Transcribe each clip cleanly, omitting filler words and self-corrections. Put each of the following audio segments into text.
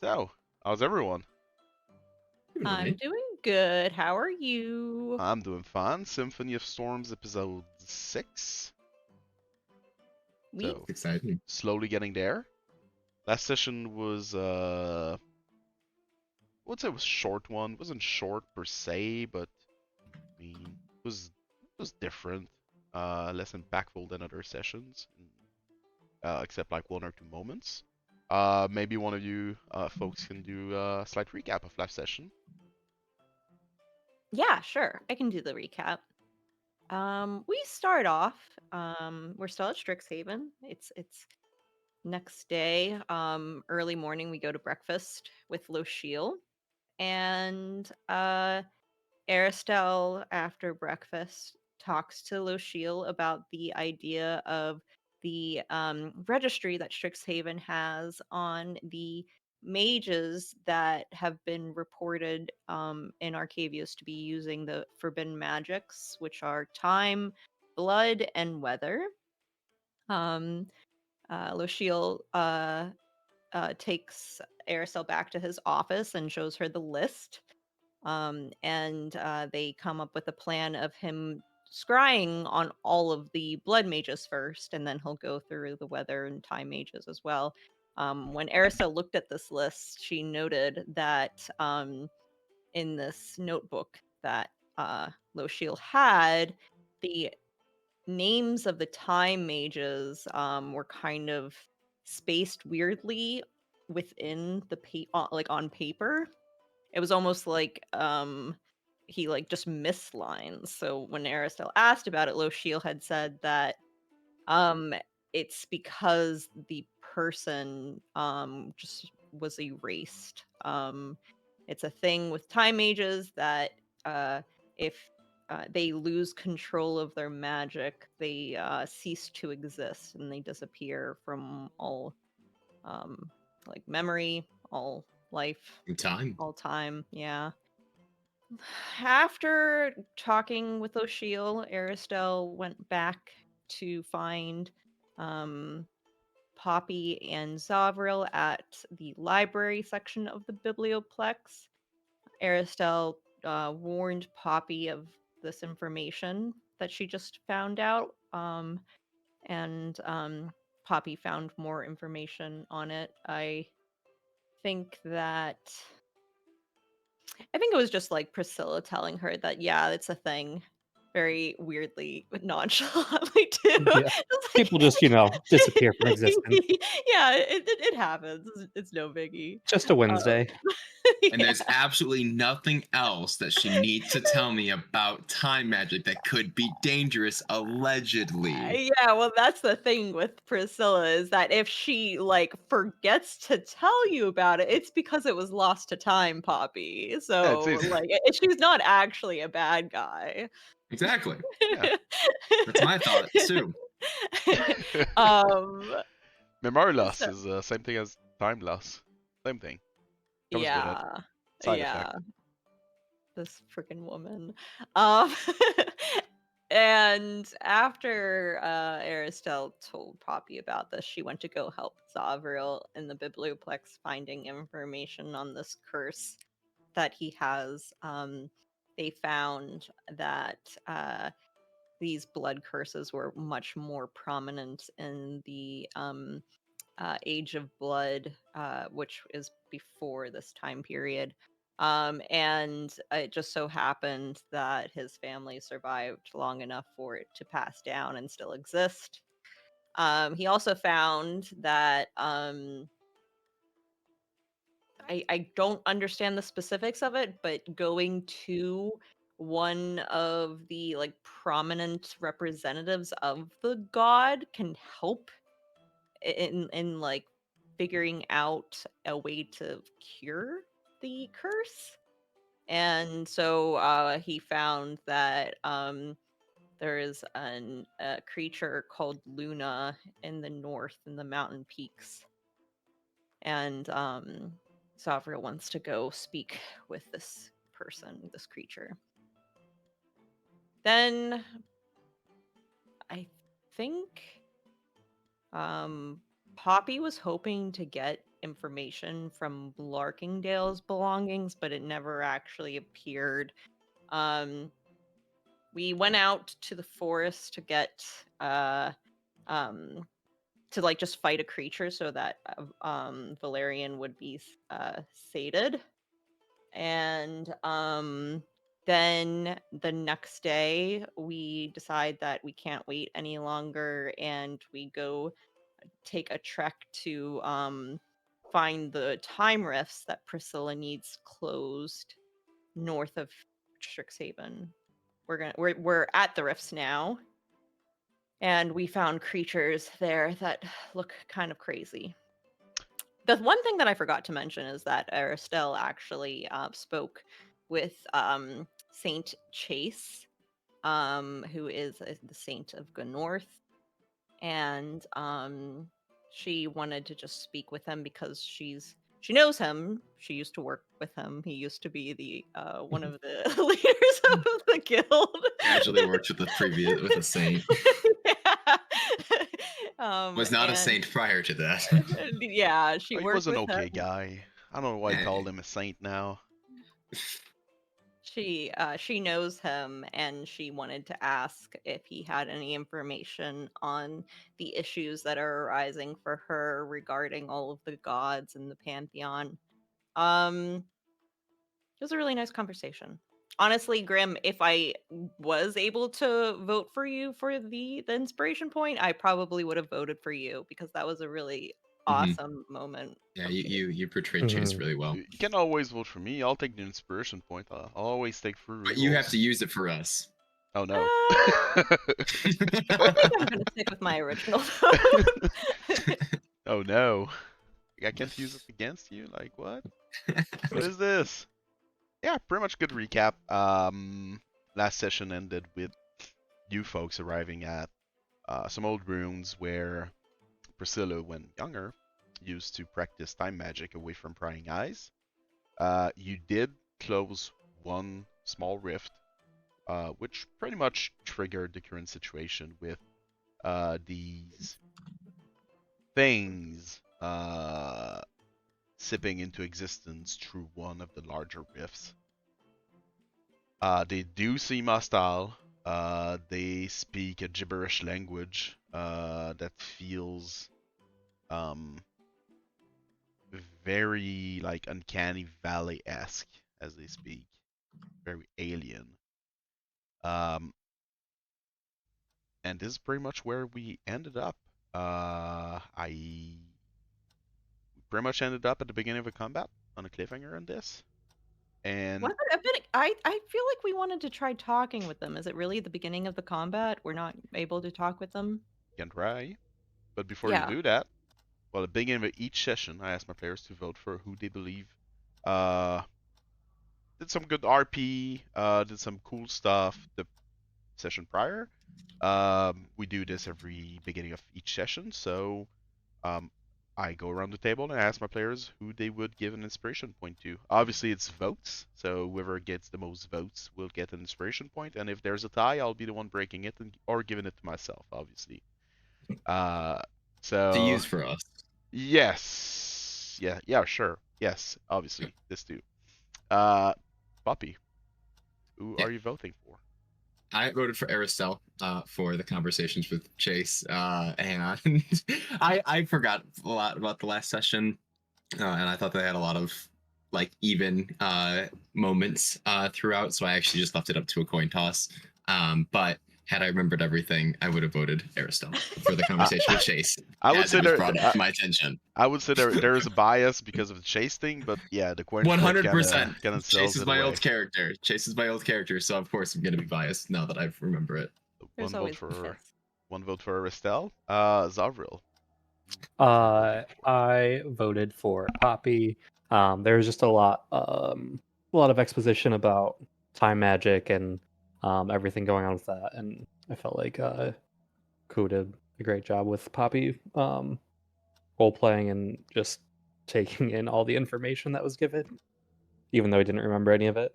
So, how's everyone? Doing all I'm right. doing good. How are you? I'm doing fine. Symphony of Storms episode 6. We So, It's exciting. slowly getting there. Last session was, I would say it was a short one. It wasn't short per se, but, I mean, it was different. Less impactful than other sessions, except like one or two moments. Maybe one of you folks can do a slight recap of last session. Yeah, sure. I can do the recap. We start off. We're still at Strixhaven. It's next day. Early morning. We go to breakfast with Lochiel and Aristel after breakfast talks to Lochiel about the idea of the registry that Strixhaven has on the mages that have been reported in Arcavios to be using the forbidden magics, which are time, blood, and weather. Um, Lochiel takes Arisel back to his office and shows her the list, and they come up with a plan of him scrying on all of the blood mages first, and then he'll go through the weather and time mages as well. When Arisa looked at this list, she noted that in this notebook that Lochiel had, the names of the time mages were kind of spaced weirdly within the like on paper. It was almost like he like just missed lines. So when Aristel asked about it, Lochiel had said that um it's because the person just was erased. It's a thing with time mages that if they lose control of their magic, they cease to exist and they disappear from all um like memory, all life, In time. all time. Yeah. After talking with O'Shiel, Aristel went back to find um, Poppy and Zovril at the library section of the Biblioplex. Aristel warned Poppy of this information that she just found out, and Poppy found more information on it. Think that I think it was just like Priscilla telling her that, yeah, it's a thing. Very weirdly, nonchalantly too. Yeah. Just People just, disappear from existence. yeah, it happens. It's no biggie. Just a Um, Wednesday. And yeah. there's absolutely nothing else that she needs to tell me about time magic that could be dangerous, allegedly. Yeah, well, that's the thing with Priscilla is that if she like forgets to tell you about it, it's because it was lost to time, Poppy. Yeah, So like, she's not actually a bad guy. Exactly. yeah. That's my thought, too. um, Memory loss so is the same thing as time loss. Same thing. Comes with it. yeah, Side yeah, effect. this freaking woman. Um, and after Aristel told Poppy about this, she went to go help Zovril in the Biblioplex finding information on this curse that he has. They found that these blood curses were much more prominent in the Age of Blood, which is before this time period. And it just so happened that his family survived long enough for it to pass down and still exist. He also found that I don't understand the specifics of it, but going to one of the like prominent representatives of the god can help in like figuring out a way to cure the curse. And so he found that there is a creature called Luna in the north in the mountain peaks, and Zovril wants to go speak with this person, this creature. Then I think Poppy was hoping to get information from Larkingdale's belongings, but it never actually appeared. We went out to the forest to get to like just fight a creature so that Valerian would be sated. And then the next day we decide that we can't wait any longer, and we go take a trek to find the time rifts that Priscilla needs closed north of Strixhaven. We're at the rifts now, and we found creatures there that look kind of crazy. The one thing that I forgot to mention is that Aristel actually spoke with Saint Chase, who is the saint of Gnorth, and she wanted to just speak with him because she knows him. She used to work with him. He used to be the one of the leaders of the guild. Casually worked with a saint. Yeah. Was not a saint prior to that. Yeah, she He worked was an with okay him. guy. I don't know why he called him a saint now. She knows him, and she wanted to ask if he had any information on the issues that are arising for her regarding all of the gods in the pantheon. It was a really nice conversation. Honestly, Grim, if I was able to vote for you for the inspiration point, I probably would have voted for you, because that was a really awesome moment. Yeah, for me. you portrayed Chase really well. You can always vote for me. I'll take the inspiration point. I'll always take free But you have rerolls. to use it for us. Oh no. I think I'm gonna stick with my original vote. Oh no. I can't use it against you? Like what? What is this? Yeah, pretty much good recap. Last session ended with you folks arriving at some old ruins where Priscilla, when younger, used to practice time magic away from prying eyes. You did close one small rift, which pretty much triggered the current situation with these things sipping into existence through one of the larger rifts. They do seem hostile. They speak a gibberish language that feels very like Uncanny Valley-esque as they speak, very alien. And this is pretty much where we ended up. I pretty much ended up at the beginning of a combat on a cliffhanger on this. And Wasn't a bit. I feel like we wanted to try talking with them. Is it really the beginning of the combat? We're not able to talk with them. you can try. But before you Yeah. do that, well, at the beginning of each session, I ask my players to vote for who they believe uh, did some good RP, did some cool stuff the session prior. We do this every beginning of each session, so I go around the table and I ask my players who they would give an inspiration point to. Obviously, it's votes, so whoever gets the most votes will get an inspiration point, and if there's a tie, I'll be the one breaking it or giving it to myself, obviously. So To use for us. yes, yeah, sure, yes, obviously, this too. Poppy, who are you voting for? I voted for Aristel for the conversations with Chase, and I forgot a lot about the last session, and I thought they had a lot of like even moments throughout, so I actually just left it up to a coin toss. But had I remembered everything, I would have voted Aristel for the conversation with Chase. I would say it was brought up to my attention. I would say there is a bias because of the Chase thing, but yeah, the coin flip 100%. kind of Chase sells is it my away. old character. Chase is my old character, so of course I'm gonna be biased now that I remember it. There's One vote always for bias. Aristel. Zovril. I voted for Poppy. There was just a lot of exposition about time magic and everything going on with that, and I felt like Ku did a great job with Poppy role playing and just taking in all the information that was given, even though he didn't remember any of it.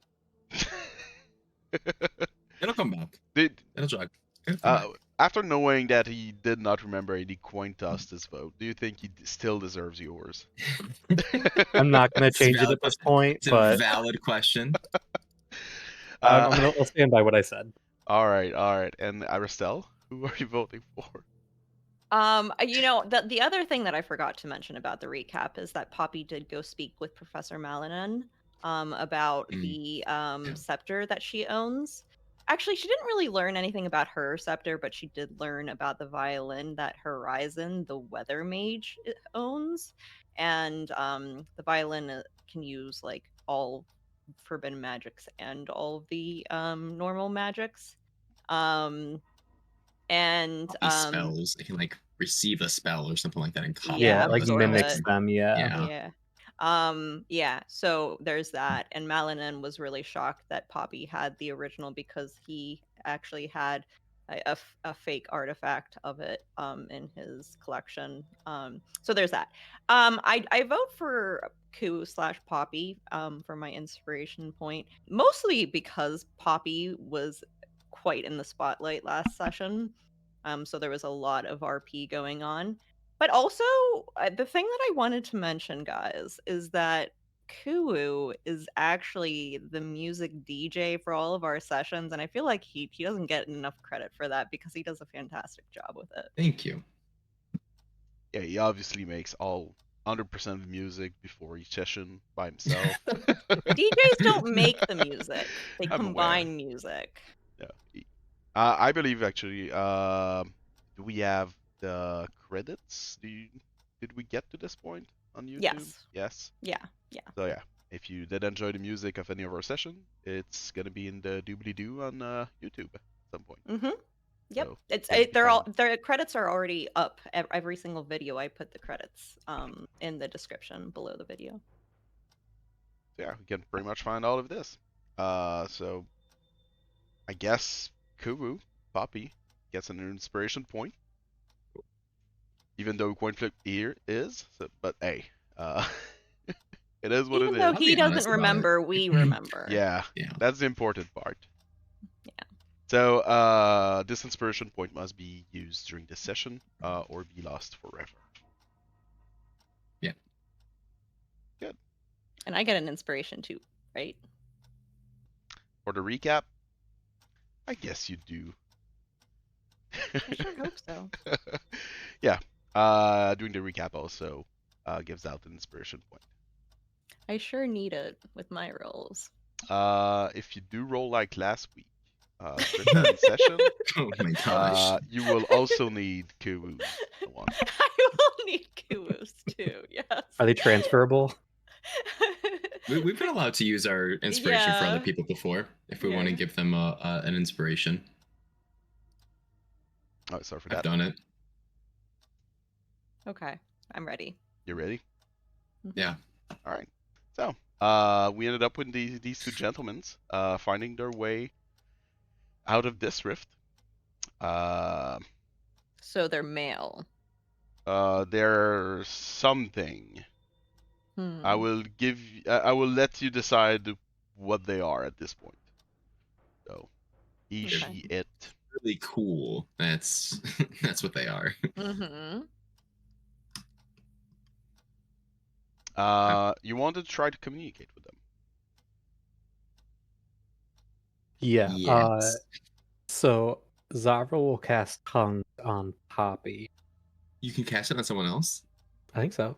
It'll come back. Did It'll jog. It'll come back. After knowing that he did not remember any coin tossed his vote, do you think he still deserves yours? I'm not going to It's a change it valid at this question. point, It's a but valid question. I'll stand by what I said. All right, all right. And Aristel, who are you voting for? The other thing that I forgot to mention about the recap is that Poppy did go speak with Professor Malinan about the scepter that she owns. Actually, she didn't really learn anything about her scepter, but she did learn about the violin that Horizon, the weather mage, owns. And the violin can use like all forbidden magics and all of the normal magics. And These spells, it can like receive a spell or something like that and copy Yeah, Yeah, like absorb mimics it. them. Yeah. Yeah. So there's that. And Malinan was really shocked that Poppy had the original because he actually had a fake artifact of it in his collection. So there's that. I vote for Ku/Poppy for my inspiration point, mostly because Poppy was quite in the spotlight last session. So there was a lot of RP going on. But also, the thing that I wanted to mention, guys, is that Kuu is actually the music DJ for all of our sessions, and I feel like he doesn't get enough credit for that because he does a fantastic job with it. Thank you. Yeah, he obviously makes all 100% of the music before each session by himself. DJs don't make the music; they I'm aware. combine music. Yeah. I believe actually. Do we have the credits? Did we get to this point on YouTube? Yes. Yes. Yeah. So yeah, if you did enjoy the music of any of our session, it's gonna be in the doobly doo on YouTube at some point. Mm-hmm. Yep. So, They're all their credits are already up. Every single video I put the credits in the description below the video. yeah, we can pretty much find all of this. So I guess Kubu Poppy gets an inspiration point, even though coin flip here is. So, but hey, it is what Even it though is. I'll he be honest doesn't about it. remember, we remember. Yeah, Yeah. that's the important part. Yeah. So this inspiration point must be used during this session, or be lost forever. Yeah. Good. And I get an inspiration too, right? For the recap, I guess you do. I sure hope so. Yeah. Doing the recap also gives out an inspiration point. I sure need it with my rolls. If you do roll like last week, in session, Oh my gosh. you will also need Kuwu's one. I will need Kuwus too, yes. Are they transferable? We've been allowed to use our inspiration for other Yeah. people before if we want to Yeah. give them an inspiration. Oh, sorry for I've that. done it. Okay, I'm ready. You ready? Yeah. All right. So, we ended up with these two gentlemen finding their way out of this rift. So they're male. They're something. Hmm. I will let you decide what they are at this point. So, he, Okay. she, it. Really cool. That's that's what they are. Mm-hmm. You want to try to communicate with them. Yeah. Yes. So Zovril will cast Tongue on Poppy. You can cast it on someone else? I think so.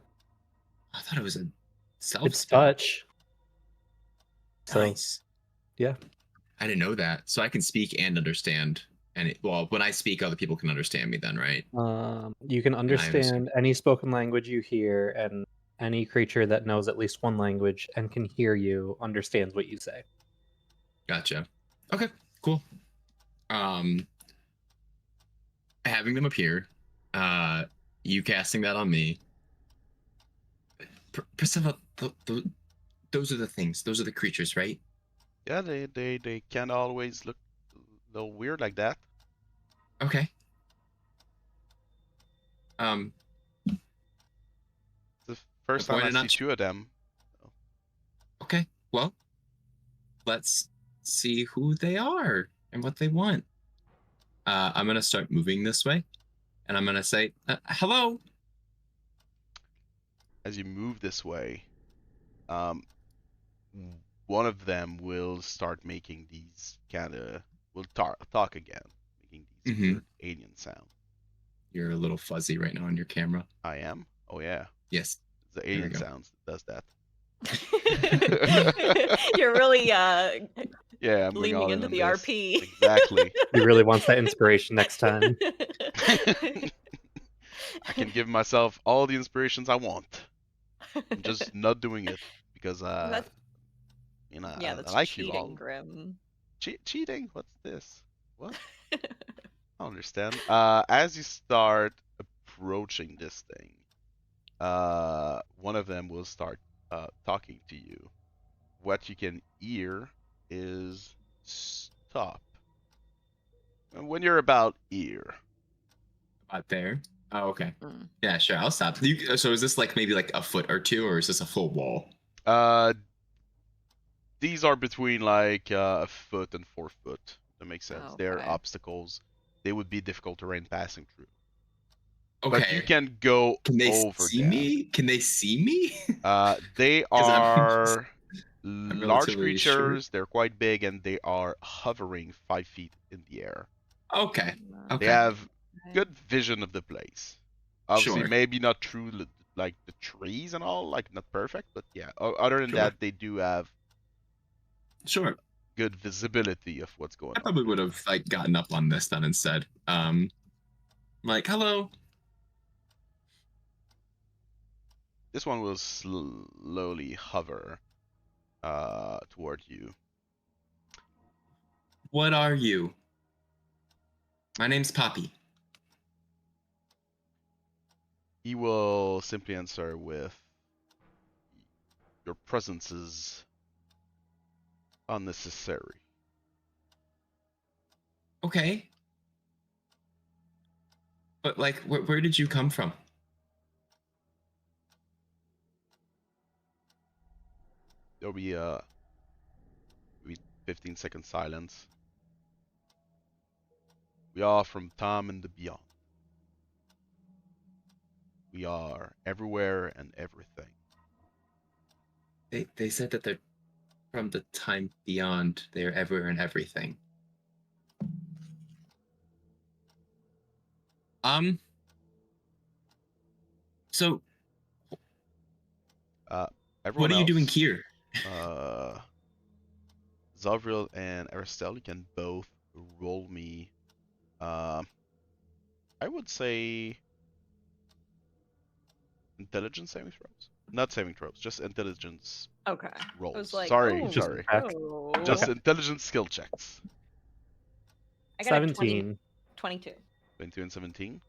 I thought it was a self It's spell. touch. So Nice. yeah. I didn't know that. So I can speak and understand. And when I speak, other people can understand me then, right? You can understand. understand any spoken language you hear, and any creature that knows at least one language and can hear you understands what you say. Gotcha. Okay, cool. Having them appear, you casting that on me. Priscilla, those are the things. Those are the creatures, right? Yeah, they can't always look a little weird like that. Okay. It's the first time I see two of them. Okay, well, let's see who they are and what they want. I'm gonna start moving this way, and I'm gonna say, "Hello." As you move this way, um, one of them will start making these will talk again, making these Mm-hmm. weird alien sound. You're a little fuzzy right now on your camera. I am. Oh yeah, Yes. it's the we alien go. sounds that does that. You're really Yeah, I'm going leaning all in into on the this. RP. Exactly. He really wants that inspiration next time. I can give myself all the inspirations I want. I'm just not doing it because That's, yeah, I that's like you cheating, all. Grim. Cheating? What's this? What? I don't understand. As you start approaching this thing, one of them will start talking to you. What you can hear is stop. And when you're about here, About there. Oh, okay. Mm. Yeah, sure. I'll stop. So is this like maybe like a foot or two, or is this a full wall? uh, these are between like a foot and 4 foot. That makes sense. They're Okay. obstacles. They would be difficult terrain passing through. Okay. But you can go Can they over see them. me? Can they see me? They 'Cause are I'm large relatively short. creatures. They're quite big, and they are hovering 5 feet in the air. Okay. They Okay. have good vision of the place. Obviously, Sure. maybe not through like the trees and all, like not perfect, but yeah. Other than Sure. that, they do have Sure. good visibility of what's going I on. probably would have like gotten up on this then instead. Like, hello. This one will slowly hover toward you. What are you? My name's Poppy. He will simply answer with, "Your presence is unnecessary." Okay. But like, where did you come from? There'll be maybe 15-second silence. We are from time and the beyond. We are everywhere and everything. They said that they're from the time beyond. They're everywhere and everything. So Everyone what are you doing else, here? Zovril and Aristel, you can both roll me. I would say intelligence saving throws. Not saving throws, just intelligence Okay. rolls. I was like, sorry, oh, Just sorry. check. oh. Just Okay. intelligence skill checks. I got a 17. 22. 22 and 17.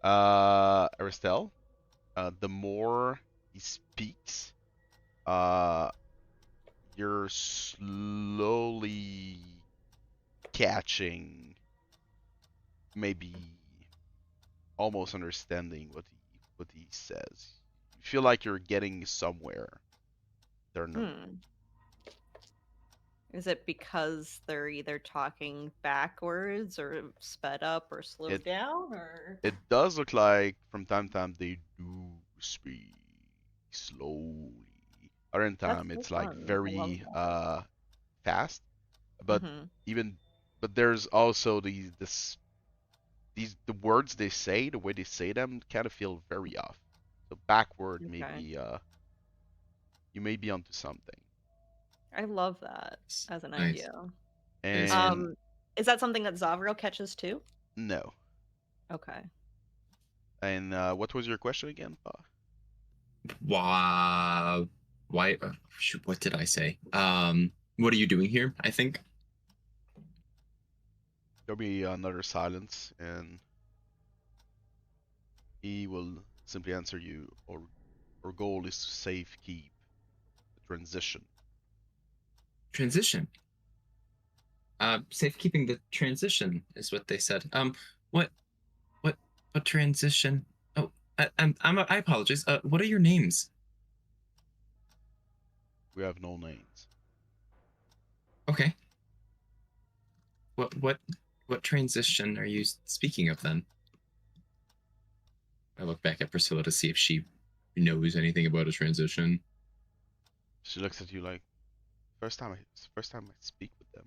Aristel, the more he speaks, you're slowly catching, maybe almost understanding what he says. You feel like you're getting somewhere. They're not. Is it because they're either talking backwards or sped up or slowed down, or It does look like from time to time they do speak slowly. Other than that's time so it's like fun. I love very that. fast. But even but there's also the words they say, the way they say them kind of feel very off. So backward Okay. maybe you may be onto something. I love that as an Nice. idea. And Is that something that Zovril catches too? no. Okay. And what was your question again? Why? Shoot, what did I say? What are you doing here? I think. There'll be another silence, and he will simply answer you. Our goal is to safe keep the transition. Transition. Safekeeping the transition is what they said. What transition? Oh, I apologize. What are your names? We have no names. Okay. What What transition are you speaking of then? I look back at Priscilla to see if she knows anything about a transition. She looks at you like, first time I speak with them.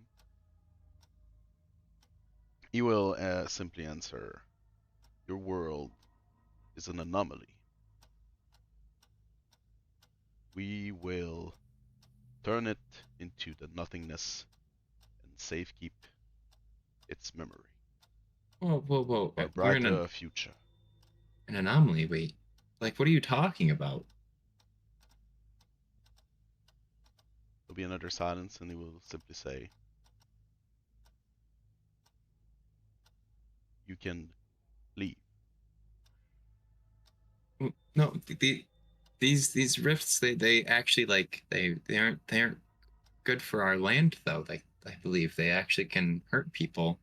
You will simply answer, your world is an anomaly. We will turn it into the nothingness and safekeep its memory Whoa. for a We're in brighter future. an anomaly. Wait. Like, what are you talking about? There'll be another silence, and he will simply say, you can leave. No, these rifts, they actually, like, they aren't good for our land, though. I believe they actually can hurt people.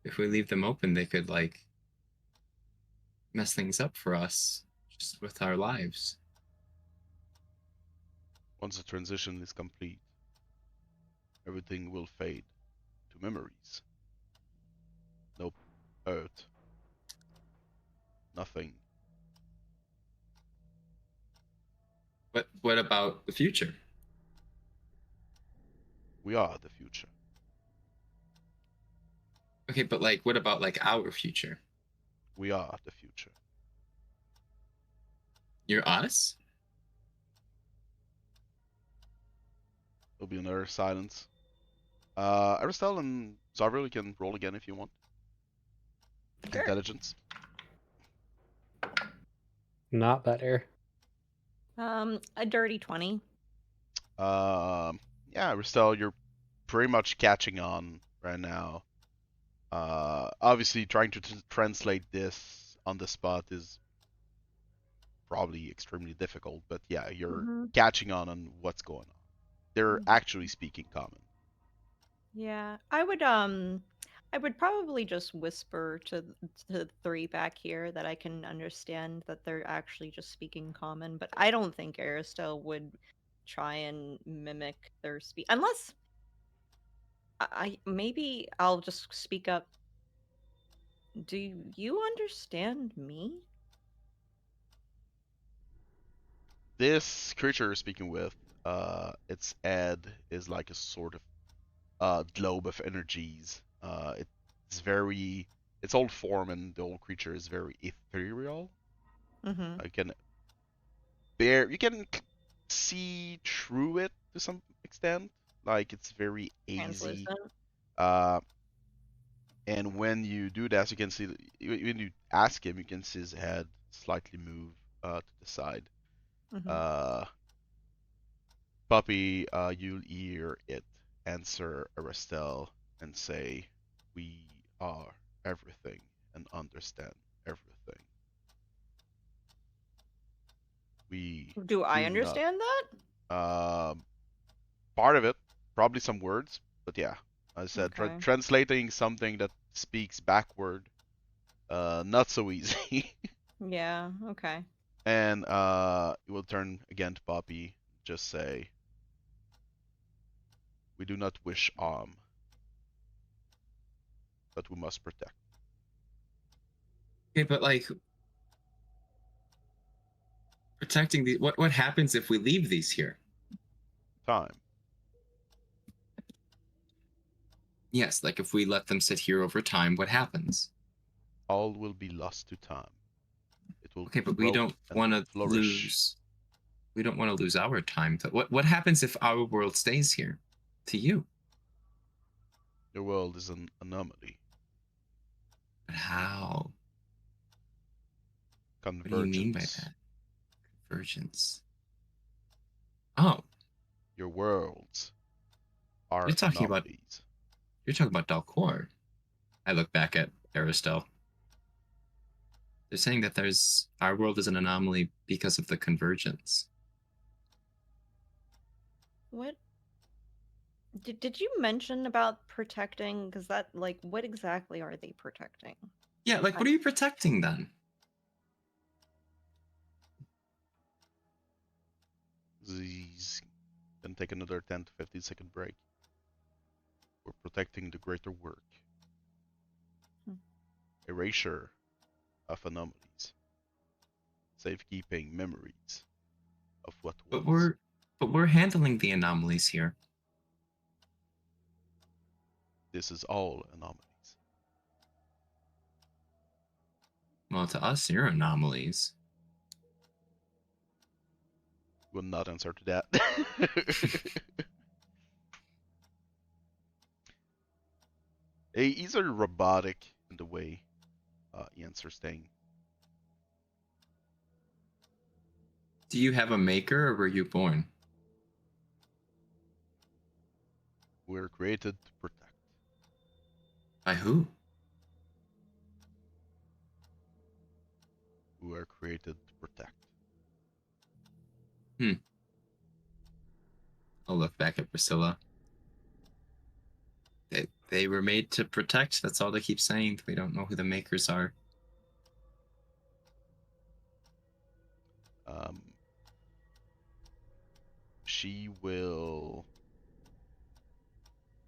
If we leave them open, they could, like, mess things up for us just with our lives. Once the transition is complete, everything will fade to memories. No earth. Nothing. But what about the future? We are the future. Okay, but, like, what about, like, our future? We are the future. You're us? There'll be another silence. Aristel and Zovril, you can roll again if you want. Sure. Intelligence. Not better. A dirty 20. Yeah, Aristel, you're pretty much catching on right now. Obviously, trying to translate this on the spot is probably extremely difficult, but yeah, you're catching on what's going on. They're actually speaking common. Yeah, I would probably just whisper to the three back here that I can understand that they're actually just speaking common, but I don't think Aristel would try and mimic their speech unless maybe I'll just speak up. Do you understand me? This creature you're speaking with, its head is like a sort of globe of energies. Its old form and the old creature is very ethereal. Mm-hmm. You can see through it to some extent. Like it's very hazy. Translucent. Uh, and when you do that, you can see when you ask him, you can see his head slightly move to the side. Mm-hmm. Puppy, you'll hear it answer Aristel and say, we are everything and understand everything. We Do I do not. understand that? Part of it, probably some words, but yeah, as I said, Okay. translating something that speaks backward, not so easy. Yeah, okay. And you will turn again to Poppy, just say, we do not wish harm, but we must protect. Okay, but, like, protecting the what happens if we leave these here? Time. Yes, like, if we let them sit here over time, what happens? All will be lost to time. It will Okay, but we grow don't and want to flourish. lose. We don't want to lose our time. What happens if our world stays here? To you? Your world is an anomaly. But how? What do you mean by Convergence. that? Convergence. Oh, Your worlds are you're talking about anomalies. Dalcor. I look back at Aristel. They're saying that our world is an anomaly because of the convergence. What did you mention about protecting? Because that, like, what exactly are they protecting? Yeah, like, what are you protecting then? These can take another 10 to 15 second break. We're protecting the greater work. Hmm. Erasure of anomalies. Safekeeping memories of what But was. we're handling the anomalies here. This is all anomalies. Well, to us, you're anomalies. Will not answer to that. He's a robotic in the way he answers things. Do you have a maker, or were you born? We're created to protect. By who? We were created to protect. I'll look back at Priscilla. They were made to protect. That's all they keep saying. We don't know who the makers are. She will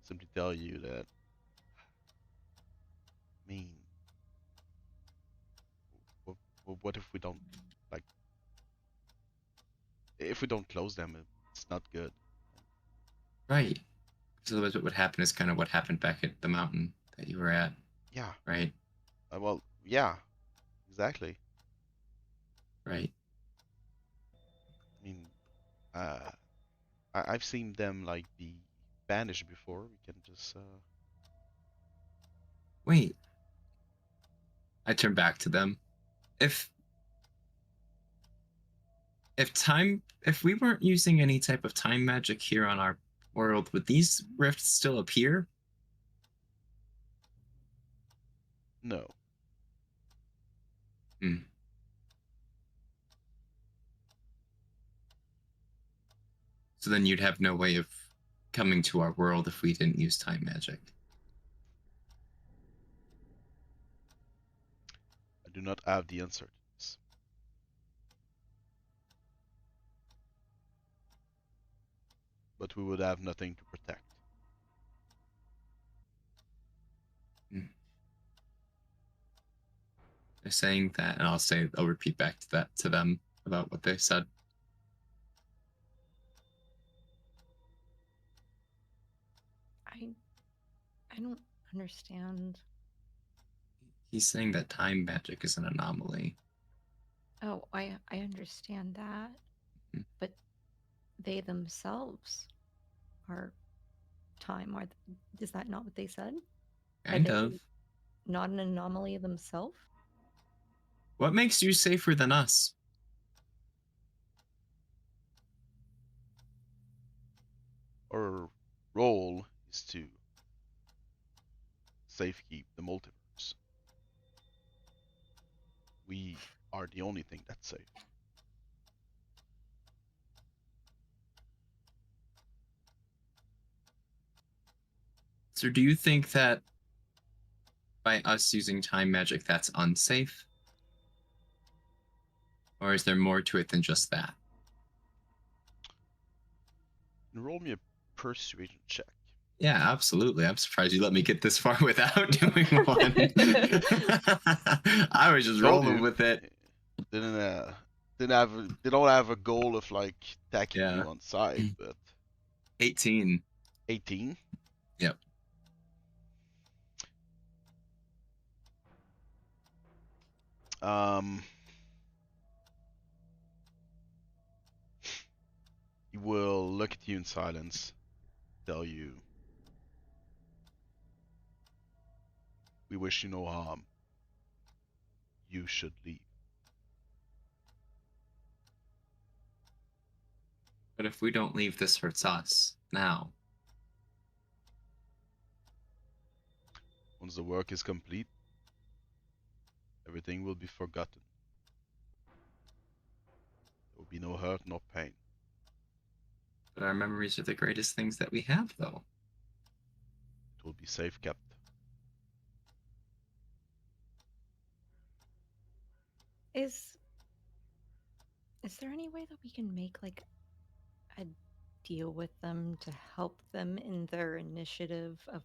simply tell you that. I mean, what if we don't like? If we don't close them, it's not good. Right. So otherwise what would happen is kind of what happened back at the mountain that you were at, Yeah. right? Well, yeah. Exactly. Right. I mean, I've seen them like be banished before. We can just Wait. I turn back to them. If we weren't using any type of time magic here on our world, would these rifts still appear? no. Hmm. So then you'd have no way of coming to our world if we didn't use time magic. I do not have the answer to this. But we would have nothing to protect. They're saying that, and I'll repeat back to that to them about what they said. I don't understand. He's saying that time magic is an anomaly. Oh, I understand that. Mhm. But they themselves are time. Is that not what they said? Kind they of. not an anomaly themselves? What makes you safer than us? Our role is to safekeep the multiverse. We are the only thing that's safe. So do you think that by us using time magic that's unsafe? Or is there more to it than just that? Roll me a persuasion check. Yeah, absolutely. I'm surprised you let me get this far without doing one. I was just Told rolling you. with it. They don't have a goal of like attacking Yeah. you on sight, but 18. 18. Yep. He will look at you in silence, tell you, "We wish you no harm. You should leave." But if we don't leave, this hurts us now. Once the work is complete, everything will be forgotten. There will be no hurt nor pain. But our memories are the greatest things that we have, though. It will be safe kept. Is there any way that we can make like a deal with them to help them in their initiative of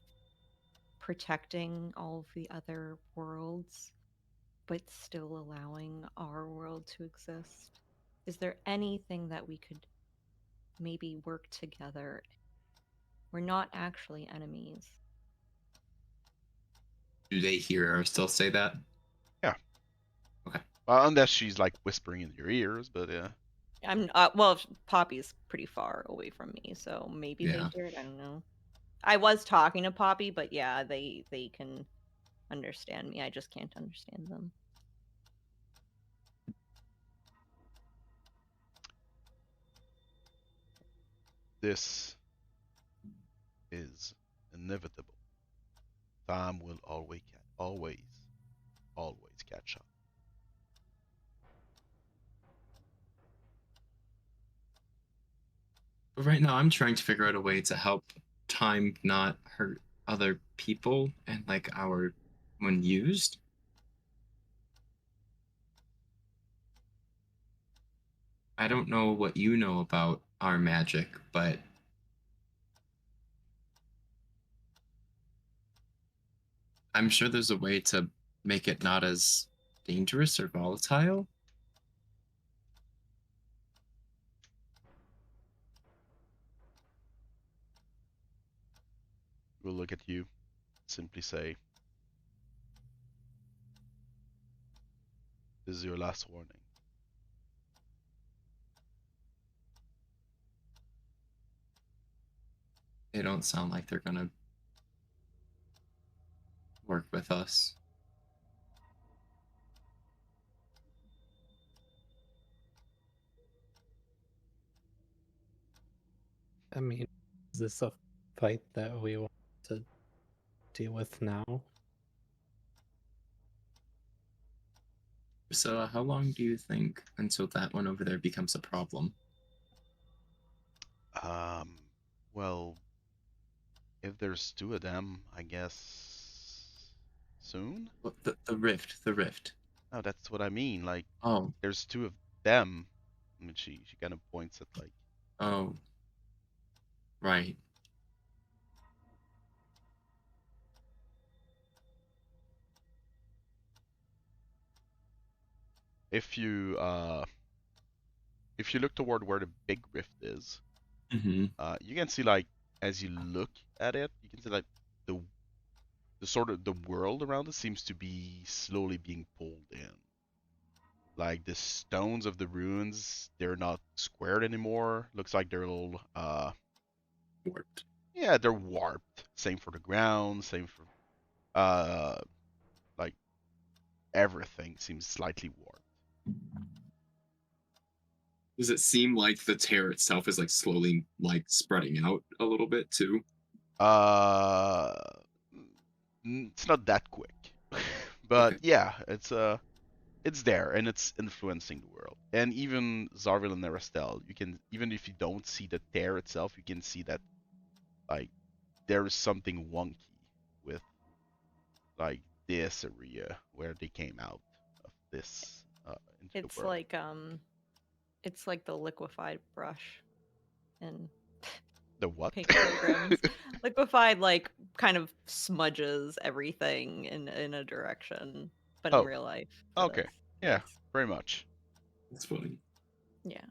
protecting all of the other worlds, but still allowing our world to exist? Is there anything that we could maybe work together? We're not actually enemies. Do they hear or still say that? Yeah. Okay. Well, unless she's like whispering in your ears, but yeah. I'm well, Poppy's pretty far away from me, so maybe they Yeah. hear it. I don't know. I was talking to Poppy, but yeah, they can understand me. I just can't understand them. This is inevitable. Time will always catch up. But right now, I'm trying to figure out a way to help time not hurt other people and like our when used. I don't know what you know about our magic, but I'm sure there's a way to make it not as dangerous or volatile. We'll look at you, simply say, "This is your last warning." They don't sound like they're gonna work with us. I mean, is this a fight that we want to deal with now? So, how long do you think until that one over there becomes a problem? Um, well, if there's two of them, I guess soon? What the rift? The rift. Oh, that's what I mean. Like, Oh, there's two of them. I mean, she kind of points at like, oh, right. if you uh, if you look toward where the big rift is, Mm-hmm. you can see like as you look at it, you can see like the the sort of the world around it seems to be slowly being pulled in. Like the stones of the ruins, they're not squared anymore. Looks like they're a little Warped. yeah, they're warped. Same for the ground, same for uh like everything seems slightly warped. Does it seem like the tear itself is like slowly like spreading out a little bit too? Uh it's not that quick. But Okay. yeah, it's there and it's influencing the world. And even Zovril and Aristel, you can even if you don't see the tear itself, you can see that like there is something wonky with like this area where they came out of this into the It's world. like the liquefied brush in The what? Pink Pilgrims. Liquefied like kind of smudges everything in a direction, but in Oh, real life for okay. this. Yeah, Yes. very much. That's funny. Yeah.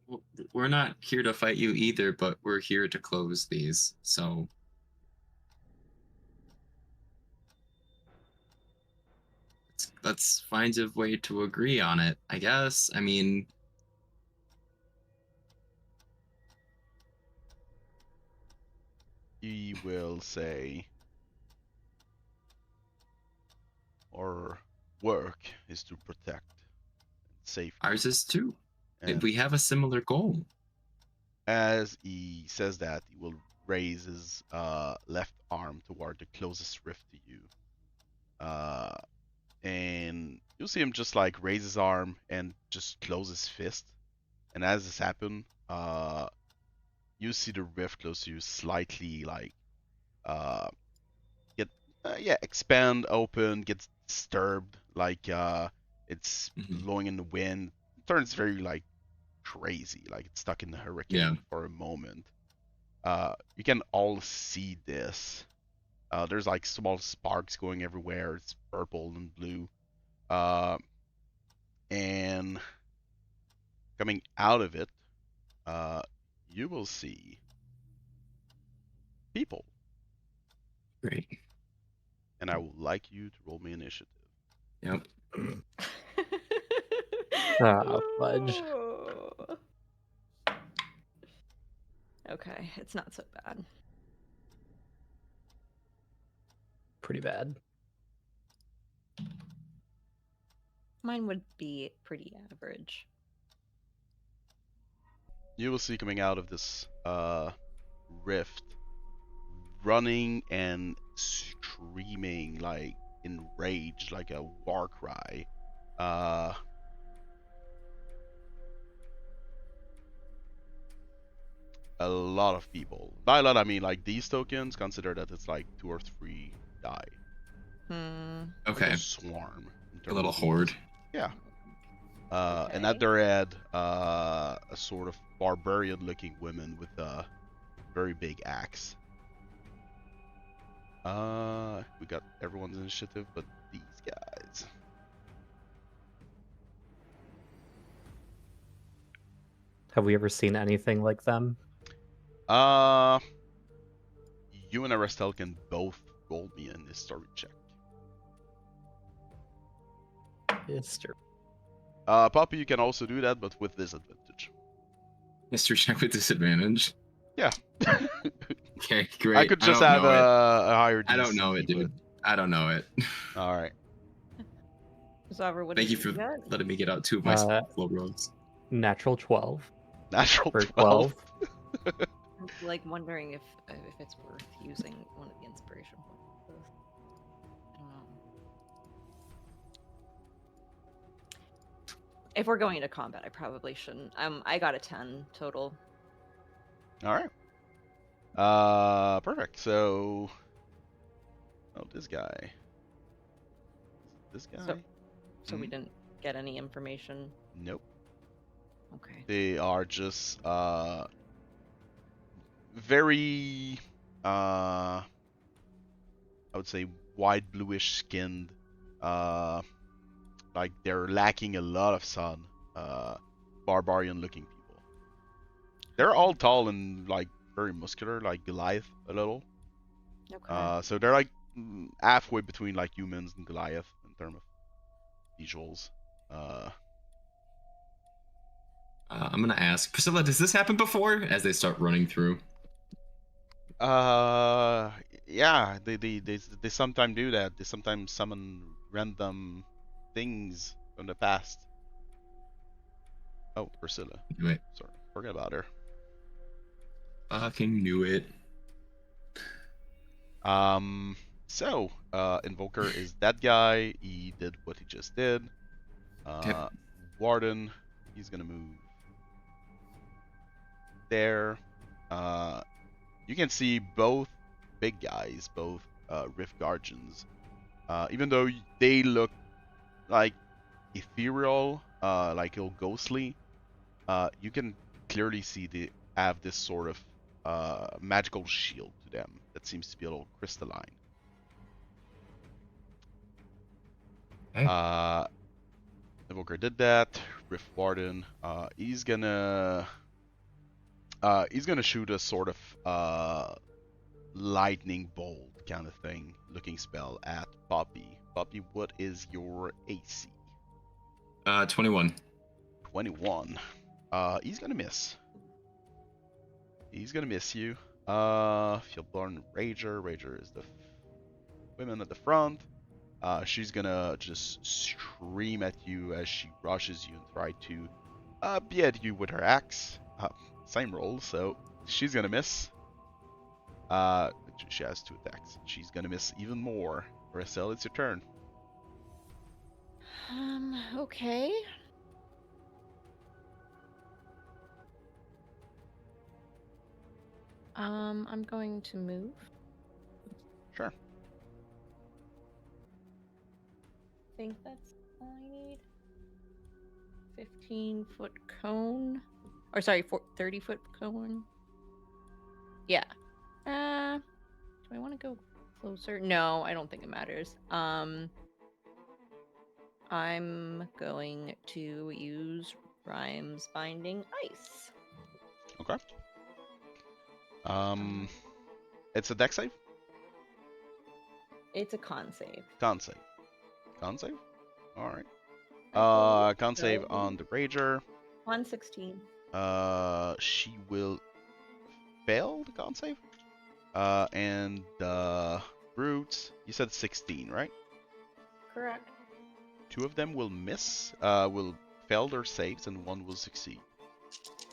Well, we're not here to fight you either, but we're here to close these. So let's find a way to agree on it, I guess. I mean, He will say, our work is to protect and save. ours is too. And We have a similar goal. as he says that, he will raise his left arm toward the closest rift to you. And you'll see him just like raise his arm and just close his fist. And as this happens, you see the rift close to you slightly like get yeah expand, open, gets disturbed. Like It's Mhm. blowing in the wind. It turns very like crazy, like it's stuck in the hurricane Yeah. for a moment. You can all see this. There's like small sparks going everywhere. It's purple and blue. And coming out of it, you will see people. Great. And I would like you to roll me initiative. Yep. Fudge. Ooh. Okay, it's not so bad. Pretty bad. Mine would be pretty average. You will see coming out of this rift, running and screaming like in rage, like a war cry. A lot of people. By a lot, I mean like these tokens. Consider that it's like 2 or 3 die. Like Okay. a swarm. In A terms little of horde. numbers. Yeah. And Okay. at their head, a sort of barbarian-looking woman with a very big axe. We got everyone's initiative, but these guys. Have we ever seen anything like them? You and Arestel can both roll me in this story check. History. Poppy, you can also do that, but with disadvantage. History check with disadvantage. Yeah. Okay, great. I could just don't have know it. a higher DC. I don't know it, dude. I don't know it. All right. Zovril, what Thank did you for get? letting me get out 2 of my slow rolls. Natural 12 Natural for 12. 12. I'm like wondering if it's worth using one of the inspiration points. I don't know. If we're going into combat, I probably shouldn't. I got a 10 total. All right. Perfect. So, this guy. This guy. So we didn't get any information. Nope. Okay. They are just very I would say white bluish skinned. Like they're lacking a lot of sun. Barbarian looking people. They're all tall and like very muscular, like Goliath a little. Okay. So they're like halfway between like humans and Goliath in terms of visuals. I'm gonna ask Priscilla, does this happen before? As they start running through. Yeah, they sometimes do that. They sometimes summon random things from the past. Oh, Priscilla. Wait, Sorry, forget about her. fucking knew it. So, Invoker is that guy. He did what he just did. Okay. Warden, he's gonna move there. You can see both big guys, both Rift Guardians. Even though they look like ethereal, like all ghostly, you can clearly see they have this sort of magical shield to them that seems to be a little crystalline. Okay. Evoker did that. Rift Warden, he's gonna shoot a sort of lightning bolt kind of thing looking spell at Poppy. Poppy, what is your AC? 21. 21. He's gonna miss. He's gonna miss you. Feel born Rager. Rager is the women at the front. She's gonna just scream at you as she rushes you and try to behead you with her axe. Same roll, so she's gonna miss. She has 2 attacks. She's gonna miss even more. Marcel, it's your turn. Okay. I'm going to move. Sure. I think that's all I need. 15-foot cone. Or sorry, 30-foot cone. Yeah. Do I want to go closer? No, I don't think it matters. I'm going to use Rhymes Binding Ice. Okay. It's a deck save? It's a con save. Con save. Con save? Alright. I Con believe save so. on the Rager. 116. She will fail the con save. And Brute, you said 16, right? Correct. 2 of them will miss, will fail their saves, and 1 will succeed.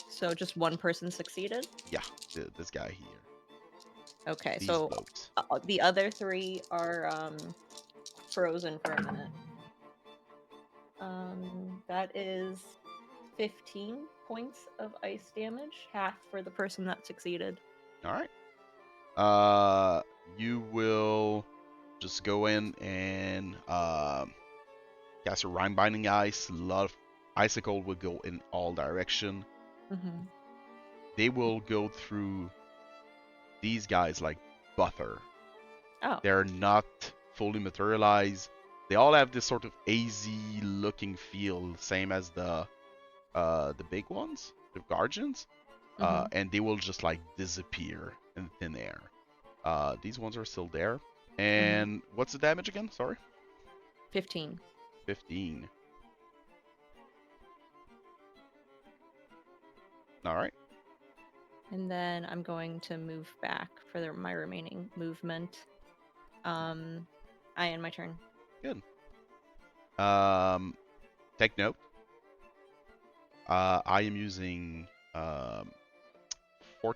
So just one person succeeded? Yeah, this guy here. Okay, These so blokes. the other 3 are frozen for a minute. That is 15 points of ice damage, half for the person that succeeded. Alright. You will just go in and cast a Rhyme Binding Ice. A lot of icicle will go in all direction. Mm-hmm. They will go through these guys like butter. Oh. They're not fully materialized. They all have this sort of hazy looking feel, same as the big ones, the guardians. And they will just like disappear in thin air. These ones are still there. And what's the damage again? Sorry. 15. 15. All right. And then I'm going to move back for my remaining movement. I end my turn. Good. Take note. I am using 4th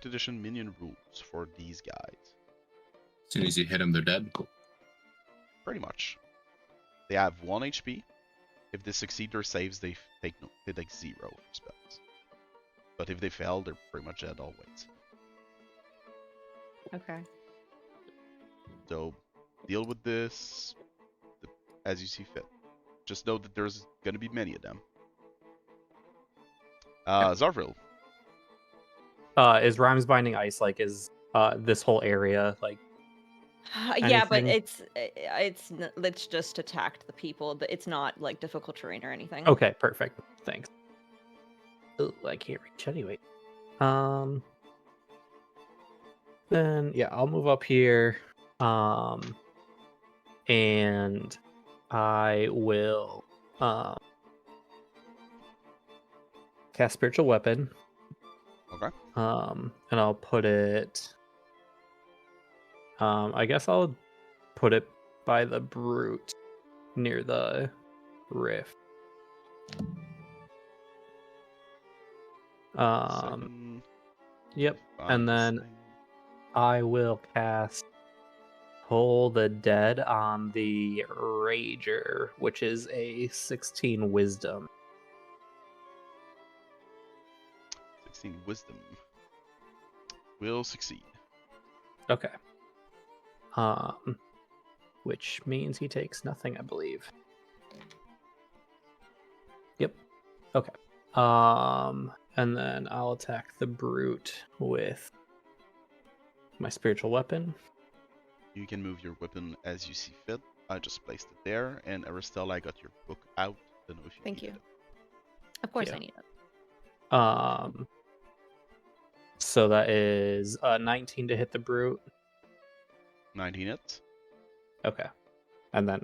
edition minion rules for these guys. As soon as you hit them, they're dead. Pretty much. They have 1 HP. If they succeed their saves, they take 0 for spells. But if they fail, they're pretty much dead always. Okay. So deal with this as you see fit. Just know that there's going to be many of them. Zovril. Is Rhymes Binding Ice like is this whole area like? Yeah, but Anything? it's just attacked the people. It's not like difficult terrain or anything. Okay, perfect. Thanks. Ooh, I can't reach anyway. Then yeah, I'll move up here. And I will cast Spiritual Weapon. Okay. And I'll put it. I guess I'll put it by the brute near the rift. 2nd. Yep. Find And this then thing. I will cast Toll the Dead on the Rager, which is a 16 Wisdom. 16 Wisdom. Will succeed. Okay. Which means he takes nothing, I believe. Yep. Okay. And then I'll attack the brute with my spiritual weapon. You can move your weapon as you see fit. I just placed it there, and Aristella, I got your book out. Don't know if you Thank needed you. it. Of course Yeah. I need it. So that is 19 to hit the brute. 19 hits. Okay. And then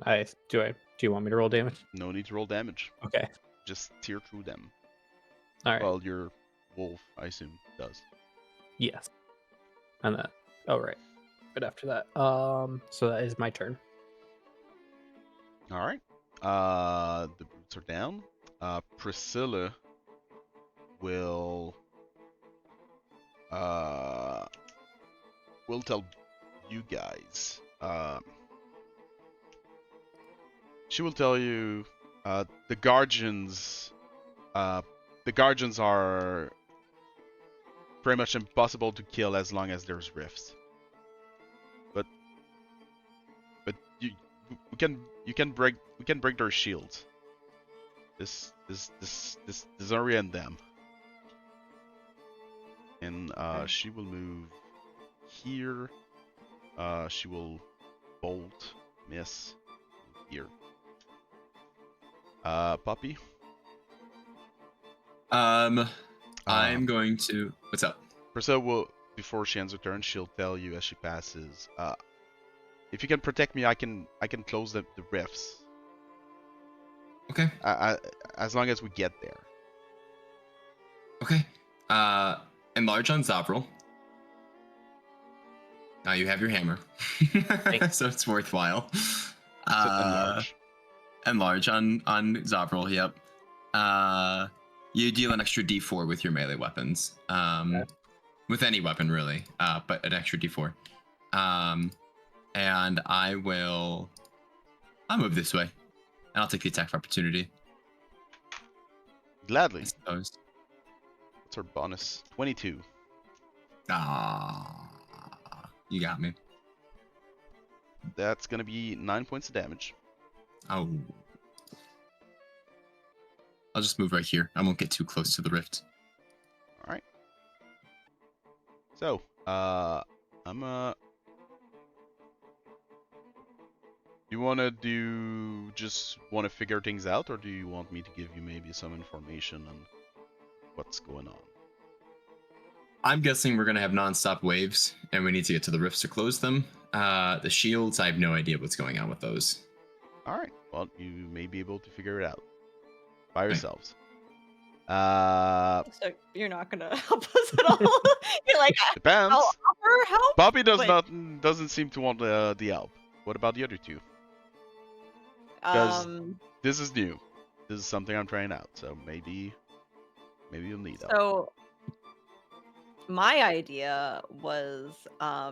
do you want me to roll damage? No need to roll damage. Okay. Just tear through them. All right. Well, your wolf, I assume, does. Yes. And then right after that. So that is my turn. All right. The brutes are down. Priscilla will tell you guys. She will tell you the guardians. The guardians are pretty much impossible to kill as long as there's rifts. But you can break their shields. disorient them. And Okay. she will move here. She will bolt, miss here. Puppy. I'm going to. What's up? Priscilla will, before she ends her turn, she'll tell you as she passes. If you can protect me, I can close the rifts. Okay. As long as we get there. Okay. Enlarge on Zovril. Now you have your hammer, so it's worthwhile. So enlarge. Enlarge on Zovril. Yep. You deal an extra D4 with your melee weapons. With any weapon really, but an extra D4. And I'll move this way, and I'll take the attack of opportunity. Gladly. I suppose. What's her bonus? 22. Ah, you got me. That's gonna be 9 points of damage. Oh. I'll just move right here. I won't get too close to the rift. All right. So, you wanna just wanna figure things out, or do you want me to give you maybe some information on what's going on? I'm guessing we're gonna have non-stop waves, and we need to get to the rifts to close them. The shields, I have no idea what's going on with those. All right. Well, you may be able to figure it out by Okay. yourselves. So you're not gonna help us at all. You're like, Depends. I'll offer help. Bobby but- doesn't seem to want the help. What about the other two? Because this is new. This is something I'm trying out. So maybe you'll need help. So my idea was, I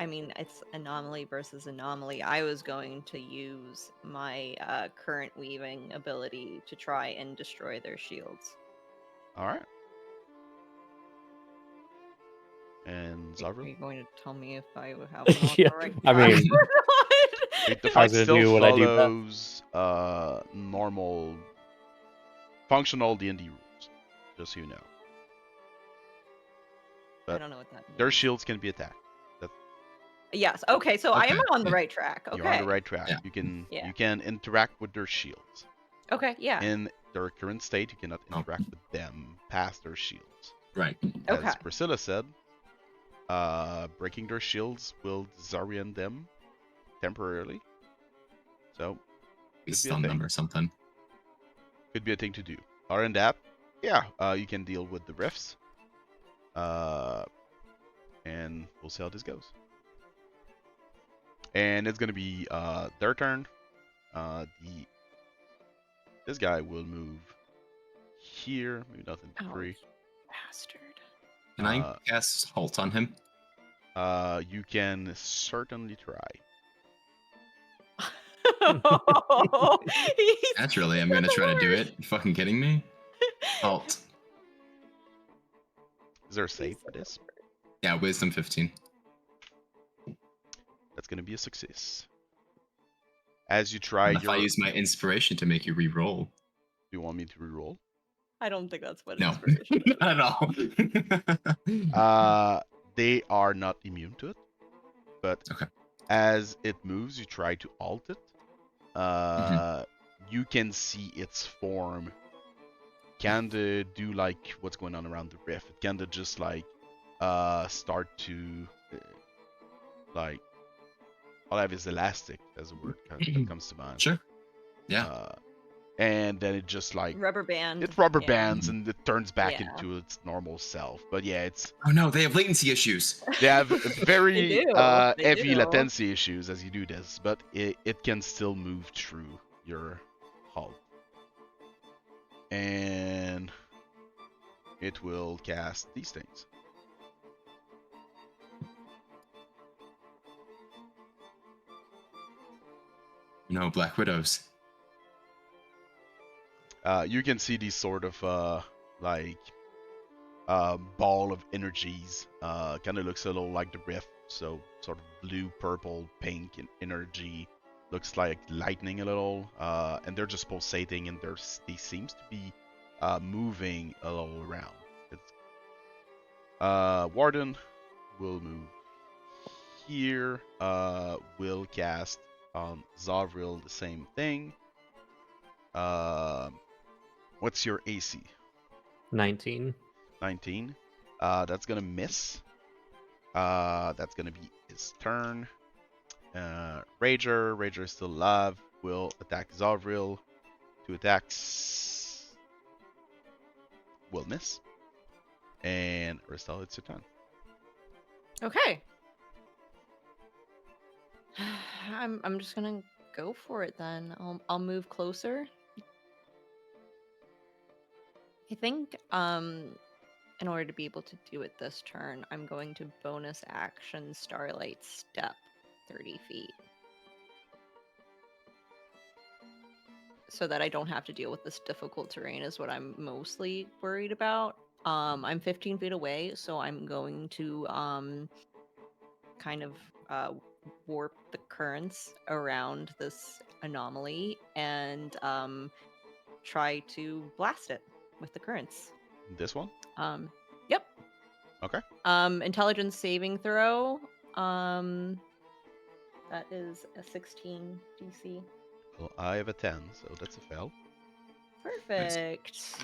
mean, it's Anomaly versus Anomaly. I was going to use my current weaving ability to try and destroy their shields. All right. And Are Zovril? you going to tell me if I would have them on Yeah, the right I track mean- or not? The I fight was gonna still do what I do best. follows normal, functional D&D rules, just so you know. I But don't know what that means. their shields can be attacked. Yes. Okay. So I am Okay, on the yeah. right track. Okay. You're on the right track. Yeah. Yeah. You can interact with their shields. Okay. Yeah. In their current state, you cannot Oh. interact with them past their shields. Right. Okay. As Priscilla said, breaking their shields will disorient them temporarily. So We Could be a stun them thing. or something. could be a thing to do. Other than that, yeah, you can deal with the rifts. And we'll see how this goes. And it's gonna be their turn. This guy will move here, maybe nothing Oh, free. bastard. Can I cast Halt on him? You can certainly try. He's- Naturally, I'm gonna try to do it. You fucking kidding me? Halt. Is there a save for this? Yeah, Wisdom 15. That's gonna be a success. As you try And if your, I use my inspiration to make you re-roll. do you want me to reroll? I don't think that's what No, inspiration is. not at all. They are not immune to it, but Okay. as it moves, you try to alt it. You can see its form kinda do like what's going on around the rift. It kinda just like start to like, all I have is elastic as a word that comes to mind. Sure. Yeah. And then it just like Rubber band. it rubber yeah. bands and it turns back Yeah. into its normal self. But yeah, it's Oh no, they have latency issues. they have very They do, they heavy do. latency issues as you do this, but it can still move through your hull. And it will cast these things. No Black Widows. You can see these sort of like ball of energies. Kind of looks a little like the rift, so sort of blue, purple, pink, and energy. looks like lightning a little, and they're just pulsating, and they seems to be moving a little around. Warden will move here. Will cast on Zovril the same thing. What's your AC? 19. 19. That's gonna miss. That's gonna be his turn. Rager is still alive. Will attack Zovril. 2 attacks. Will miss. And Aristel, it's your turn. Okay. I'm just gonna go for it then. I'll move closer. I think in order to be able to do it this turn, I'm going to bonus action Starlight Step 30 feet. So that I don't have to deal with this difficult terrain is what I'm mostly worried about. I'm 15 feet away, so I'm going to kind of warp the currents around this anomaly and try to blast it with the currents. This one? Yep. Okay. Intelligence saving throw. That is a 16 DC. Well, I have a 10, so that's a fail. Perfect.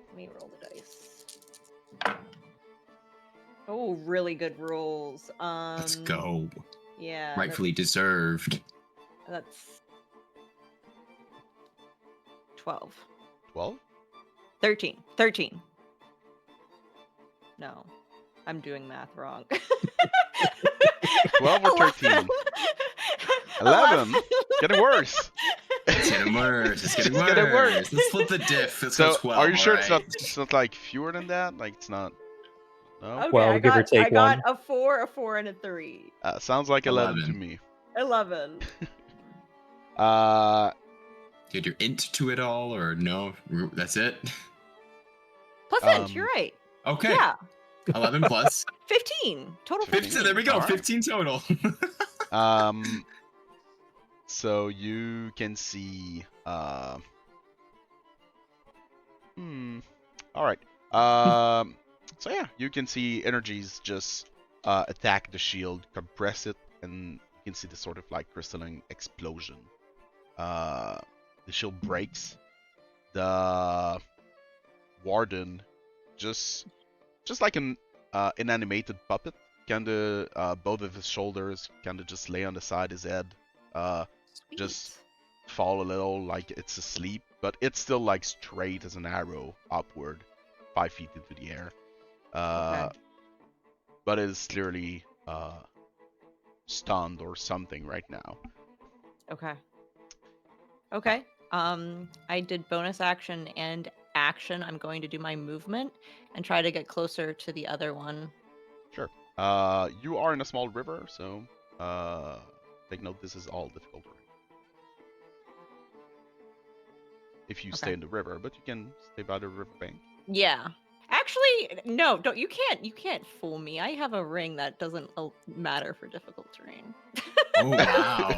Let me roll the dice. Oh, really good rolls. Let's go. Yeah. Rightfully deserved. That's 12. 12? 13. 13. No. I'm doing math wrong. 12 or 13? 11. Getting worse. It's getting worse. It's getting It's worse. getting worse. Let's flip the diff. Let's So, go 12. are you sure alright. it's not like fewer than that? Like it's not. No. Okay, Well, give or take I got one. a 4, a 4, and a 3. Sounds like 11 to 11. me. 11. Did your int to it all, or no? That's it. Plus int, you're right. Okay. Yeah. 11 plus 15. Total 15. There we go. Alright. 15 total. So you can see. All right. So yeah, you can see energies just attack the shield, compress it, and you can see the sort of like crystalline explosion. The shield breaks. The warden just like an inanimated puppet, kinda both of his shoulders kinda just lay on the side of his head. Sweet. Just fall a little like it's asleep, but it's still like straight as an arrow upward, 5 feet into the air. Okay. But it is clearly stunned or something right now. Okay. Okay. I did bonus action and action. I'm going to do my movement and try to get closer to the other one. Sure. You are in a small river, so take note this is all difficult terrain. If you stay Okay. in the river, but you can stay by the riverbank. Yeah. Actually, no, don't you can't fool me. I have a ring that doesn't matter for difficult terrain. Oh, wow.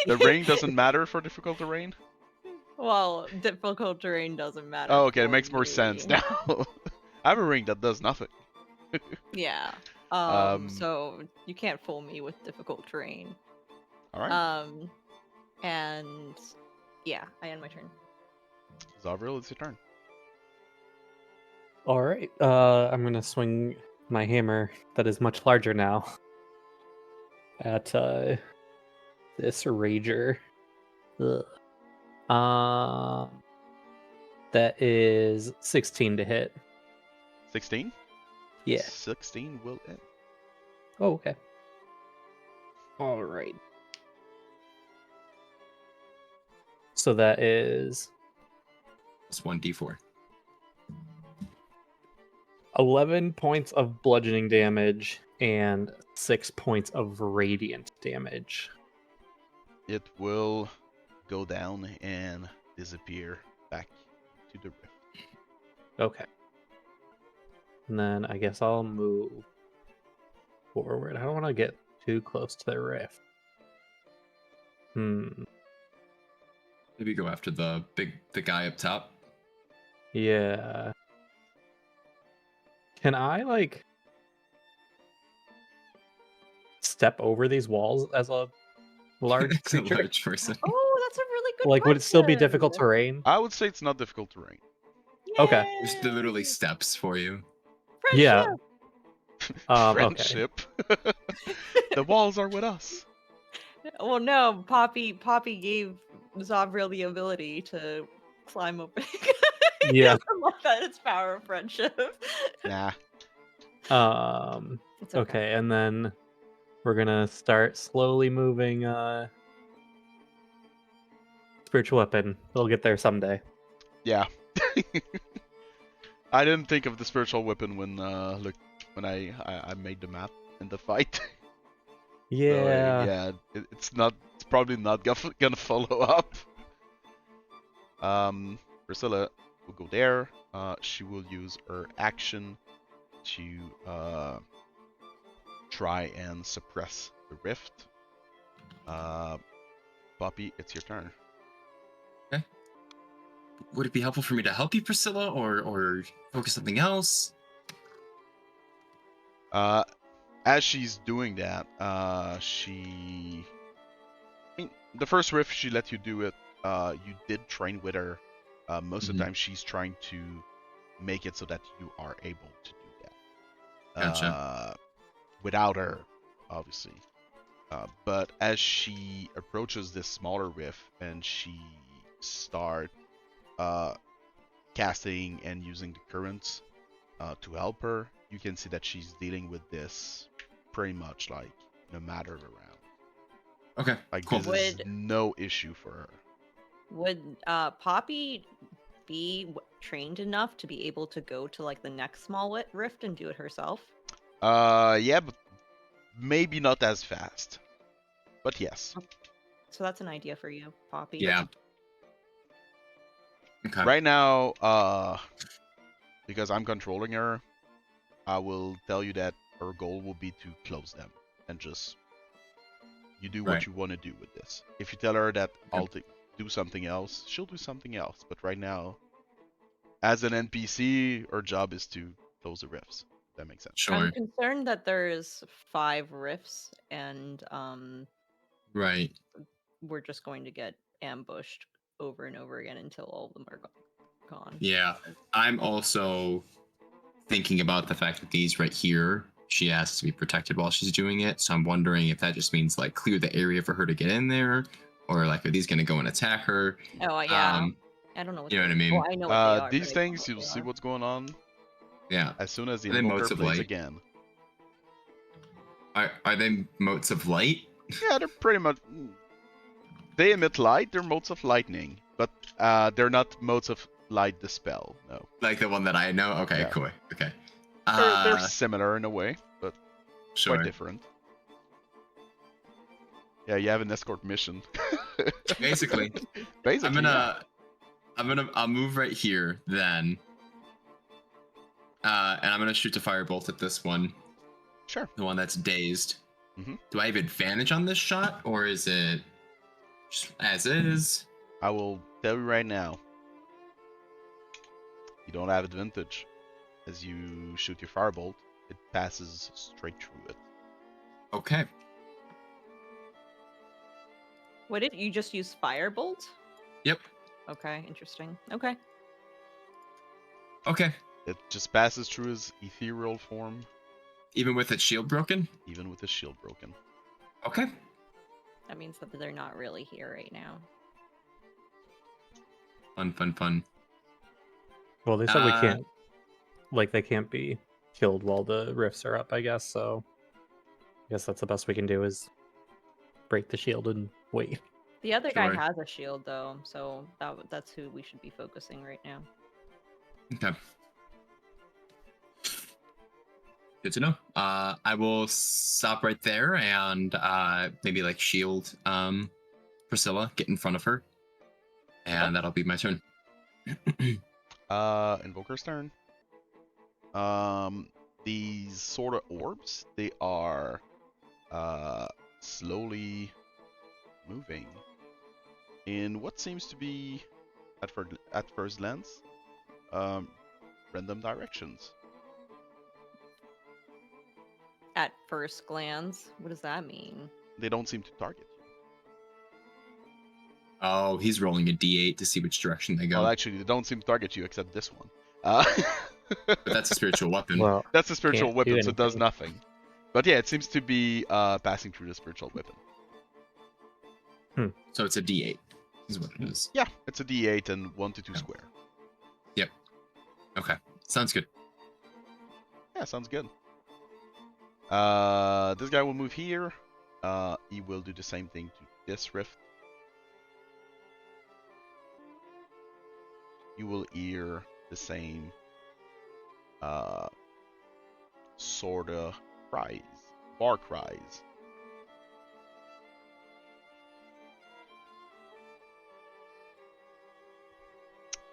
The ring doesn't matter for difficult terrain? Well, difficult terrain doesn't matter. Oh, okay, it for makes more me. sense now. I have a ring that does nothing. Yeah. So you can't fool me with difficult terrain. Alright. And yeah, I end my turn. Zovril, it's your turn. All right. I'm gonna swing my hammer that is much larger now at this rager. Ugh. That is 16 to hit. 16? Yeah. 16 will hit. Oh, okay. All right. So that is It's 1d4. 11 points of bludgeoning damage and 6 points of radiant damage. It will go down and disappear back to the rift. Okay. And then I guess I'll move forward. I don't want to get too close to the rift. Maybe go after the guy up top. Yeah. Can I like step over these walls as a large It's a creature? large person. Oh, that's a really good Like, would it still be question. difficult terrain? I would say it's not difficult terrain. Okay. They're literally Yay! steps for you. Yeah. Friendship. Okay. Friendship. The walls are with us. Well, no, Poppy gave Zovril the ability to climb up. He Yeah. doesn't like that. It's power of friendship. Nah. It's Okay, and then we're gonna start slowly moving spiritual weapon. We'll get there someday. Yeah. I didn't think of the spiritual weapon when I made the map in the fight. Yeah. So, yeah, it's probably not gonna follow up. Priscilla will go there. She will use her action to try and suppress the rift. Poppy, it's your turn. Okay. Would it be helpful for me to help you, Priscilla, or focus something else? As she's doing that, I mean, the first rift she let you do it. You did train with her. Most of the time, she's trying to make it so that you are able to do that. Gotcha. Without her, obviously. But as she approaches this smaller rift and she start casting and using the currents to help her, you can see that she's dealing with this pretty much like no matter the round. Okay. Like Cool. this is no issue for her. Would Poppy be trained enough to be able to go to like the next small rift and do it herself? Yeah, but maybe not as fast. But yes. So that's an idea for you, Poppy. Yeah. Okay. Right now, because I'm controlling her, I will tell you that her goal will be to close them and just you do what you want to do with this. If you tell her that I'll do something else, she'll do something else. But right now, as an NPC, her job is to close the rifts. That makes sense. Sure. I'm concerned that there's 5 rifts and Right. we're just going to get ambushed over and over again until all of them are gone. Yeah. I'm also thinking about the fact that these right here, she has to be protected while she's doing it. So I'm wondering if that just means like clear the area for her to get in there, or like are these going to go and attack her? Oh yeah. I don't know what you know what I they- mean? Well, I know what they are. These but I don't know things, what you'll they see are. what's going on Yeah. as soon as the Are they invoker motes of plays light? again. Are they motes of light? Yeah, they're pretty much. They emit light. They're motes of lightning, but they're not motes of light dispel. No. Like the one that I know? Okay, Yeah. cool. Okay. They're similar in a way, but Sure. quite different. Yeah, you have an escort mission. Basically. Basically, yeah. I'll move right here then. And I'm gonna shoot a firebolt at this one. Sure. The one that's dazed. Mhm. Do I have advantage on this shot, or is it just as is? I will tell you right now. You don't have advantage. As you shoot your firebolt, it passes straight through it. Okay. What did you just use? Firebolt? Yep. Okay, interesting. Okay. Okay. It just passes through his ethereal form, Even with its shield broken? even with his shield broken. Okay. That means that they're not really here right now. Fun. Well, they said we can't, like, they can't be killed while the rifts are up, I guess. So, I guess that's the best we can do is break the shield and wait. The other guy Sure. has a shield though, so that's who we should be focusing right now. Okay. Good to know. I will stop right there and maybe like shield Priscilla, get in front of her. And that'll be my turn. Invoker's turn. These sort of orbs, they are slowly moving in what seems to be, at first glance, random directions. At first glance, what does that mean? They don't seem to target you. Oh, he's rolling a d8 to see which direction they go. Well, actually, they don't seem to target you except this one. But that's a spiritual weapon. Well, That's a spiritual can't do weapon, so it does anything. nothing. But yeah, it seems to be passing through the spiritual weapon. So it's a d8, is what it is. Yeah, it's a D8 and 1 to 2 Yeah. square. Okay, sounds good. Yeah, sounds good. This guy will move here. He will do the same thing to this rift. You will hear the same sort of cries, bar cries.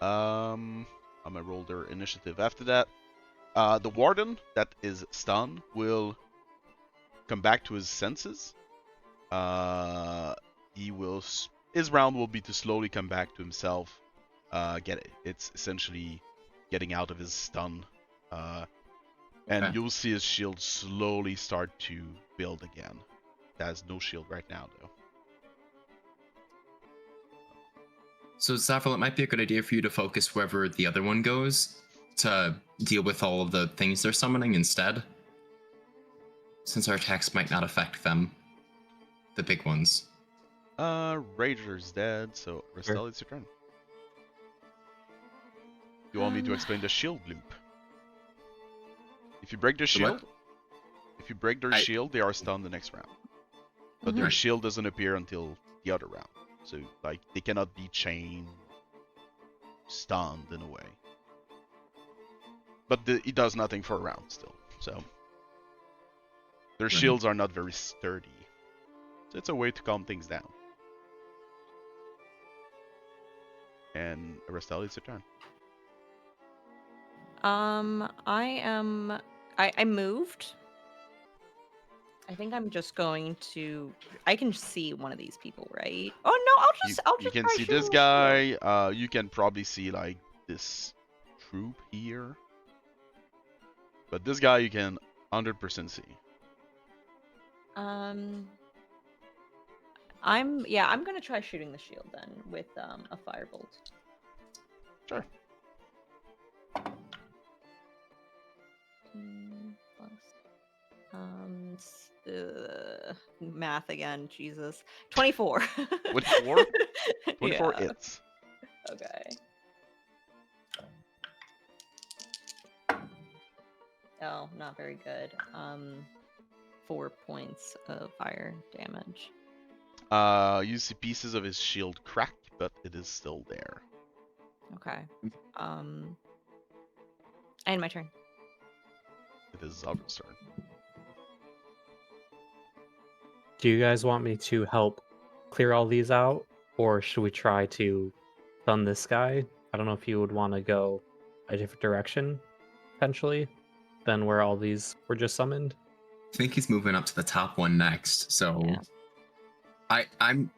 I'm gonna roll their initiative after that. The warden that is stunned will come back to his senses. He will. His round will be to slowly come back to himself. Get it? It's essentially getting out of his stun. And Okay. you'll see his shield slowly start to build again. It has no shield right now, though. So, Zovril, it might be a good idea for you to focus wherever the other one goes to deal with all of the things they're summoning instead. Since our attacks might not affect them. The big ones. Rager's dead, so Restel, it's your turn. You want me to explain the shield loop? If you break their The what? shield, if you break their shield, they are stunned the next round. But their Right. shield doesn't appear until the other round. So, like, they cannot be chained, stunned in a way. But it does nothing for a round still. So, their Right. shields are not very sturdy. So it's a way to calm things down. And Restel, it's your turn. I moved. I think I'm just going to. I can see one of these people, right? Oh no! I'll You just can try see shooting this the shield. guy. You can probably see like this troop here. But this guy you can 100% see. I'm gonna try shooting the shield then with a firebolt. Sure. 15 plus math again, Jesus. 24. 24? 24 Yeah. hits. Okay. Oh, not very good. 4 points of fire damage. You see pieces of his shield crack, but it is still there. Okay. And my turn. It is Zovril's turn. Do you guys want me to help clear all these out, or should we try to stun this guy? I don't know if you would want to go a different direction, potentially, than where all these were just summoned. I think he's moving up to the top one next, so Yeah. I'm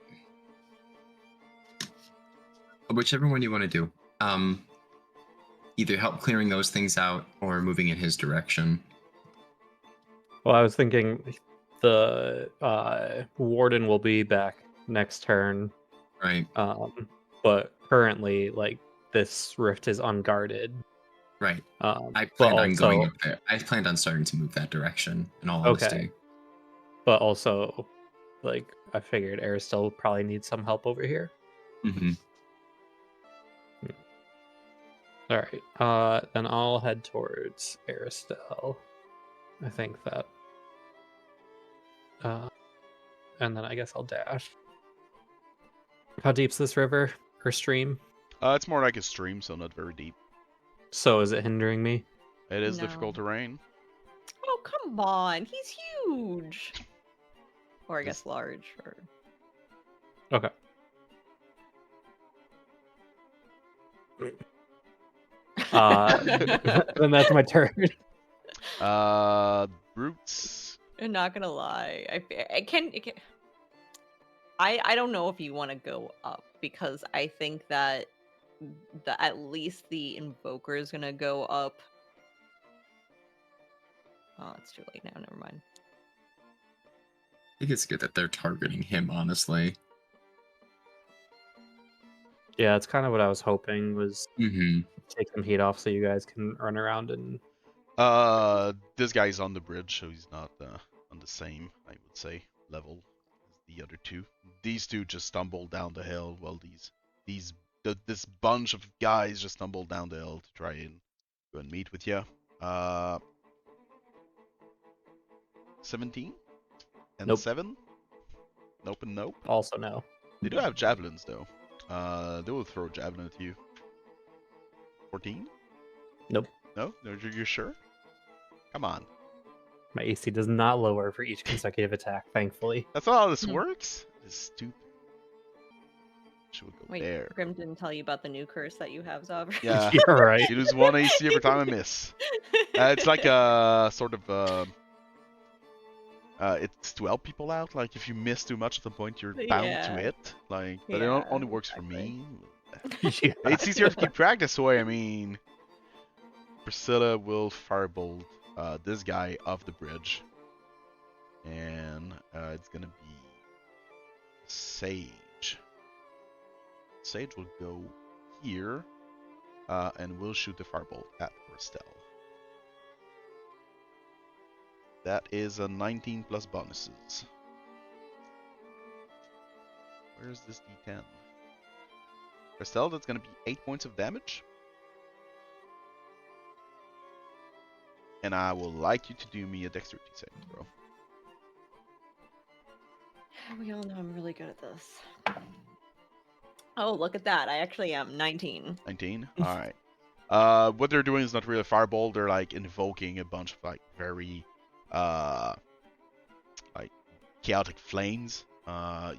whichever one you want to do. Either help clearing those things out or moving in his direction. Well, I was thinking the warden will be back next turn, Right. but currently, like, this rift is unguarded. Right. I But planned on going also, up there. I planned on starting to move that direction, in all okay. honesty. But also, like, I figured Aristel probably needs some help over here. Mm-hmm. All right. Then I'll head towards Aristel. I think that. And then I guess I'll dash. How deep's this river or stream? It's more like a stream, so not very deep. So is it hindering me? It is No. difficult terrain. Oh, come on. He's huge. Or I This- guess large. Or... Okay. Then that's my turn. Brutes. I'm not gonna lie. It can. I don't know if you want to go up because I think that at least the invoker is gonna go up. Oh, it's too late now. Never mind. I think it's good that they're targeting him, honestly. Yeah, it's kind of what I was hoping was Mm-hmm. take some heat off so you guys can run around and This guy's on the bridge, so he's not on the same, I would say, level as the other two. These two just stumbled down the hill, while this bunch of guys just stumbled down the hill to try and go and meet with you. 17 and Nope. 7. Nope and nope. also no. They do have javelins though. They will throw a javelin at you. 14? Nope. No, you're sure? Come on. My AC does not lower for each consecutive attack, thankfully. That's not how this Hmm. works. It's stupid. Should we go Wait, there? Grim didn't tell you about the new curse that you have, Zovril. Yeah. You're right. You lose 1 AC every time I miss. It's like a sort of it's to help people out. Like if you miss too much at the point, you're bound Yeah. to it. Like, but Yeah, it only works for exactly. me. Yeah. It's easier to keep track this way. I mean, Priscilla will firebolt this guy off the bridge, and it's gonna be Sage. Sage will go here, and will shoot the firebolt at Christelle. That is a 19 plus bonuses. Where's this D10? Christelle, that's gonna be 8 points of damage. And I will like you to do me a dexterity saving throw. We all know I'm really good at this. Oh, look at that. I actually am 19. 19? Alright. What they're doing is not really a fireball, they're like invoking a bunch of like very like chaotic flames.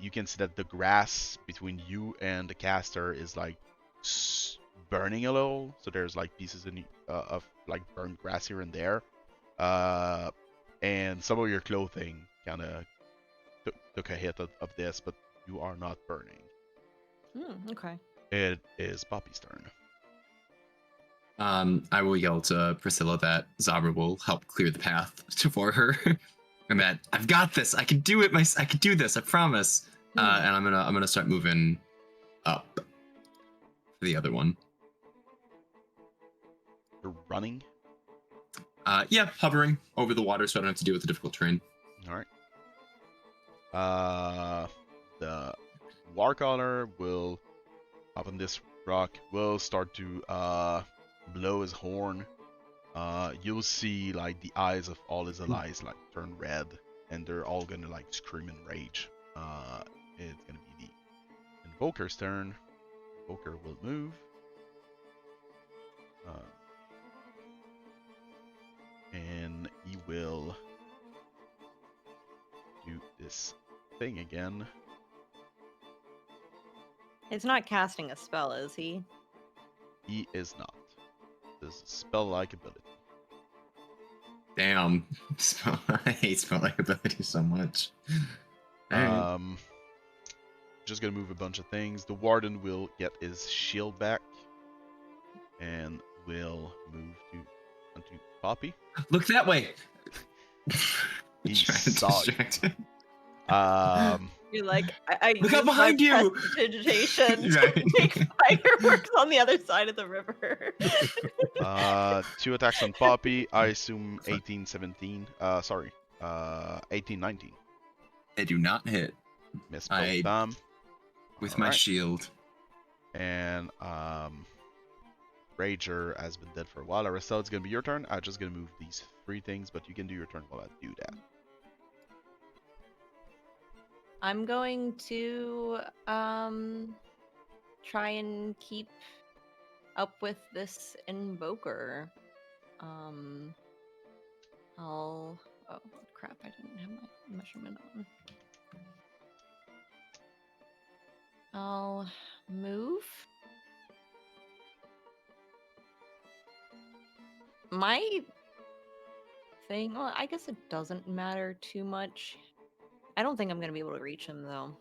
You can see that the grass between you and the caster is like burning a little, so there's like pieces of like burned grass here and there. And some of your clothing kind of took a hit of this, but you are not burning. Okay. It is Poppy's turn. I will yell to Priscilla that Zabra will help clear the path for her, and that I've got this. I can do it. I can do this. I promise. And I'm gonna start moving up for the other one. You're running. Yeah, hovering over the water, so I don't have to deal with the difficult terrain. All right. The Warcaller will up on this rock. Will start to blow his horn. You'll see like the eyes of all his allies like turn red, and they're all gonna like scream in rage. It's gonna be the Invoker's turn. Invoker will move. And he will do this thing again. It's not casting a spell, is he? He is not. This is spell-like ability. Damn, I hate spell-like ability so much. Alright. Just gonna move a bunch of things. The Warden will get his shield back, and will move onto Poppy. Look that way. He Trying to saw you. distract him. You're like, I Look out used my behind you! prestidigitation Right. to make fireworks on the other side of the river. 2 attacks on Poppy. I assume 18, 17. 18, 19. They do not hit Miss both them. with my Alright. shield. And Rager has been dead for a while. Aristelle, it's gonna be your turn. I'm just gonna move these 3 things, but you can do your turn while I do that. I'm going to try and keep up with this invoker. Oh crap, I didn't have my measurement on. I'll move. My thing, well, I guess it doesn't matter too much. I don't think I'm going to be able to reach him, though.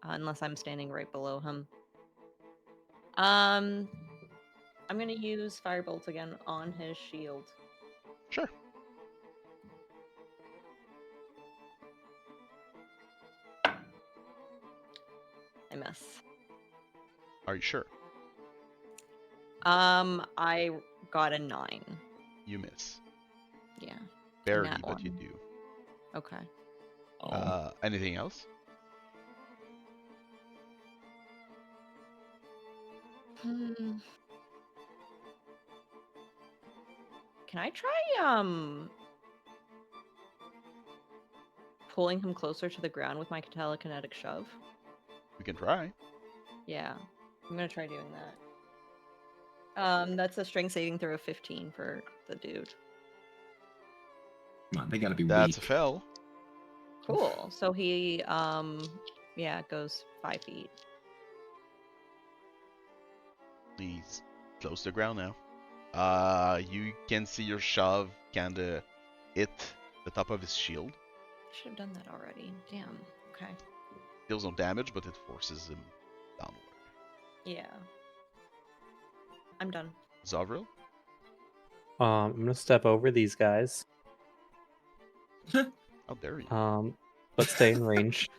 unless I'm standing right below him. I'm gonna use firebolt again on his shield. Sure. I miss. Are you sure? I got a 9. You miss. Yeah. Barely, nat but you one. do. Okay. Oh. Anything else? Hmm. Can I try pulling him closer to the ground with my telekinetic shove? We can try. Yeah. I'm gonna try doing that. That's a strength saving throw of 15 for the dude. Come on, they gotta be That's a weak. fail. Cool. So he yeah, goes 5 feet. He's close to the ground now. You can see your shove kinda hit the top of his shield. Should have done that already. Damn. Okay. Deals no damage, but it forces him downward. Yeah. I'm done. Zovril? I'm gonna step over these guys, How dare you? but stay in range.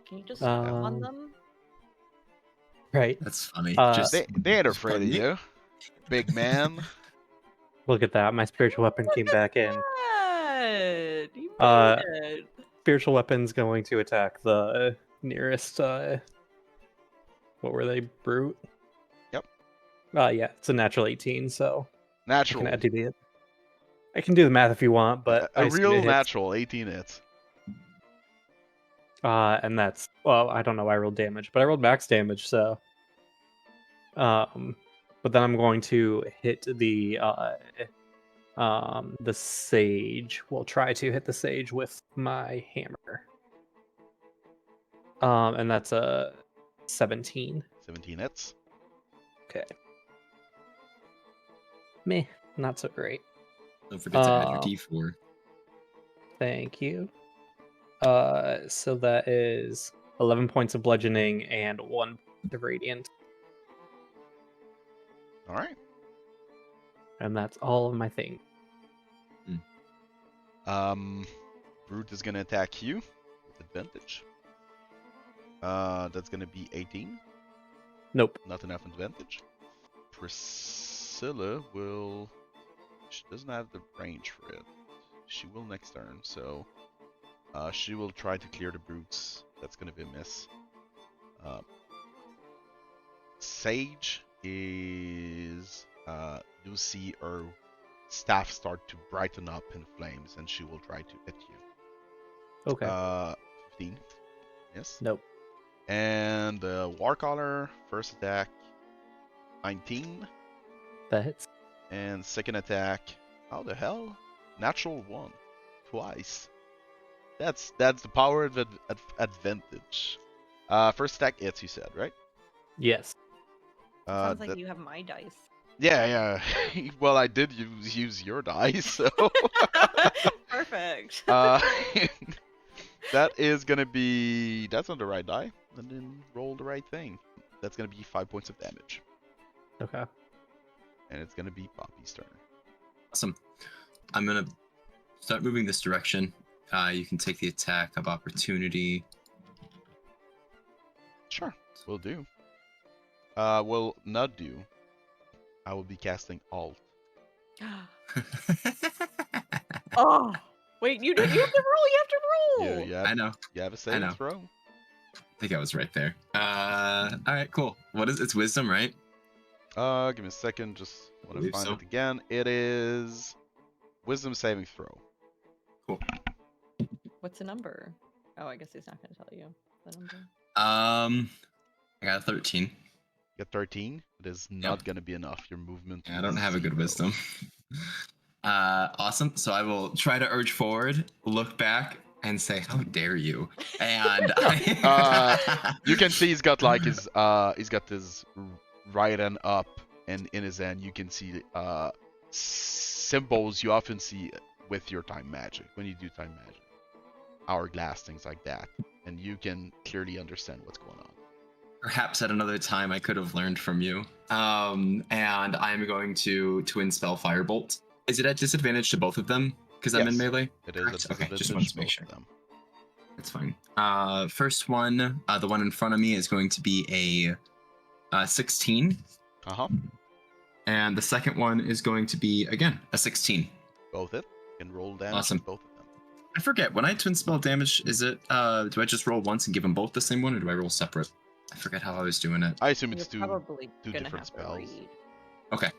Can you just step on Um, them? Right. That's funny. Uh, They ain't just afraid of pardon me? you, big man. Look at that. My spiritual weapon Look came at back in. that! You Uh, made it. Spiritual weapon's going to attack the nearest. What were they? Brute. Yep. Yeah, it's a natural 18, so I can Natural. do the. I can do the math if you want, but A I assume it real hits. natural 18 hits. And that's I don't know why I rolled damage, but I rolled max damage, so. But then I'm going to hit the sage. We'll try to hit the sage with my hammer. And that's a 17. 17 hits. Okay. Meh, not so great. Don't forget to add your D4. Thank you. So that is 11 points of bludgeoning and 1 point of radiant, All right. and that's all of my thing. Brute is gonna attack you with advantage. That's gonna be 18. Nope. Not enough advantage. Priscilla will. She doesn't have the range for it. She will next turn, so she will try to clear the brutes. That's gonna be a miss. Sage is you see her staff start to brighten up in flames, and she will try to hit you. Okay. 15. Yes. Nope. And the Warcaller first attack 19, That hits. and second attack, how the hell? Natural 1 twice. That's the power of advantage. First attack hits, you said, right? Yes. Sounds like you have my dice. Yeah. Well, I did use your dice, so. Perfect. That is gonna be. That's on the right die, and then roll the right thing. That's gonna be 5 points of damage, Okay. and it's gonna be Poppy's turn. Awesome. I'm gonna start moving this direction. You can take the attack of opportunity. Sure, will do. Will not do. I will be casting Alt. Oh, wait, you have to roll. You have to roll. Yeah, I know. You have a I saving know. throw. I think I was right there. All right, cool. What is it's wisdom, right? Give me a second. Just want to Believe find so. it again. It is Wisdom saving throw. Cool. What's the number? Oh, I guess he's not going to tell you the number. I got a 13. You got 13. It is not gonna be enough. Your movement. I don't have a good 0. wisdom. Awesome. So I will try to urge forward, look back, and say, "How dare you!" And You can see he's got like his right hand up, and in his hand you can see symbols you often see with your time magic when you do time magic, hourglass, things like that, and you can clearly understand what's going on. Perhaps at another time I could have learned from you. And I'm going to twin spell Firebolt. Is it at disadvantage to both of them? Because I'm in Yes, melee? It is Correct? a Okay, just disadvantage wanted to to make both sure. of them. That's fine. First one, the one in front of me is going to be a 16. Uh-huh. And the second one is going to be, again, a 16. Both it. You can roll damage Awesome. with both of them. I forget, when I twin spell damage, is it, do I just roll once and give them both the same one, or do I roll separate? I forget how I was doing it. I assume You're it's two probably two gonna different have spells. to read. Okay.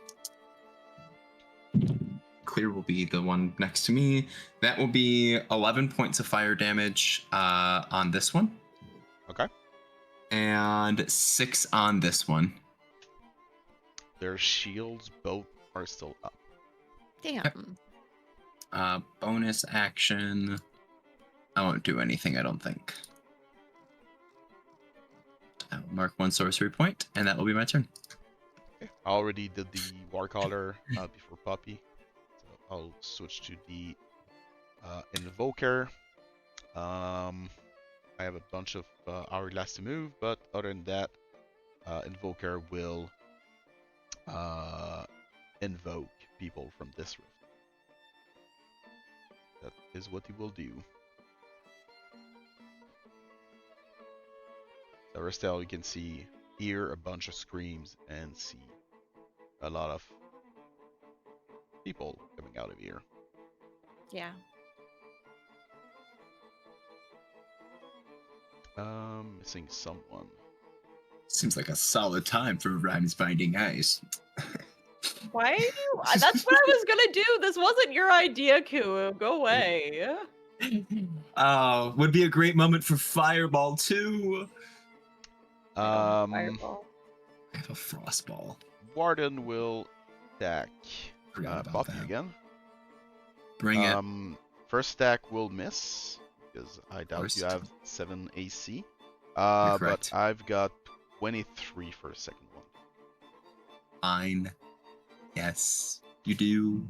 Clear will be the one next to me. That will be 11 points of fire damage on this one. Okay. And 6 on this one. Their shields both are still up. Damn. Bonus action. I won't do anything, I don't think. I will mark 1 sorcery point, and that will be my turn. Okay. I already did the War Caller before Puppy. So I'll switch to the Invoker. I have a bunch of hourglass to move, but other than that, Invoker will invoke people from this rift. That is what he will do. So Restel, you can hear a bunch of screams and see a lot of people coming out of here. Yeah. Missing someone. Seems like a solid time for Rhymes Binding Eyes. Why are you? That's what I was gonna do. This wasn't your idea, Kuu. Go away. Would be a great moment for Fireball too. I don't have Fireball. I have a Frostball. Warden will attack Forgot about Poppy that. again. Bring it. First stack will miss because I doubt Worst. you have 7 AC. You're But correct. I've got 23 for a second one. Fine. Yes, you do.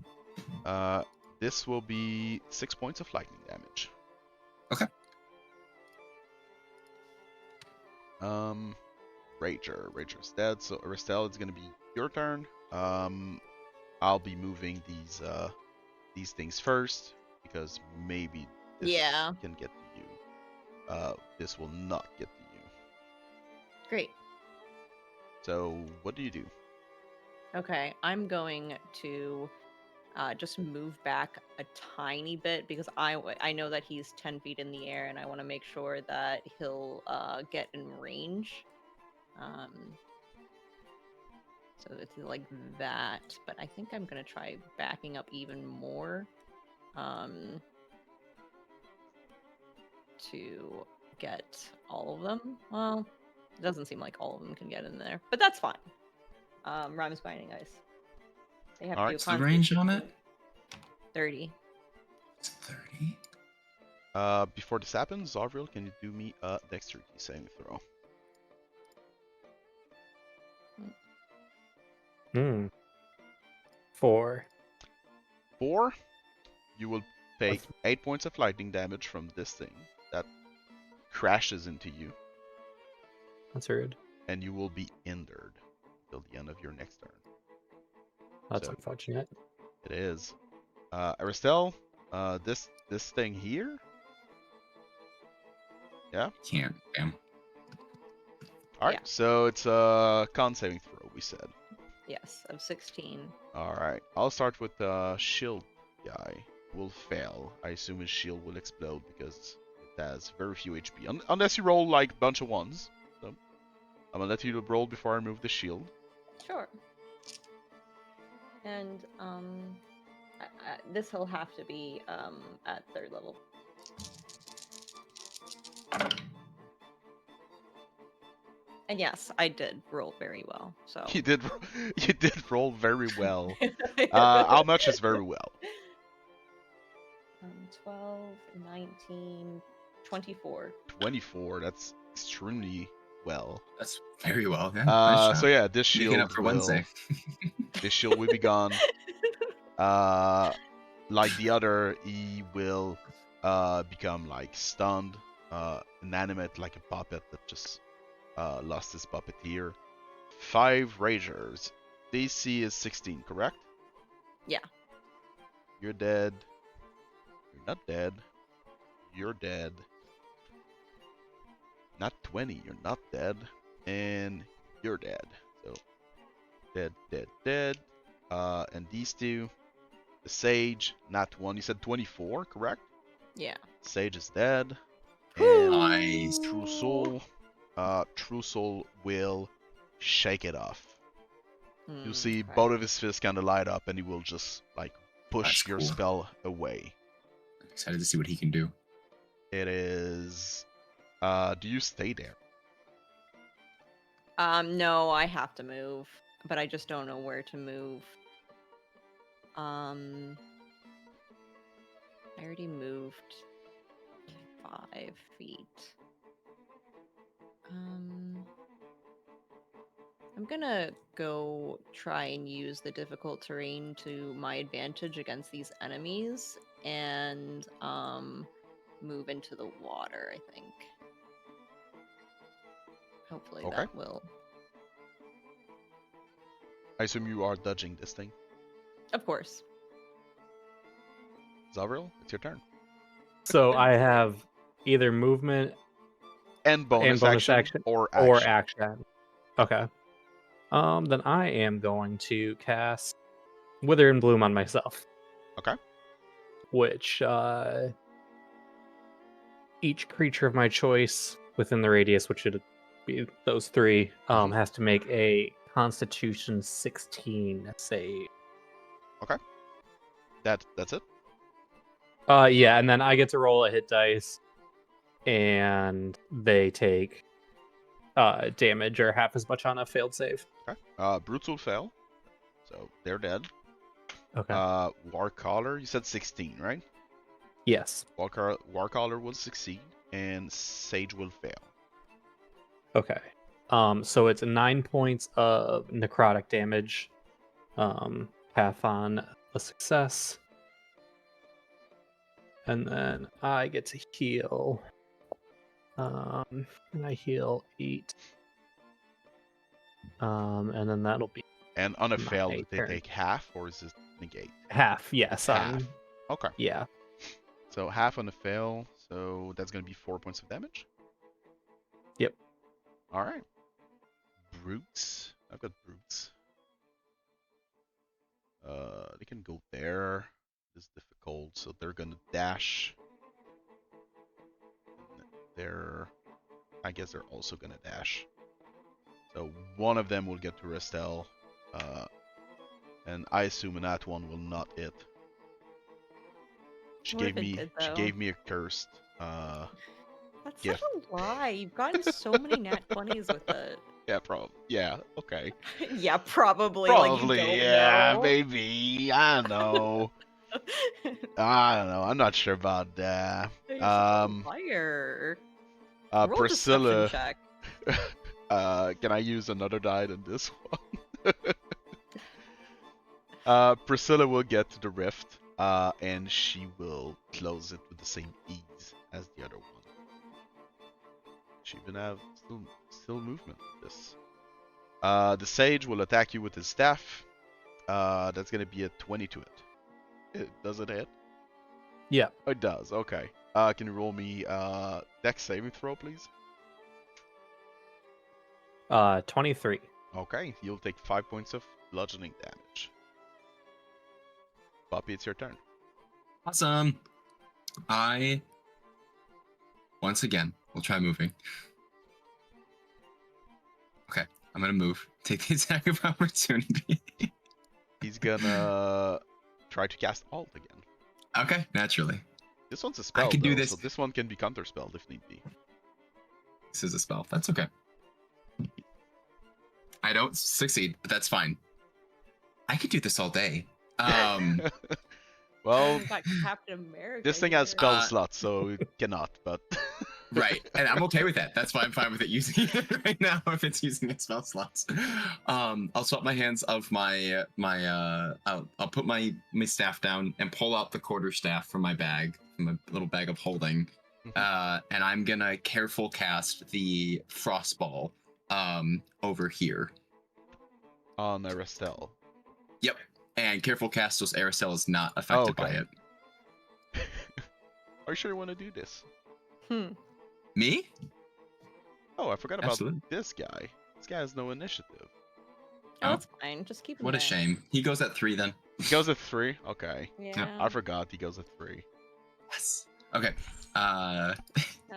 This will be 6 points of lightning damage. Okay. Rager's dead, so Aristel, it's gonna be your turn. I'll be moving these things first because maybe this Yeah. can get to you. This will not get to you. Great. So what do you do? Okay, I'm going to just move back a tiny bit because I know that he's 10 feet in the air and I want to make sure that he'll get in range. So it's like that, but I think I'm gonna try backing up even more to get all of them. Well, it doesn't seem like all of them can get in there, but that's fine. Rhymes Binding Ice. They have All to right, do What's the range on it? 30. It's 30. Before this happens, Zovril, can you do me a dexterity saving throw? 4. 4. You will take 8 points of lightning damage from this thing that crashes into you, That's rude. and you will be injured till the end of your next turn. That's So- unfortunate. It is. Aristel, this thing here. Can't. Damn. All right, Yeah. so it's a con saving throw. We said. Yes, of 16. All right, I'll start with the shield guy. Will fail. I assume his shield will explode because it has very few HP. Unless you roll like a bunch of ones. So I'm gonna let you roll before I remove the shield. Sure. And this will have to be at 3rd level. And yes, I did roll very well. So You did roll very well. How much is very well? 12, 19, 24. 24. That's extremely well. That's very well. Yeah. Nice So job. yeah, this Making shield up for will Wednesday. this shield will be gone. Like the other, he will become like stunned, inanimate, like a puppet that just lost his puppeteer. 5 Ragers. DC is 16, correct? Yeah. You're dead. You're not dead. You're dead. Not 20, you're not dead. And you're dead. So, dead, dead, dead. And these two. The Sage, not 1. You said 24, correct? Yeah. Sage is dead. Whew. Nice. True Soul. True Soul will shake it off. You'll see Okay. both of his fists kind of light up, and he will just like push That's your cool. spell away. I'm excited to see what he can do. It is. Do you stay there? No, I have to move, but I just don't know where to move. I already moved 5 feet. I'm gonna go try and use the difficult terrain to my advantage against these enemies and move into the water, I think. Hopefully Okay. that will. I assume you are dodging this thing. Of course. Zovril, it's your turn. So I have either movement And bonus, action, or action. or action. Okay. Then I am going to cast Wither and Bloom on myself. Okay. Which each creature of my choice within the radius, which should be those 3, has to make a Constitution 16 save. Okay. That's it. Yeah, and then I get to roll a hit dice, and they take damage or half as much on a failed save. Okay. Brutal fail, so they're dead. Okay. Warcaller, you said 16, right? Yes. Warcaller will succeed, and Sage will fail. Okay. So it's 9 points of necrotic damage. Half on a success. And then I get to heal. And I heal 8. And then that'll be And on a my fail, they turn. take half, or is this negate? Half, yes. Half. Okay. Yeah. So half on a fail, so that's going to be 4 points of damage? Yep. Alright. Brutes. I've got brutes. They can go there. It's difficult, so they're gonna dash. I guess they're also gonna dash. So one of them will get to Restel, and I assume that one will not hit. She What if gave it me did, she though? gave me a cursed That's gift. such a lie. You've gotten so many nat 20s with it. Yeah, probably. Yeah, okay. Yeah, probably. Probably, like you don't yeah, know. maybe. I don't know. I don't know. I'm not sure about that. You're such a liar. Roll a deception Priscilla. check. Can I use another die than this one? Priscilla will get to the rift, and she will close it with the same ease as the other one. She even have still movement with this. The Sage will attack you with his staff. That's gonna be a 20 to it. Does it hit? Yeah. Oh, it does. Okay. Can you roll me Dex saving throw, please? 23. Okay. You'll take 5 points of bludgeoning damage. Poppy, it's your turn. Awesome. I once again will try moving. Okay, I'm gonna move. Take the attack of opportunity. He's gonna try to cast Alt again. Okay, naturally. This one's a spell, can do though, this. so this one can be counterspelled if need be. This is a spell. That's okay. I don't succeed, but that's fine. I could do this all day. Well, Got Captain America. this thing has here. spell slots, so it cannot, but... Right, and I'm okay with that. That's why I'm fine with it using it right now if it's using its spell slots. I'll swap my hands of I'll put my staff down and pull out the quarterstaff from my bag, from my little bag of holding, and I'm gonna careful cast the frostball over here. On Aristel. Yep. And careful Castos Aracel is not Oh, affected by okay. it. Are you sure you want to do this? Me? Oh, I forgot about Absolutely. this guy. This guy has no initiative. Oh, that's fine. Just keep him What a there. shame. He goes at 3 then. He goes at 3? Okay. Yeah. I forgot he goes at 3. Yes. Okay. Now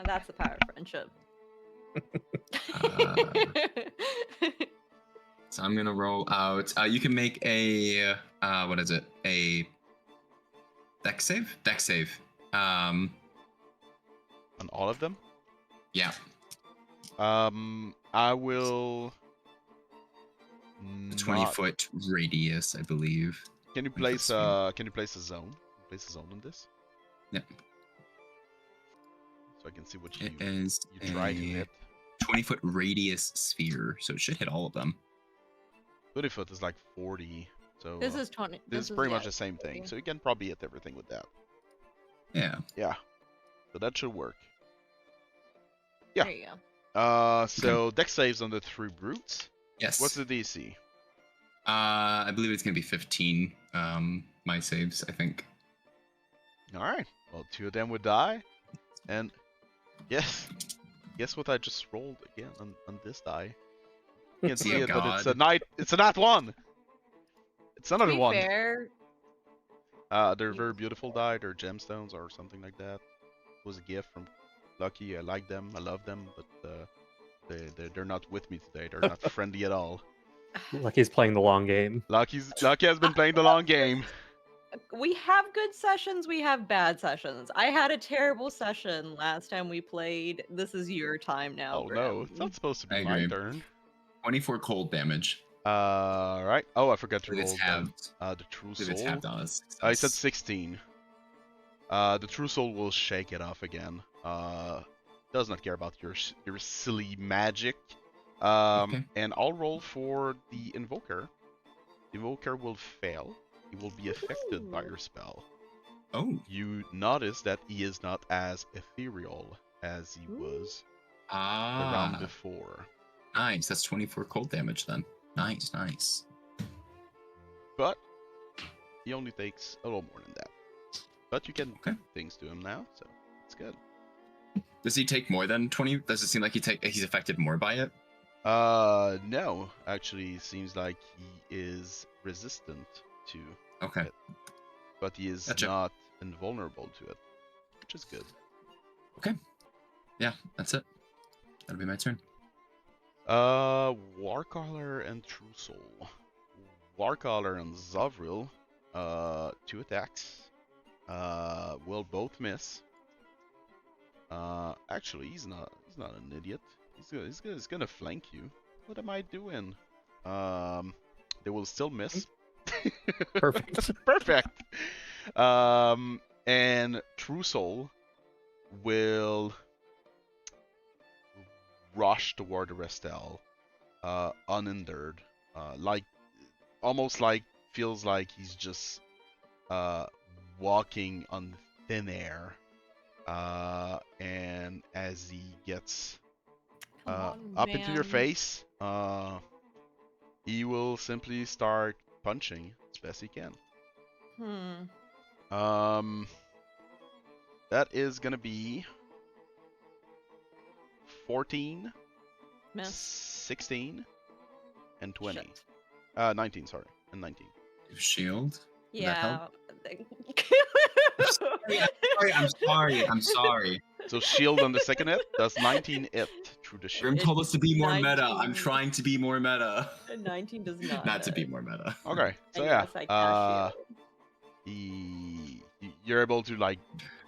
that's the power of friendship. So I'm gonna roll out. You can make a what is it? A dex save? Dex save. On all of them? Yeah. I will. A 20-foot radius, I believe. Can you think place that's Can you place a zone? Place a zone on this, Yep. so I can see what It you is try to a hit. 20-foot radius sphere, so it should hit all of them. 20 foot is like 40, so This is 20. this is pretty much the same thing. So you can probably hit everything with that. Yeah. Yeah, so that should work. Yeah. There you go. So dex saves on the 3 brutes. Yes. What's the DC? I believe it's gonna be 15. My saves, I think. All right. Well, 2 of them would die, and yes, guess what I just rolled again on this die. You can See see a it, but it's god. it's a nat 1. It's To another be one. fair, They're very beautiful die. They're gemstones or something like that. It was a gift from Lucky. I like them. I love them, but they're not with me today. They're not friendly at all. Lucky's playing the long game. Lucky has been playing the long game. we have good sessions, we have bad sessions. I had a terrible session last time we played. This is your time now, Oh no, it's Grim. not supposed to I be my agree. turn. 24 cold damage. Right. Oh, I forgot to With roll its them. halved. The True If it's Soul. halved on us. I said 16. The True Soul will shake it off again. Does not care about your silly magic. Okay. And I'll roll for the Invoker. The Invoker will fail. He will be affected by your spell. Oh. You notice that he is not as ethereal as he was the round before. Nice. That's 24 cold damage then. Nice, nice. But he only takes a little more than that. But you can do things to him now, so it's good. Does he take more than 20? Does it seem like he's affected more by it? No. Actually, it seems like he is resistant to Okay. it. But he is Gotcha. not invulnerable to it, which is good. Okay. Yeah, that's it. That'll be my turn. Warcaller and True Soul. Warcaller and Zovril, 2 attacks. Will both miss. Actually, he's not an idiot. He's gonna flank you. What am I doing? They will still miss. Perfect. Perfect. And True Soul will rush toward Restel, unhindered. Almost like feels like he's just walking on thin air. And as he gets up into your face, he will simply start punching as best he can. That is gonna be 14, Miss. 16, and 20. Shit. 19, sorry, and 19. Shield? Would that help? Yeah. I'm sorry. So shield on the second hit does 19 hit through the Grim shield. told us to be more meta. 19. I'm trying to be more meta. 19 does not. Not to be more meta. Okay, so And yeah, yes, I cast you're able to like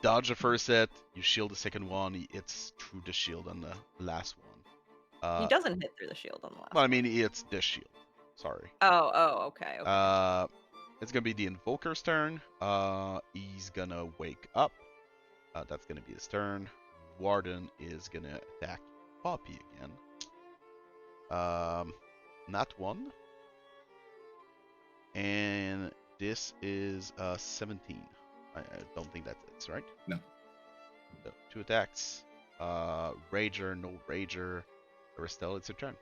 dodge the first hit, you shield the second one, he hits through the shield on the last one. He doesn't hit through the shield on the last Well, I mean, he hits this shield. Sorry. Okay. It's gonna be the Invoker's turn. He's gonna wake up. That's gonna be his turn. Warden is gonna attack Poppy again. Not 1. And this is 17. I don't think that hits, right? No. So, 2 attacks. Rager, no Rager. Aristel, it's your turn.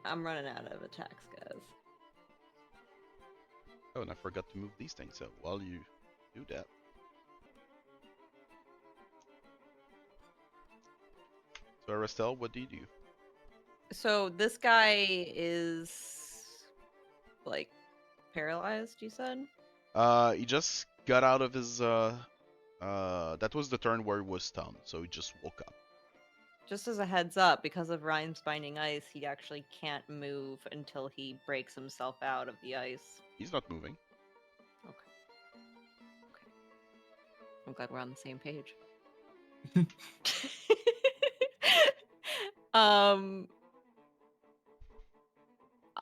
I'm running out of attacks, guys. Oh, and I forgot to move these things. So while you do that, so Aristel, what do you do? So this guy is like paralyzed, you said? He just got out of his that was the turn where he was stunned, so he just woke up. Just as a heads up, because of Ryan's binding ice, he actually can't move until he breaks himself out of the ice. He's not moving. Okay. I'm glad we're on the same page. um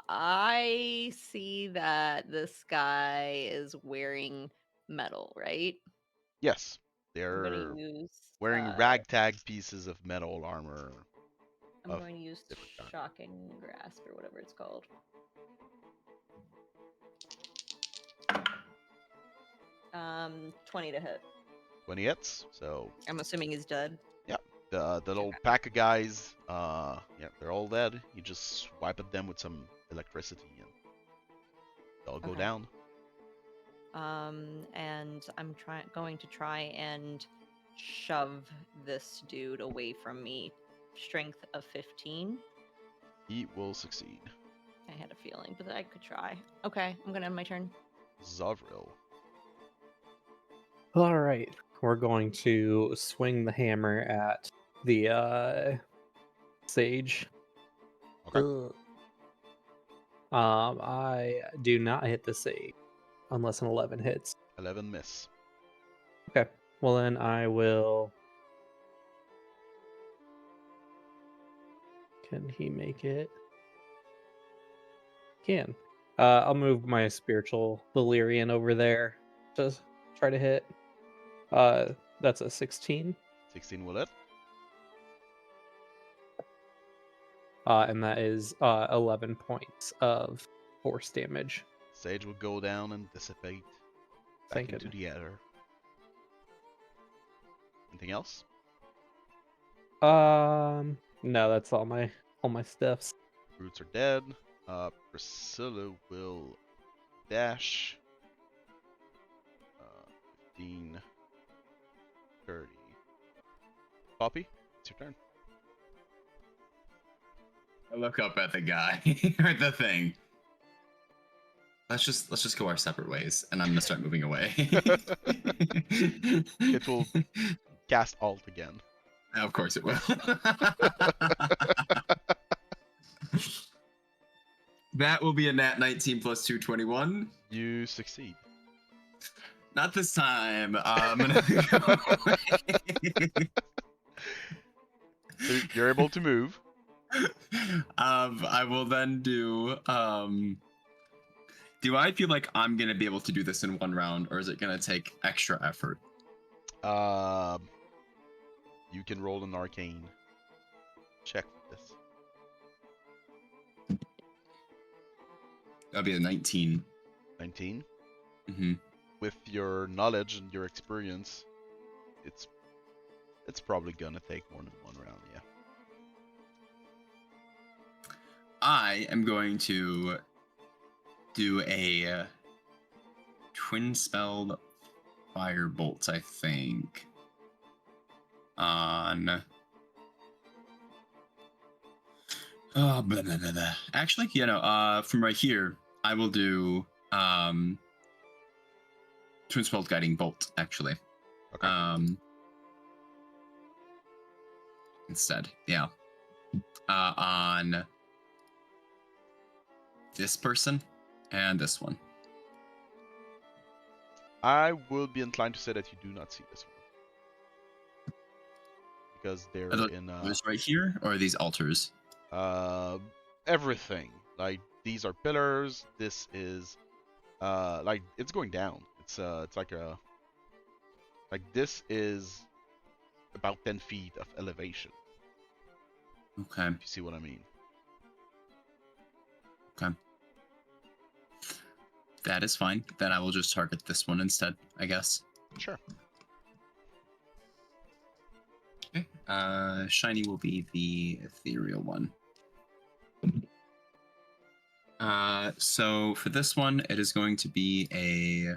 I see that this guy is wearing metal, right? Yes, I'm gonna they're use wearing ragtag pieces of metal armor. I'm Of going to use different kind. shocking grasp or whatever it's called. 20 to hit. 20 hits, so I'm assuming he's dead. yeah, the little pack of guys, yeah, they're all dead. You just swipe at them with some electricity and they'll go Okay. down. And I'm going to try and shove this dude away from me. Strength of 15. He will succeed. I had a feeling, but I could try. Okay, I'm gonna end my turn. Zovril. All right, we're going to swing the hammer at the sage. Okay. I do not hit the sage unless an 11 hits. 11 miss. Okay, well then I will. Can he make it? Can. I'll move my spiritual Valyrian over there to try to hit. That's a 16. 16 will hit. And that is 11 points of force damage. Sage will go down and dissipate back Thank into goodness. the ether. Anything else? No, that's all my stuffs. Roots are dead. Priscilla will dash. 15, 30. Poppy, it's your turn. I look up at the guy or the thing. Let's just go our separate ways, and I'm gonna start moving away. It will cast alt again. Of course it will. That will be a nat 19 plus 221. You succeed. Not this time. I'm gonna go away. So you're able to move. I will then do. Do I feel like I'm gonna be able to do this in one round, or is it gonna take extra effort? You can roll an arcane check for this. That'll be a 19. 19. Mm-hmm. With your knowledge and your experience, it's probably gonna take more than one round. Yeah. I am going to do a twin spelled fire bolts, I think. On blah, blah, blah, blah. Actually, from right here, I will do twin spelled guiding bolt, actually. Okay. Instead, yeah. On this person and this one. I will be inclined to say that you do not see this one because they're in this right here, or are these altars? everything. Like these are pillars. This is like it's going down. It's like this is about 10 feet of elevation. Okay. If you see what I mean. Okay. That is fine. Then I will just target this one instead, I guess. Sure. Okay. Shiny will be the ethereal one. So for this one, it is going to be a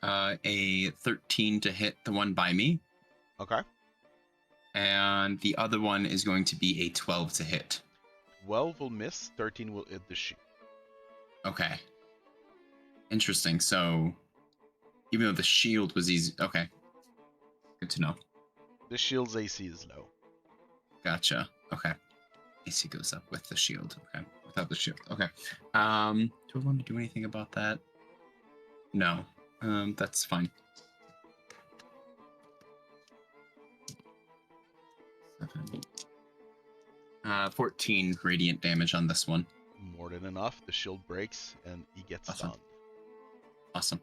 13 to hit the one by me. Okay. And the other one is going to be a 12 to hit. 12 will miss. 13 will hit the shield. Okay. Interesting. So even though the shield was easy, okay. Good to know. The shield's AC is low. Gotcha. Okay. AC goes up with the shield. Okay. Without the shield. Okay. Do I want to do anything about that? No. That's fine. 14 radiant damage on this one. More than enough. The shield breaks and he gets Awesome. stunned. Awesome.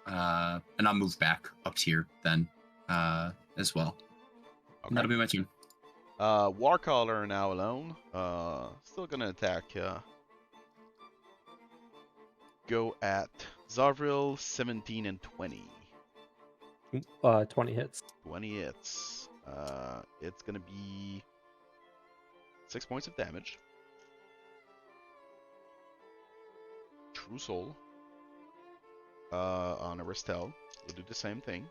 And I'll move back up here then, as well. Okay. And that'll be my turn. Warcaller now alone. Still gonna attack. Go at Zovril, 17 and 20. 20 hits. 20 hits. It's gonna be 6 points of damage. True Soul. On Aristel. We'll do the same thing.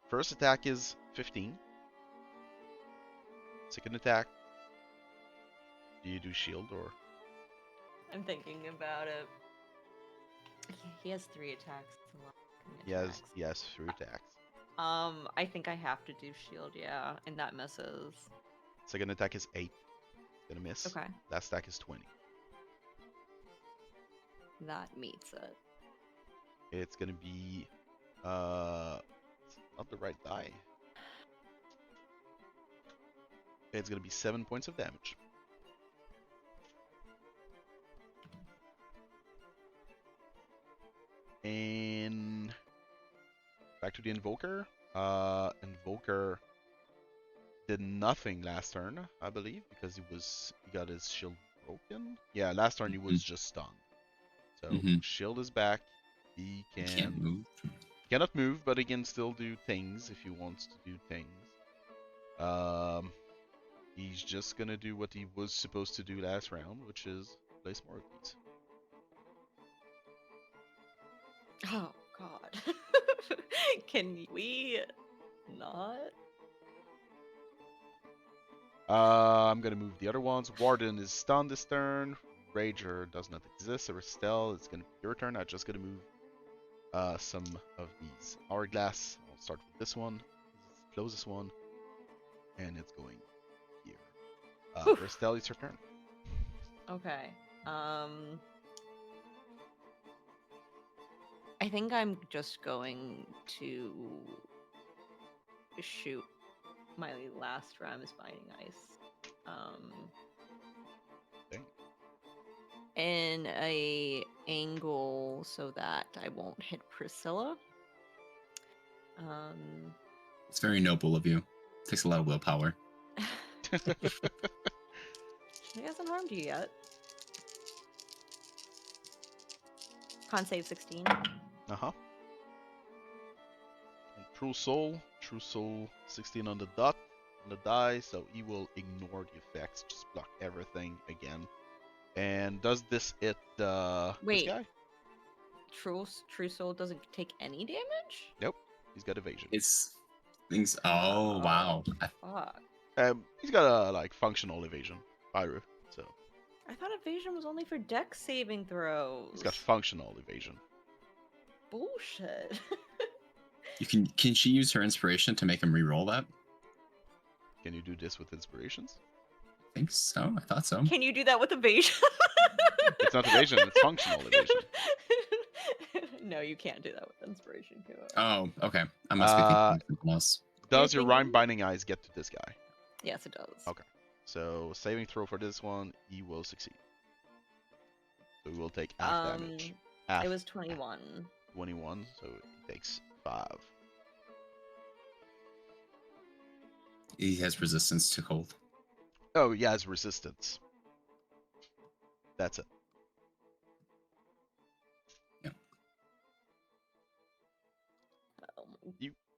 First attack is 15. Second attack. Do you do shield or? I'm thinking about it. He has 3 attacks. It's a lot of attacks. He has 3 attacks. I think I have to do shield, yeah, and that misses. Second attack is 8. Gonna miss. Okay, Last attack is 20. that meets it. It's gonna be it's not the right die. It's gonna be 7 points of damage. And back to the Invoker. Invoker did nothing last turn, I believe, because he got his shield broken. Yeah, last turn he was just stunned. So shield is back. He Can't move. cannot move, but he can still do things if he wants to do things. He's just gonna do what he was supposed to do last round, which is place more of these. Oh god. Can we not? I'm gonna move the other ones. Warden is stunned this turn. Rager does not exist. Aristel, it's gonna be your turn. I'm just gonna move some of these. Hourglass, I'll start with this one. This is the closest one. And it's going here. Aristel, it's your turn. Okay. I think I'm just going to shoot my last Ram's Binding Ice. Dang. In a angle so that I won't hit Priscilla. It's very noble of you. Takes a lot of willpower. He hasn't harmed you yet. Con save 16. Uh-huh. And True Soul 16 on the dot, on the die, so he will ignore the effects, just block everything again. And does this hit this Wait. guy? True Soul doesn't take any damage? Nope. He's got evasion. It's things. Oh wow. Fuck. He's got a like functional evasion, Pyro. So I thought evasion was only for dex saving throws. he's got functional evasion. Bullshit. Can she use her inspiration to make him re-roll that? Can you do this with inspirations? I think so. I thought so. Can you do that with evasion? It's not evasion, it's functional evasion. No, you can't do that with inspiration. Oh, okay. I must be thinking of something else. Does your thinking- Rhyme Binding Eyes get to this guy? Yes, it does. Okay. So saving throw for this one, he will succeed. So he will take half damage. Half. It was 21. 21, so he takes 5. He has resistance to cold. Oh, he has resistance. That's it.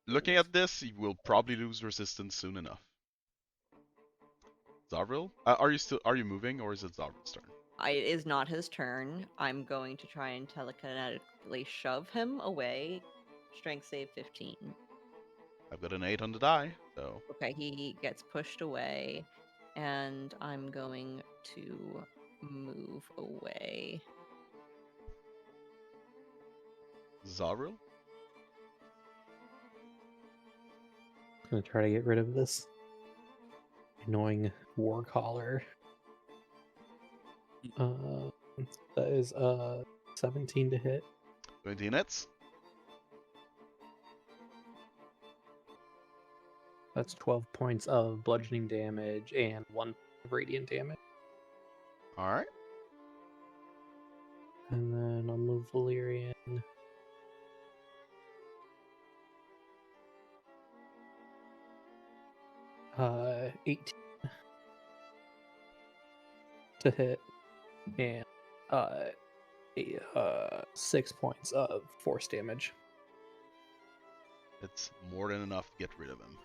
Looking at this, you will probably lose resistance soon enough. Zovril? Are you moving, or is it Zovril's turn? It is not his turn. I'm going to try and telekinetically shove him away. Strength save 15. I've got an 8 on the die, so Okay, he gets pushed away, and I'm going to move away. Zovril? I'm gonna try to get rid of this annoying war caller. That is 17 to hit. 20 hits. That's 12 points of bludgeoning damage and 1 of radiant damage. Alright. And then I'll move Valerian. 18 to hit, and 6 points of force damage. It's more than enough to get rid of him.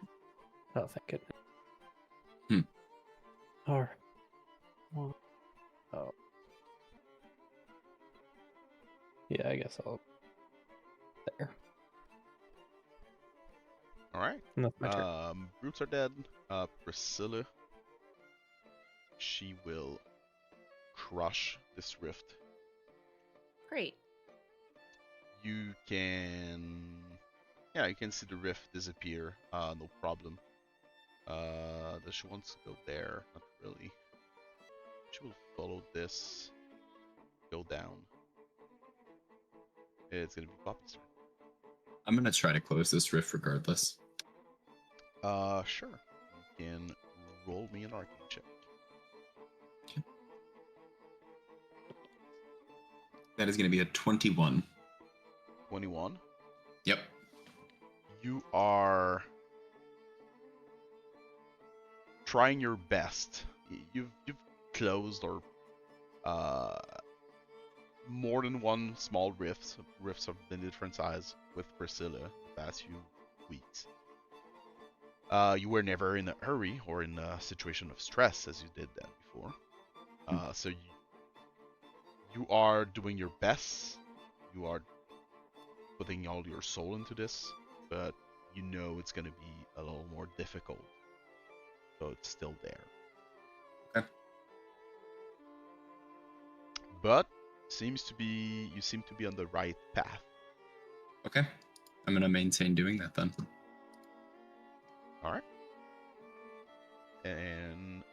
Oh, thank goodness. Alright. Oh. Yeah, I guess I'll. There. Alright. And that's my turn. Brutes are dead. Priscilla. She will crush this rift. Great. You can... Yeah, you can see the rift disappear. No problem. Does she want to go there? Not really. She will follow this. Go down. It's gonna be Poppy's turn. I'm gonna try to close this rift regardless. Sure. You can roll me an arcane check. That is gonna be a 21. 21. Yep. You are trying your best. You've closed or more than one small rifts of different size with Priscilla the past few weeks. You were never in a hurry or in a situation of stress as you did that before. So you are doing your best. You are putting all your soul into this, but you know it's going to be a little more difficult. So it's still there. Okay. But you seem to be on the right path. Okay. I'm gonna maintain doing that then. All right. And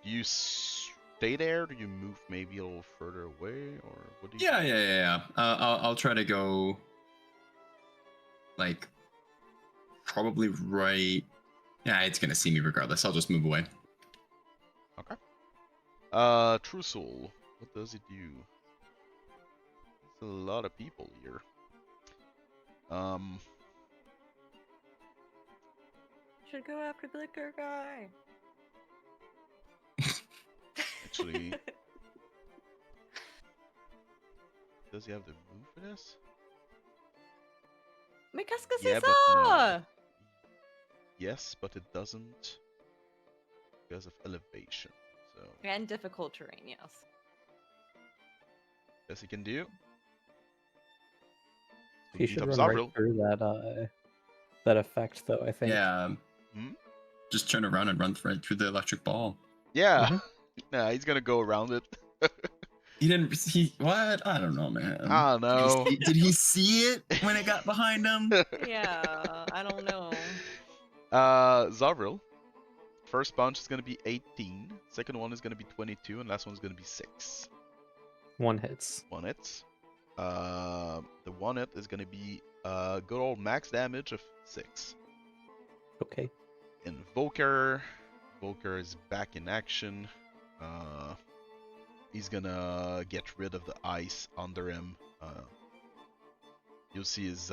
do you stay there? Do you move maybe a little further away, or what do you? Yeah. I'll try to go. Like, probably right. Yeah, it's gonna see me regardless. I'll just move away. Okay. True Soul. What does it do? There's a lot of people here. Should go after the liquor guy. Actually, does he have the move for this? Mais qu'est-ce que Yeah, c'est but no. ça? Yes, but it doesn't because of elevation. So And difficult terrain, yes. yes, he can do. He Beat should up run Zovril. right through that effect, though, I think. Yeah. Hmm? Just turn around and run right through the electric ball. Yeah. Mhm. Nah, he's gonna go around it. He didn't. He what? I don't know, man. I don't know. Did he see it when it got behind him? Yeah, I don't know. Zovril. First punch is gonna be 18. Second one is gonna be 22, and last one is gonna be 6. One hits. One hit. The one hit is gonna be good old max damage of 6. Okay. Invoker. Invoker is back in action. He's gonna get rid of the ice under him. You'll see his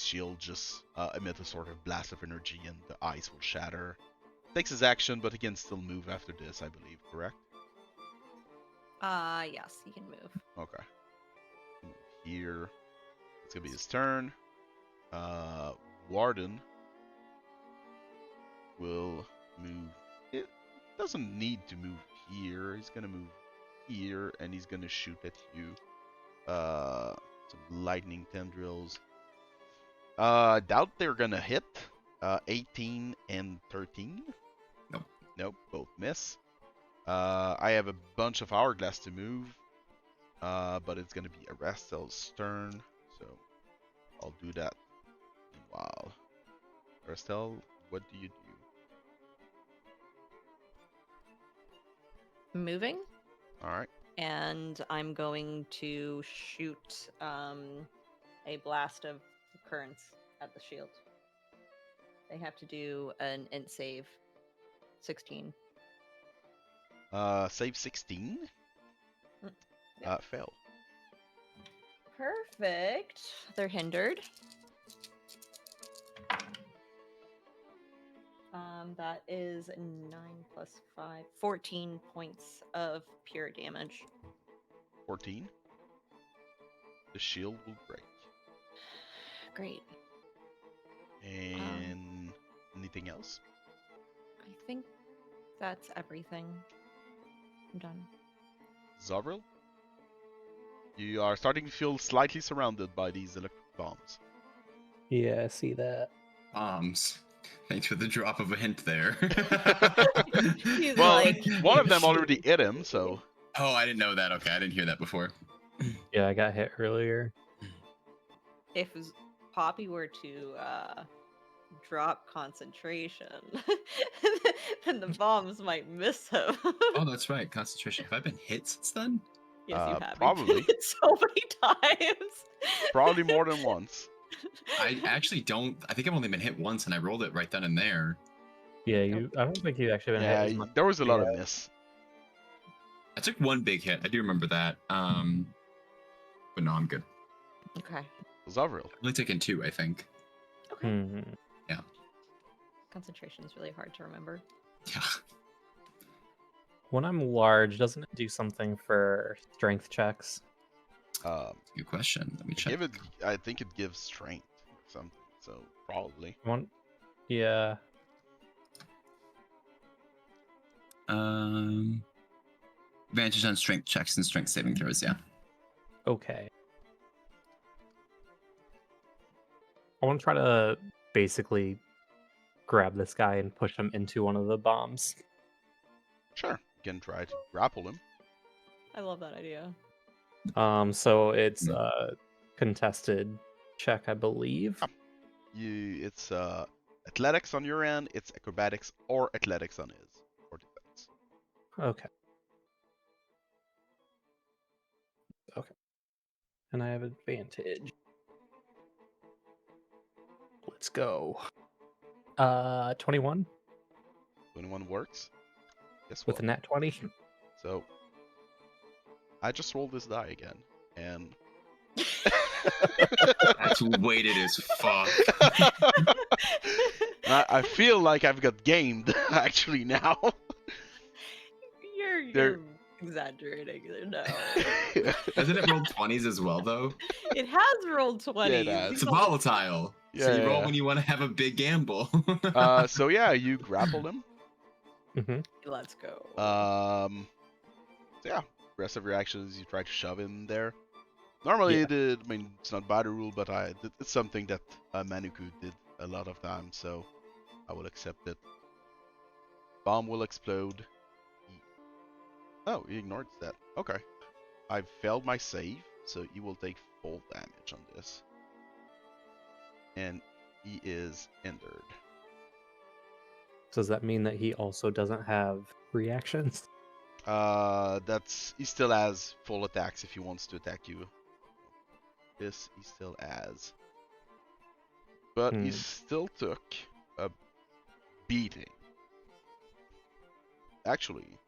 shield just emit a sort of blast of energy, and the ice will shatter. Takes his action, but he can still move after this, I believe. Correct? Yes, he can move. Okay. Move here. It's gonna be his turn. Warden will move. It doesn't need to move here. He's gonna move here, and he's gonna shoot at you. Some lightning tendrils. Doubt they're gonna hit. 18 and 13. Nope. Nope, both miss. I have a bunch of hourglass to move. But it's gonna be Arastel's turn, so I'll do that. Meanwhile, Arastel, what do you do? Moving. All right. And I'm going to shoot a blast of currents at the shield. They have to do an int save. 16. Save 16. Yep. Failed. Perfect. They're hindered. That is 9 plus 5. 14 points of pure damage. 14. The shield will break. Great. And anything else? I think that's everything. I'm done. Zovril? You are starting to feel slightly surrounded by these electric bombs. Yeah, I see that. Bombs. Thanks for the drop of a hint there. He's Well, like, one of them already hit him, so Oh, I didn't know that. Okay, I didn't hear that before. Yeah, I got hit earlier. if Poppy were to drop concentration, then the bombs might miss him. Oh, that's right. Concentration. Have I been hit since then? Yes, you have. probably. You've been hit so many times. probably more than once. I actually don't. I think I've only been hit once, and I rolled it right then and there. Yeah, you. I don't think you actually been hit Yeah, as much. there was a lot of Yeah. miss. I took one big hit. I do remember that. But no, I'm good. Okay. Zovril. I've only taken two, I think. Okay. Mhm. Concentration is really hard to remember. Yeah. When I'm large, doesn't it do something for strength checks? Good question. Let me check. I think it gives strength or something. So probably. Yeah. Advantage on strength checks and strength saving throws. Yeah. Okay. I want to try to basically grab this guy and push him into one of the bombs. Sure. You can try to grapple him. I love that idea. So it's a contested check, I believe. It's athletics on your end. It's acrobatics or athletics on his. Or defense. Okay. And I have advantage. Let's go. 21 21 works. Guess with what? a nat 20. So I just rolled this die again, and That's weighted as fuck. I feel like I've got gamed actually now. You're exaggerating. No. Hasn't it rolled 20s as well, though? It has rolled 20. it has. It's a volatile. So you roll when you want to have a big gamble. So yeah, you grappled him. Let's go. So yeah, rest of your actions you try to shove him there. Normally, Yeah. I mean, it's not by the rule, but it's something that Manuku did a lot of times, so I will accept it. Bomb will explode. Oh, he ignored that. Okay. I failed my save, so he will take full damage on this. And he is injured. So does that mean that he also doesn't have reactions? He still has full attacks if he wants to attack you. This he still has. But he still took a beating. Actually,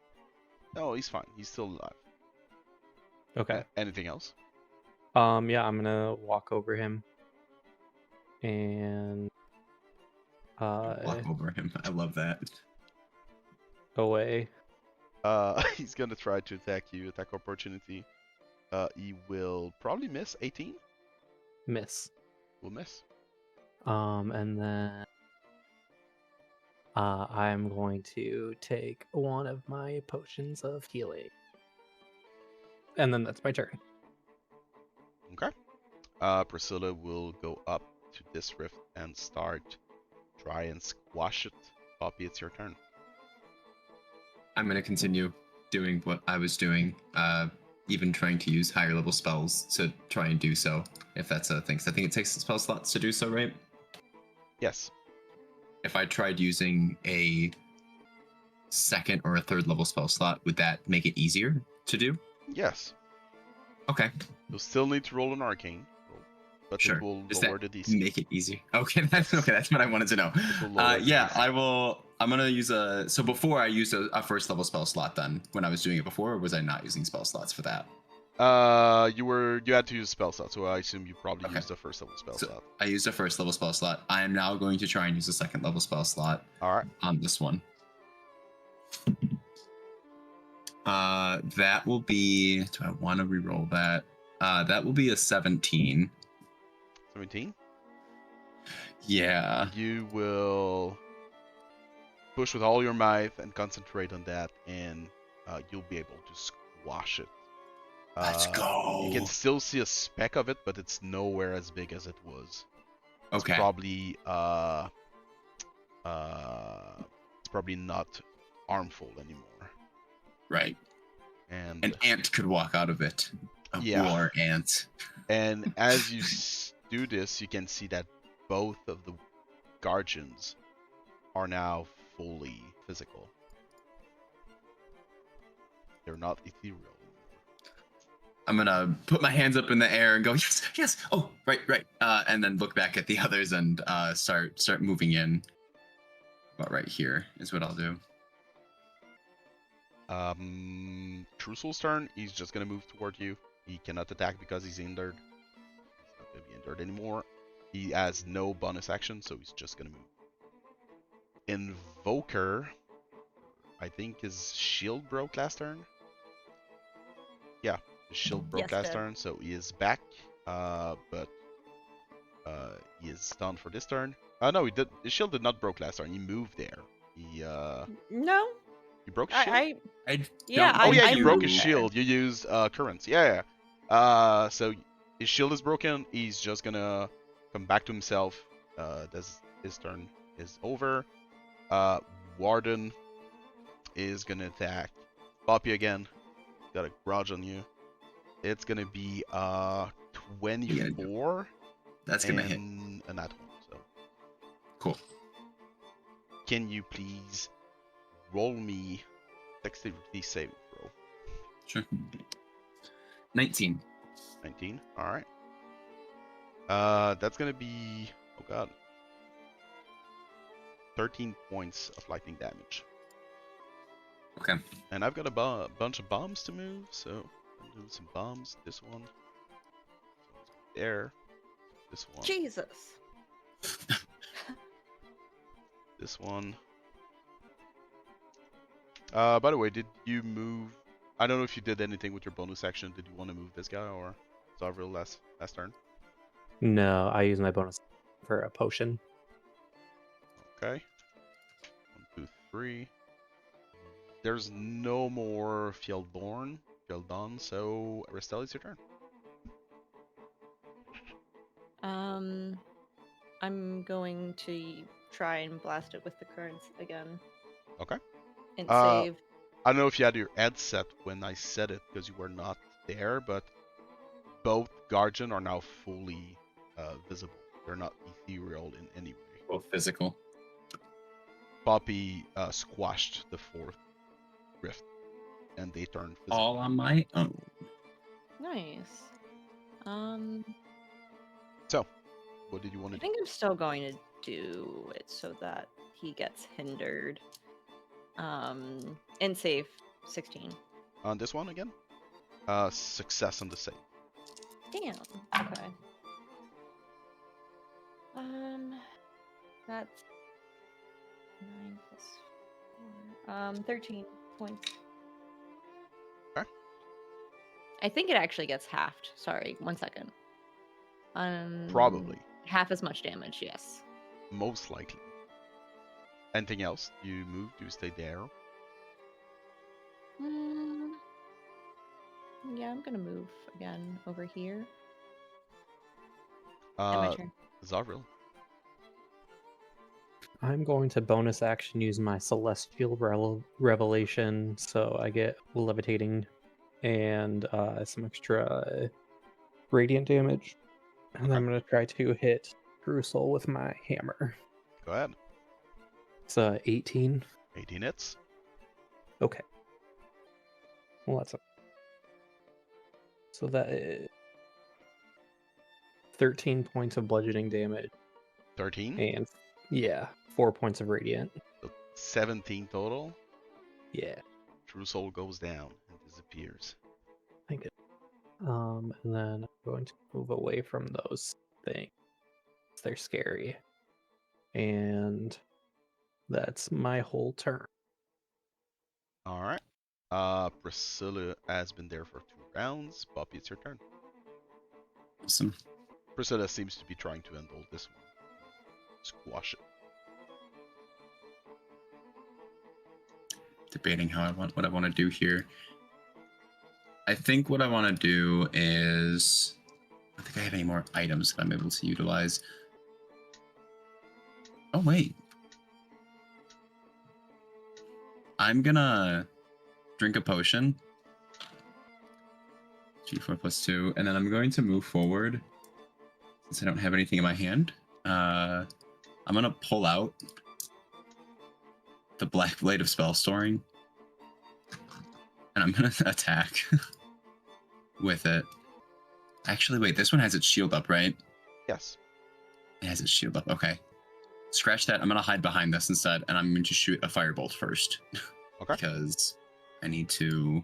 no, he's fine. He's still alive. Okay. Anything else? Yeah, I'm gonna walk over him and Walk over him. I love that. away. He's gonna try to attack you. Attack opportunity. He will probably miss. 18 Miss. will miss. And then I'm going to take one of my potions of healing. And then that's my turn. Okay. Priscilla will go up to this rift and start try and squash it. Poppy, it's your turn. I'm gonna continue doing what I was doing, even trying to use higher level spells to try and do so, if that's a thing. 'Cause I think it takes spell slots to do so, right? Yes. If I tried using a second or a third level spell slot, would that make it easier to do? Yes. Okay, You'll still need to roll an arcane roll, but sure. it will Does lower that the DC. make it easier? Okay, that's Yes. okay. That's what I wanted to know. It will lower the Yeah, DC. I will. I'm gonna use a. So before I used a first level spell slot. Then when I was doing it before, or was I not using spell slots for that? You had to use a spell slot, so I assume you probably Okay. used a first level spell So slot. I used a first level spell slot. I am now going to try and use a second level spell slot All right. on this one. That will be. Do I want to reroll that? That will be a 17. 17. Yeah. You will push with all your might and concentrate on that, and you'll be able to squash it. Let's go. You can still see a speck of it, but it's nowhere as big as it was. It's Okay. probably it's probably not harmful anymore. Right. And An ant could walk out of it. A Yeah. war ant. and as you do this, you can see that both of the guardians are now fully physical. They're not ethereal. I'm gonna put my hands up in the air and go, yes, yes. Oh, right. And then look back at the others and start moving in. About right here is what I'll do. Trusol's turn. He's just gonna move toward you. He cannot attack because he's injured. He's not gonna be injured anymore. He has no bonus action, so he's just gonna move. Invoker, I think his shield broke last turn. Yeah, his shield broke Yes, last did. turn, so he is back. But he is stunned for this turn. No, he did. His shield did not broke last turn. He moved there. He No, he broke his shield. Yeah, Oh yeah, I you broke his moved there. shield. You used currents. Yeah. So his shield is broken. He's just gonna come back to himself. His turn is over. Warden is gonna attack Poppy again. Got a grudge on you. It's gonna be 24. That's gonna hit. And a nat one. So Cool. can you please roll me dexterity save throw? Sure. 19. 19. All right. That's gonna be, oh god, 13 points of lightning damage. Okay. And I've got a bunch of bombs to move, so I'm doing some bombs. This one, there, this one, Jesus. this one. By the way, did you move? I don't know if you did anything with your bonus action. Did you want to move this guy or Zovril last turn? No, I use my bonus for a potion. Okay. 1, 2, 3. There's no more Fieldborn, so Aristel, it's your turn. I'm going to try and blast it with the currents again. Okay. And Uh, save. I don't know if you had your headset when I said it because you were not there, but both Guardian are now fully visible. They're not ethereal in any way. Well, physical. Poppy squashed the fourth rift, and they turned physical. All on my own. Nice. So, what did you want I to do? think I'm still going to do it so that he gets hindered. And save 16. On this one again? Success on the save. Damn. Okay. That's 9 plus 4. 13 points. Okay. I think it actually gets halved. Sorry, 1 second. Probably. Half as much damage, yes. Most likely. Anything else? Do you move? Do you stay there? Mm, yeah, I'm gonna move again over here. And my turn. Zovril. I'm going to bonus action use my Celestial Revelation, so I get levitating and some extra radiant damage. And Okay. I'm going to try to hit Drusel with my hammer. Go ahead. It's 18. 18 hits. Okay. Well, that's so that is 13 points of bludgeoning damage 13. and 4 points of radiant. So 17 total. Yeah, True Soul goes down and disappears. thank you. And then I'm going to move away from those things. They're scary. And that's my whole turn. All right. Priscilla has been there for 2 rounds. Poppy, it's your turn. Awesome. Priscilla seems to be trying to end all this one. Squash it. Debating what I want to do here. I think what I want to do is, I think I have any more items that I'm able to utilize. Oh wait, I'm gonna drink a potion. G4 plus 2, and then I'm going to move forward since I don't have anything in my hand. I'm gonna pull out the Black Blade of Spell Storing, and I'm gonna attack with it. Actually, wait, this one has its shield up, right? Yes. It has its shield up. Okay. Scratch that. I'm gonna hide behind this instead, and I'm going to shoot a firebolt first. Okay. Because I need to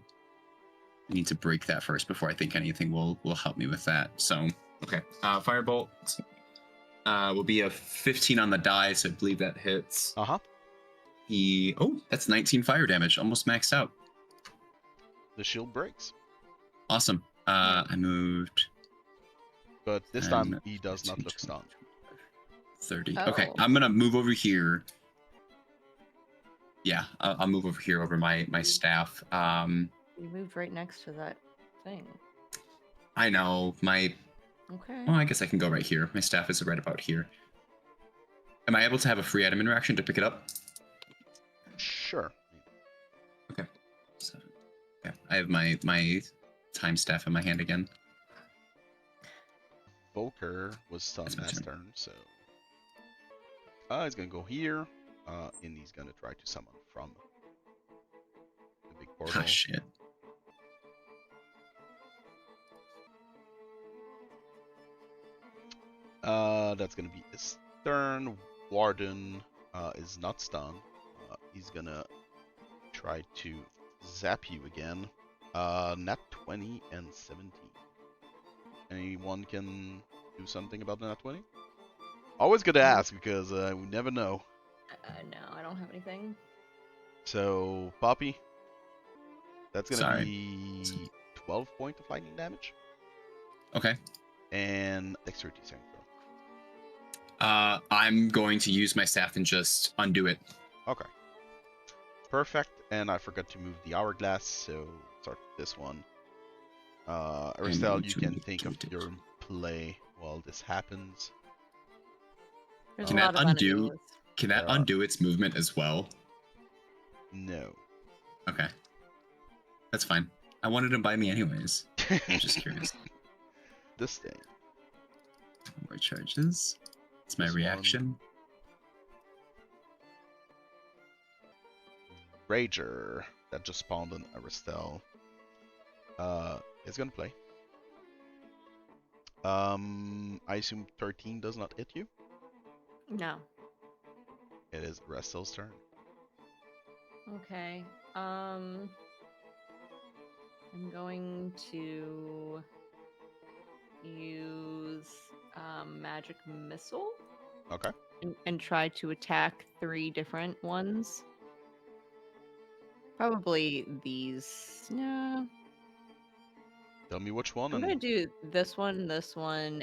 break that first before I think anything will help me with that. So okay. Firebolt will be a 15 on the die, so I believe that hits. Uh-huh. That's 19 fire damage, almost maxed out. The shield breaks. Awesome. I moved. But this 10, time he does not 15, look stunned. 30. Oh. Okay, I'm gonna move over here. Yeah, I'll move over here over my staff. You moved right next to that thing. I know my. Okay. Well, I guess I can go right here. My staff is right about here. Am I able to have a free item interaction to pick it up? Sure. Okay. So, yeah, I have my time staff in my hand again. Volker was stunned That's my last turn. turn, so he's gonna go here, and he's gonna try to summon from the big portal. Ah, shit. That's gonna be his turn. Warden is not stunned. He's gonna try to zap you again. Nat 20 and 17. Anyone can do something about the nat 20? Always good to ask because we never know. No, I don't have anything. So, Poppy, that's gonna Sorry. be 12 points of lightning damage Okay. and dexterity saving throw. I'm going to use my staff and just undo it. Okay. Perfect. And I forgot to move the hourglass, so start this one. Aristel, you can think of your play while this happens. There's Can a that lot of undo? enemies. Can that There are. undo its movement as well? No. Okay. That's fine. I wanted to buy me anyways. I'm just curious. This thing. More charges. It's my This reaction. Rager that just spawned on Aristel. Is gonna play. I assume 13 does not hit you. No. It is Aristel's turn. Okay. I'm going to use magic missile Okay. and try to attack 3 different ones. Probably these. No. Tell me which one I'm gonna and do this one,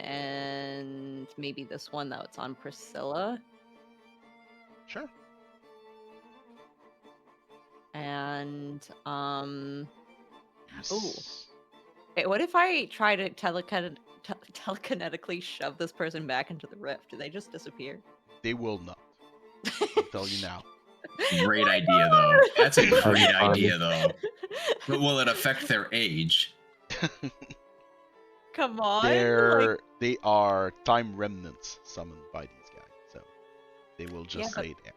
and maybe this one that's on Priscilla. sure. And You Ooh. s- Hey, what if I try to telekinetically shove this person back into the rift? Do they just disappear? They will not. I'll tell you now. Great Why idea, not? though. That's a That'd great be fun. idea, though. But will it affect their age? Come on, They are time remnants summoned by these guys, so they will just Yeah, but- stay there.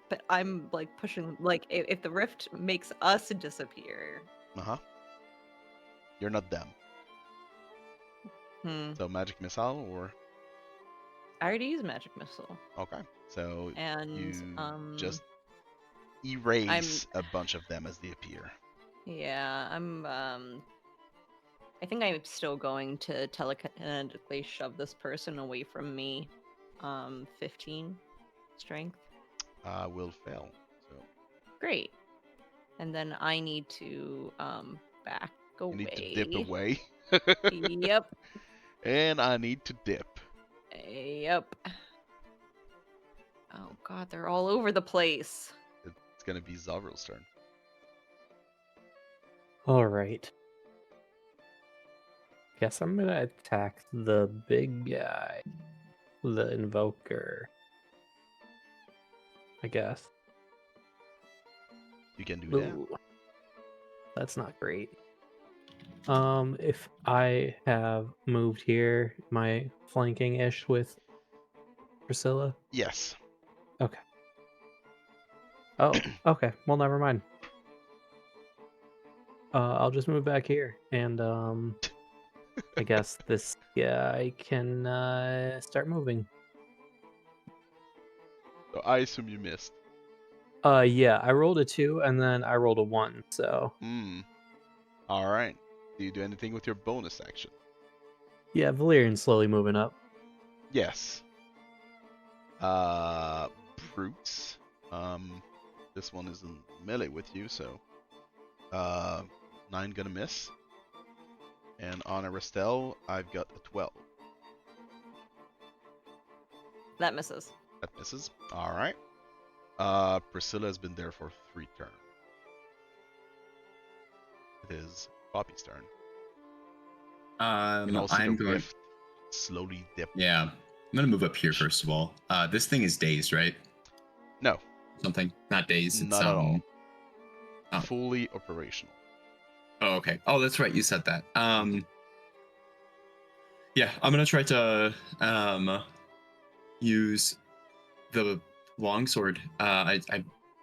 but I'm like pushing. Like, if the rift makes us disappear, Uh-huh. You're not them. So magic missile or I already used magic missile, okay. So and you just erase a bunch of them as they appear. yeah, I think I'm still going to telekinetically shove this person away from me. 15 strength. Will fail. So Great. And then I need to back away. you need to dip away. Yep. And I need to dip. Yep. Oh god, they're all over the place. It's gonna be Zovril's turn. All right. Guess I'm gonna attack the big guy, the invoker. I guess. You can do that. Ooh, that's not great. If I have moved here, am I flanking-ish with Priscilla? Yes. Okay. Oh, okay. Well, never mind. I'll just move back here, and I guess this guy can start moving. So I assume you missed. Yeah, I rolled a 2, and then I rolled a 1, so... Alright. Do you do anything with your bonus action? Yeah, Valerian's slowly moving up. Yes. Brutes. This one is in melee with you, so 9 gonna miss. And on Aristel, I've got a 12. That misses. That misses. Alright. Priscilla has been there for 3 turns. It is Poppy's turn. You can also I'm the going. rift slowly dip. Yeah, I'm gonna move up here first of all. This thing is dazed, right? No, Something not dazed. It's not at all. Oh. Fully operational. Oh, okay. Oh, that's right. You said that. Yeah, I'm gonna try to use the longsword. I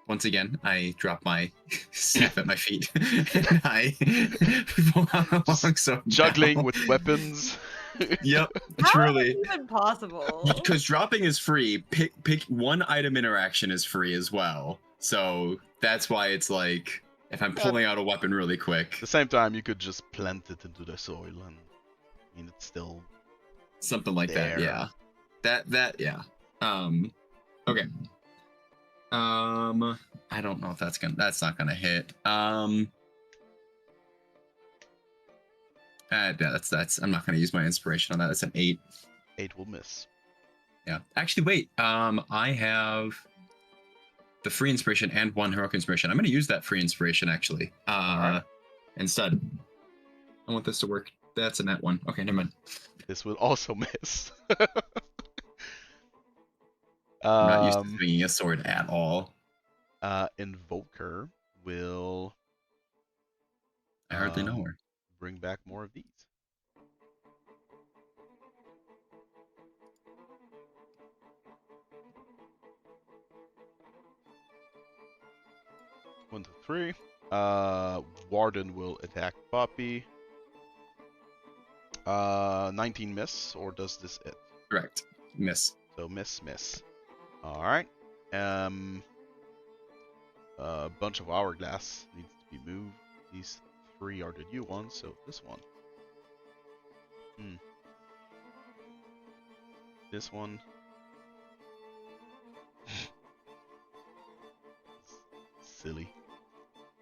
once again I drop my staff at my feet and I pull out the longsword. Juggling now. with weapons. Yep, How truly. is that even possible? Because dropping is free. Pick one item interaction is free as well. So that's why it's like if I'm pulling out a weapon really quick. At the same time, you could just plant it into the soil, and I mean it's still Something like there. that, yeah. That yeah. Okay. I don't know if that's not gonna hit. Yeah, that's I'm not gonna use my inspiration on that. That's an 8. 8 will miss. Yeah. Actually, wait. I have the free inspiration and 1 heroic inspiration. I'm gonna use that free inspiration actually. Alright. Instead. I want this to work. That's a net 1. Okay, never mind. This will also miss. I'm not used to swinging a sword at all. Invoker will I hardly know her. bring back more of these. One, two, three. Warden will attack Poppy. 19 miss, or does this hit? Correct. Miss. So miss. All right. A bunch of hourglass needs to be moved. These 3 are the new ones, so this one. This one. Silly.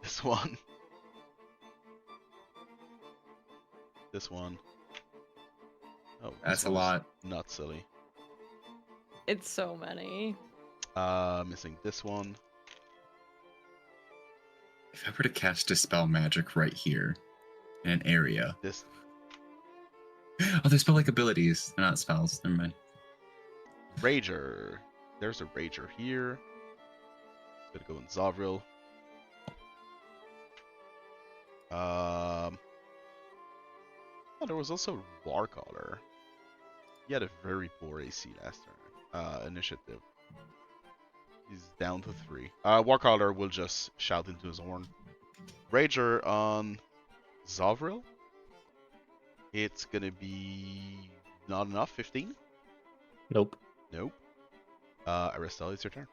This one. This one. Oh, That's this a one is lot. not silly. It's so many. Missing this one. If I were to cast Dispel Magic right here in an area. This. Oh, they spell like abilities. They're not spells. Never mind. Rager. There's a Rager here. It's gonna go in Zovril. Oh, there was also Warcaller. He had a very poor AC last turn. Initiative. He's down to 3. Warcaller will just shout into his horn. Rager on Zovril. It's gonna be not enough. 15. Nope. Nope. Aristel, it's your turn.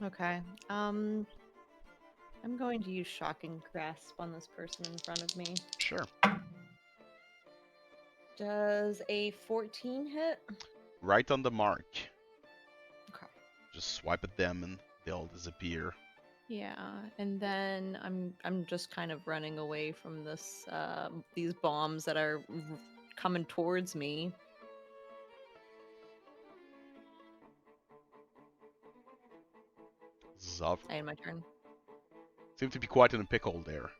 Okay. I'm going to use Shocking Grasp on this person in front of me. Sure. Does a 14 hit? Right on the mark. Okay. Just swipe at them and they'll disappear. Yeah, and then I'm just kind of running away from this these bombs that are coming towards me. Zov I end my turn. seem to be quite in a pickle there.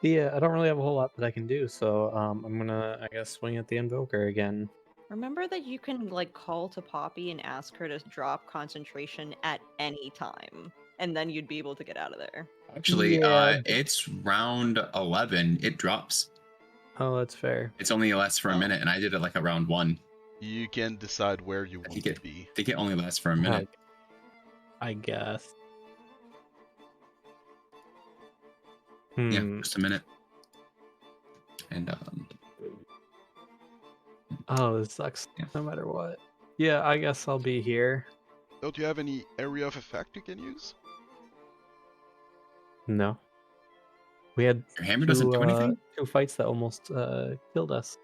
Yeah, I don't really have a whole lot that I can do, so I'm gonna, I guess, swing at the Invoker again. Remember that you can like call to Poppy and ask her to drop concentration at any time, and then you'd be able to get out of there. Actually, Yeah, but- it's round 11. It drops. Oh, that's fair. It's only lasts for a Oh. minute, and I did it like at round 1. You can decide where you I want think to be. I think it only lasts for a minute. I guess. Yeah, Hmm. just a minute. And Oh, this sucks. Yeah. No matter what. Yeah, I guess I'll be here. Don't you have any area of effect you can use? No. We had your hammer doesn't do anything. 2 fights that almost killed us.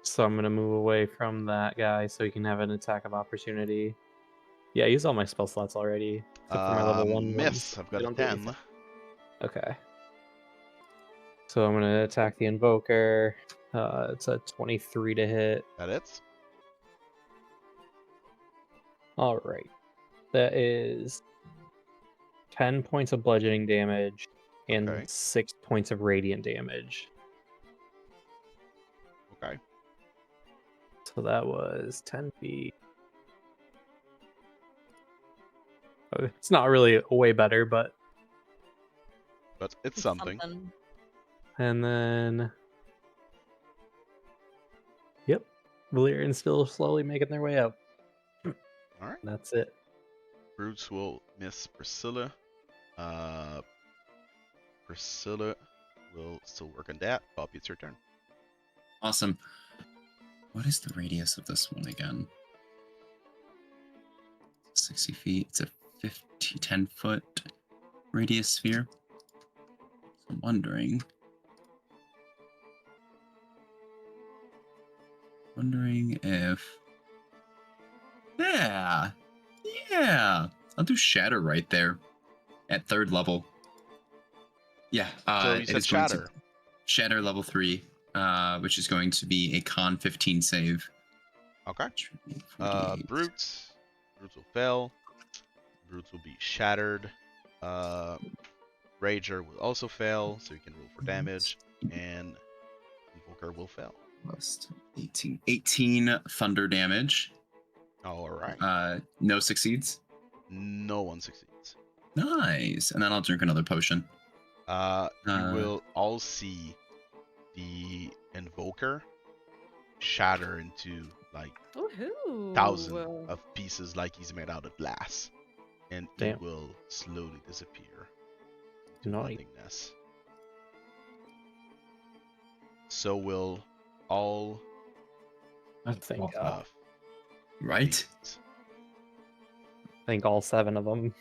So I'm gonna move away from that guy so he can have an attack of opportunity. Yeah, I used all my spell slots already, except for my level 1 Miss. ones. I've They got a don't do 10. anything. Okay. So I'm gonna attack the Invoker. It's a 23 to hit. That it? All right. That is 10 points of bludgeoning damage and Okay. 6 points of radiant damage. Okay. So that was 10 feet. It's not really way better, but. But it's something. And then. Yep. Valyrian's still slowly making their way up. Alright. That's it. Brutes will miss Priscilla. Priscilla will still work on that. Poppy, it's your turn. Awesome. What is the radius of this one again? 60 feet. It's a 10-foot radius sphere. So I'm wondering if. Yeah. I'll do Shatter right there at 3rd level. Yeah. So you it said is going to- Shatter. Shatter level 3, which is going to be a con 15 save. Okay. Which would be 48. Brutes. Brutes will fail. Brutes will be shattered. Rager will also fail, so you can roll for damage. And Invoker will fail. Plus 18. 18 thunder damage. Alright. No succeeds. No one succeeds. Nice. And then I'll drink another potion. You will all see the Invoker shatter into like Woohoo! thousands of pieces like he's made out of glass. And Damn. it will slowly disappear into Nice. nothingness. So will all Thank God. of Right? these. I think all 7 of them.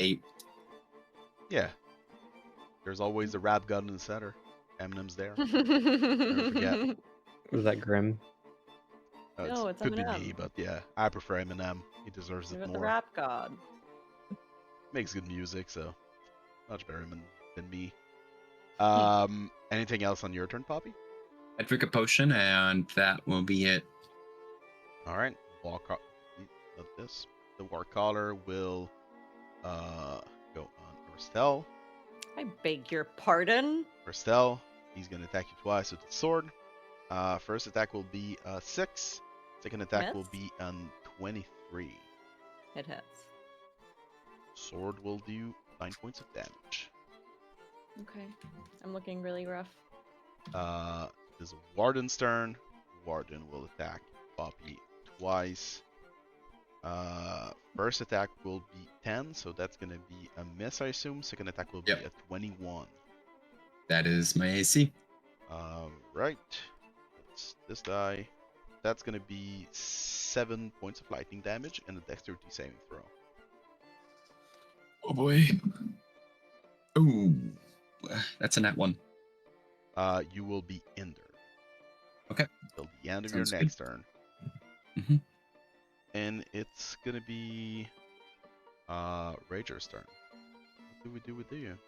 8. Yeah. There's always a rap gun in the center. Eminem's there. Never Was that Grim? No, it's could be Eminem. me, but yeah, I prefer Eminem. He deserves You're it the more. rap god. Makes good music, so Much better than me. Anything else on your turn, Poppy? I drink a potion, and that will be it. All right. Not this. The War Caller will go on Aristel. I beg your pardon. Aristel, he's gonna attack you twice with the sword. First attack will be 6. Second attack will Miss. be on 23. It hits. Sword will do 9 points of damage. Okay. I'm looking really rough. This is Warden's turn. Warden will attack Poppy twice. First attack will be 10, so that's gonna be a miss, I assume. Second attack will be Yep. a 21. That is my AC. Right. That's this die. That's gonna be 7 points of lightning damage and a dexterity saving throw. Oh boy. Ooh, that's a nat 1. You will be injured. Okay. Till the end of Sounds your good. next turn. Mm-hmm. And it's gonna be Rager's turn. What do we do with you?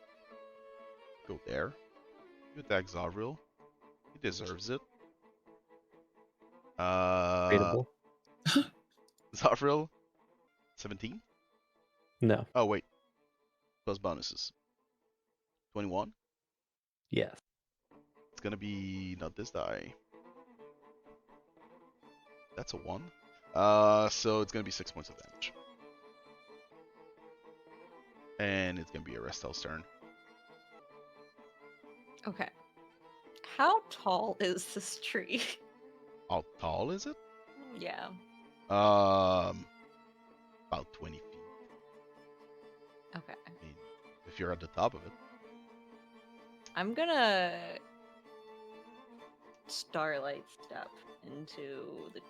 Go there. You attack Zovril. He deserves it. Debatable. Zovril, 17? No. Oh wait. Plus bonuses. 21? Yes. It's gonna be not this die. That's a 1. So it's gonna be 6 points of damage. And it's gonna be Aristel's turn. Okay. How tall is this tree? How tall is it? Yeah. About 20 feet. Okay. I mean, if you're at the top of it. I'm gonna starlight step into the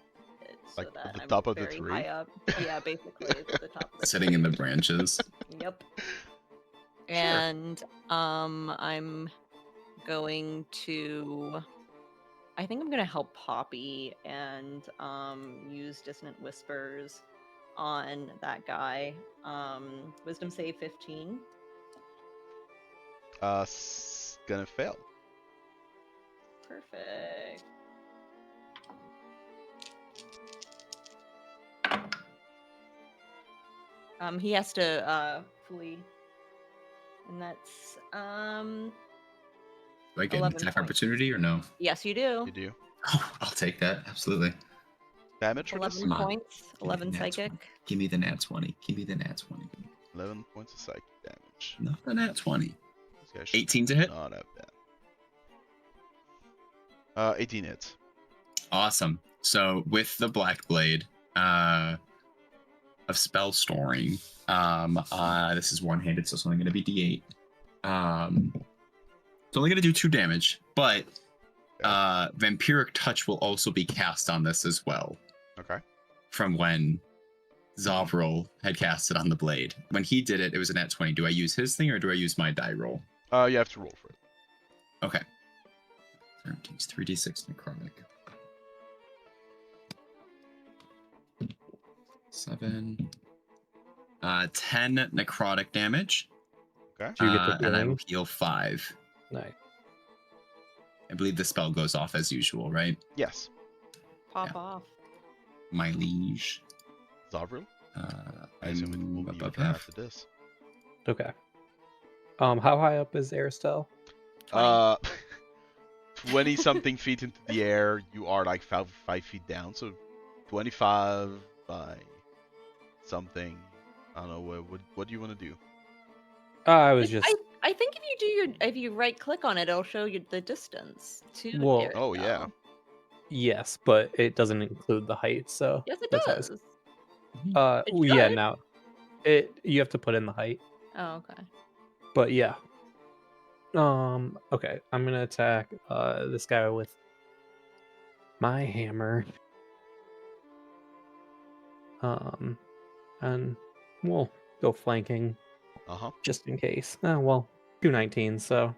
pit so Like, at that the I'm top of the very tree? high up. Yeah, basically it's at the top of the Sitting in the branches. Yep. And I'm going to I think I'm gonna help Poppy and use Dissonant Whispers on that guy. Wisdom save 15. Gonna fail. Perfect. He has to flee. And that's Do I get an 11 attack points. opportunity or no? Yes, you do. You do. Oh, I'll take that. Absolutely. Damage for this? 11 Come on. points. Give me 11 the nat psychic. 20. Give me the nat 20. Give me the nat 20. 11 points of psychic damage. Not the nat 20. This guy should 18 to hit. not have that. 18 hits. Awesome. So with the Black Blade of spell storing, this is one-handed, so it's only going to be D8. It's only going to do 2 damage, but Vampiric Touch will also be cast on this as well. Okay. From when Zovril had cast it on the blade. When he did it, it was a nat 20. Do I use his thing or do I use my die roll? You have to roll for it. Okay. 13, 3d6 necrotic. 7. 10 necrotic damage. Okay. Do you get the And I healing? will heal 5. Nice. I believe the spell goes off as usual, right? Yes. Pop Yeah. off. My liege. Zovril? I I'm assume it will be your above turn half. after this. Okay. How high up is Aristel? 20. 20 something feet into the air. You are like 5 feet down, so 25 by something. I don't know. What do you want to do? I was just I think if you right click on it, it'll show you the distance to Well- Oh, yeah. Aristel. yes, but it doesn't include the height, so Yes, it that's how I was- does. It well, yeah, should. now you have to put in the height, Oh, okay. but yeah. Okay, I'm gonna attack this guy with my hammer. And we'll go flanking just in case. Well, 219, so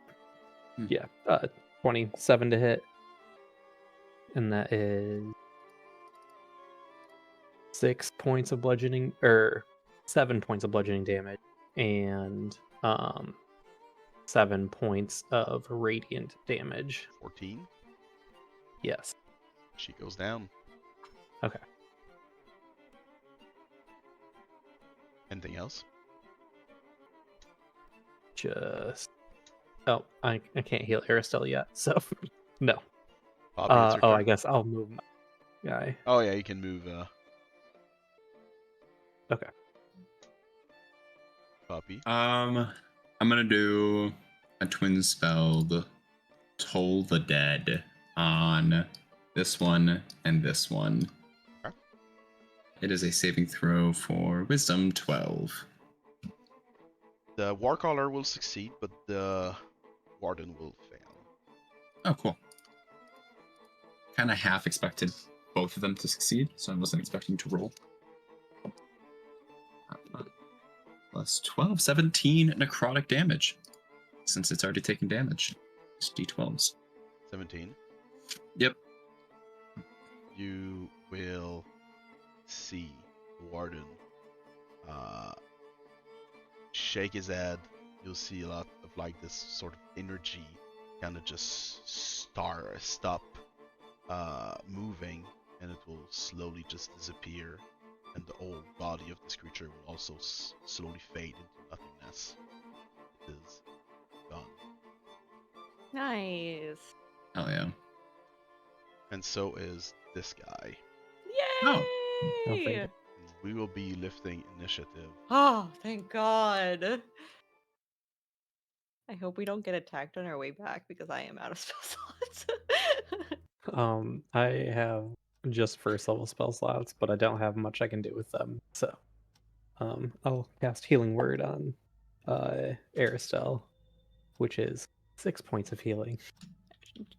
yeah, 27 to hit, and that is 6 points of bludgeoning, or 7 points of bludgeoning damage, and 7 points of radiant damage. 14. Yes. She goes down. Okay. Anything else? Just. Oh, I can't heal Aristel yet, so no. Poppy, it's your I turn. guess I'll move my guy. Oh yeah, you can move. Okay. Poppy. I'm gonna do a twin spell, the Toll the Dead, on this one and this one. Okay. It is a saving throw for Wisdom 12. The Warcaller will succeed, but the Warden will fail. Oh, cool. Kind of half expected both of them to succeed, so I wasn't expecting to roll. Plus 12, 17 necrotic damage. Since it's already taken damage. It's d12s. 17. Yep. You will see the Warden shake his head. You'll see a lot of like this sort of energy kind of just stop moving, and it will slowly just disappear, and the whole body of this creature will also slowly fade into nothingness. It is gone. Nice. Hell yeah. And so is this guy. Yay! Oh. Oh, thank you. We will be lifting initiative. Oh, thank God. I hope we don't get attacked on our way back because I am out of spell slots. I have just first level spell slots, but I don't have much I can do with them. So, I'll cast Healing Word on Aristel, which is 6 points of healing.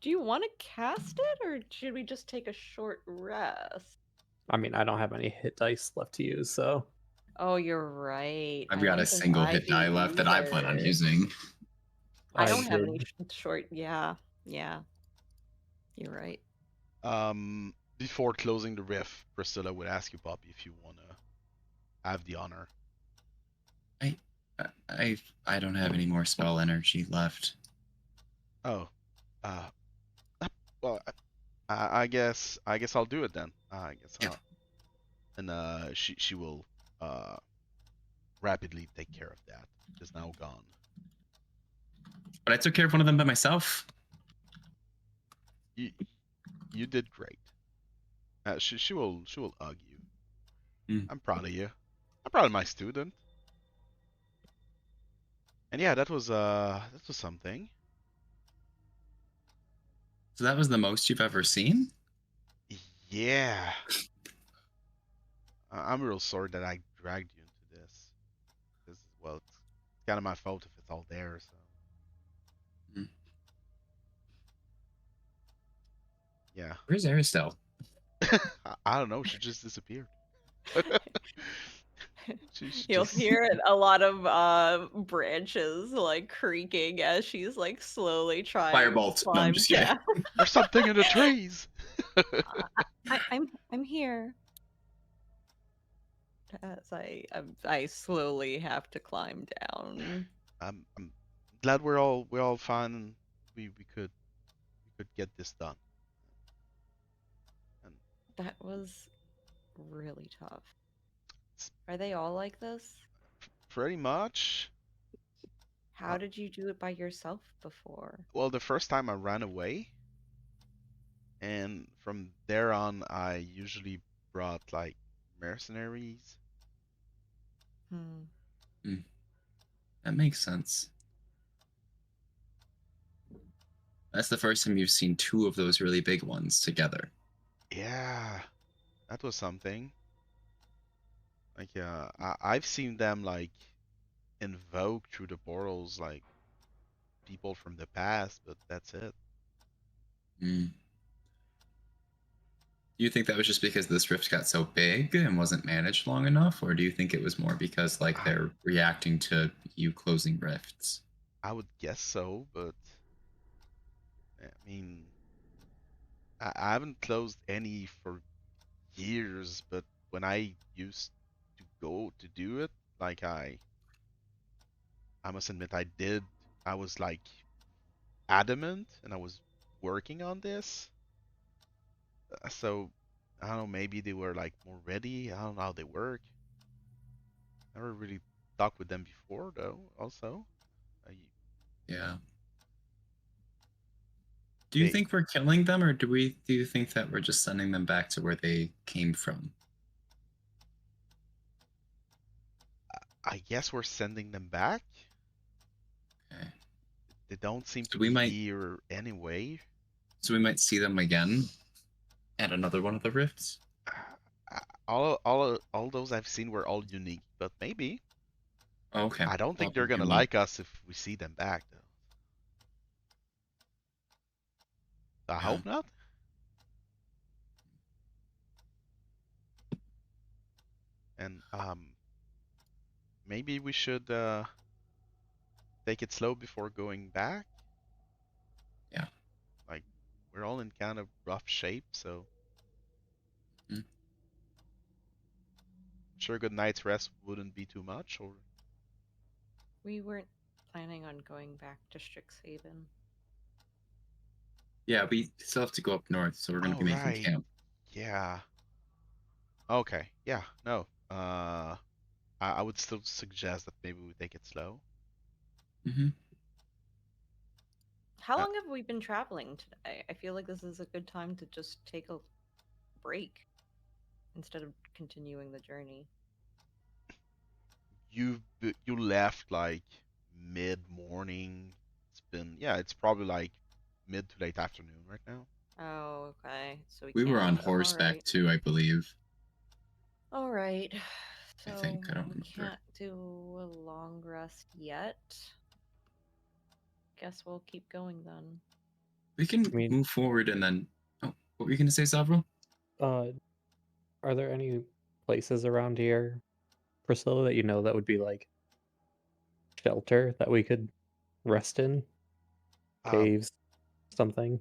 Do you want to cast it, or should we just take a short rest? I mean, I don't have any hit dice left to use, so Oh, you're right. I've I got don't a think single I hit do die left that I plan on either. using. I don't have did- any short. Yeah, yeah. You're right. Before closing the rift, Priscilla would ask you, Poppy, if you wanna have the honor. I don't have any more spell energy left. Oh, uh, well, I guess I'll do it then. I guess Yeah. I'll, and she will rapidly take care of that. It's now gone. But I took care of one of them by myself. You did great. She will hug you. Mm. I'm proud of you. I'm proud of my student. And yeah, that was something. So that was the most you've ever seen? Yeah. I'm real sorry that I dragged you into this. Because, well, it's kind of my fault if it's all there, so. Mm. Yeah. Where's Aristel? I don't know, she just disappeared. She's You'll just... hear a lot of branches like creaking as she's like slowly trying Firebolt. to No, I'm climb. just kidding. Yeah. There's something in the trees! I'm here. As I slowly have to climb down. I'm glad we're all fine and we could get this done. And That was really tough. Are they all like this? pretty much. How did you do it by yourself before? Well, the first time I ran away, and from there on, I usually brought like mercenaries. That makes sense. That's the first time you've seen two of those really big ones together. Yeah, that was something. Like, I've seen them like invoke through the portals like people from the past, but that's it. Mm. Do you think that was just because this rift got so big and wasn't managed long enough, or do you think it was more because like they're reacting to you closing rifts? I would guess so, but I mean, I haven't closed any for years, but when I used to go to do it, like I must admit I did I was like adamant and I was working on this. So I don't know, maybe they were like more ready. I don't know how they work. Never really talked with them before though. Also, uh, Yeah. Do you they, think we're killing them, or do you think that we're just sending them back to where they came from? I guess we're sending them back. Okay. They don't seem to So we be might here anyway. see them again at another one of the rifts. All those I've seen were all unique, but maybe. Oh, okay. I don't All think of they're them gonna unique. like us if we see them back though. I Yeah. hope not. And maybe we should take it slow before going back. Yeah. Like we're all in kind of rough shape, so Mhm. sure good night's rest wouldn't be too much. Or We weren't planning on going back to Strixhaven. Yeah, we still have to go up north, so we're gonna oh be making right, camp. yeah. Okay, yeah, no. I would still suggest that maybe we take it slow. Mm-hmm. How Uh, long have we been traveling today? I feel like this is a good time to just take a break instead of continuing the journey. you left like mid morning. It's probably like mid to late afternoon right now. Oh, okay. So we We were can't. on All horseback right. too, I believe. All right. I So think. I don't we remember. can't do a long rest yet. Guess we'll keep going then. We can I mean, move forward and then. Oh, what were you gonna say, Zovril? uh, are there any places around here, Priscilla, that you know that would be like shelter that we could rest in? Um, Caves, something?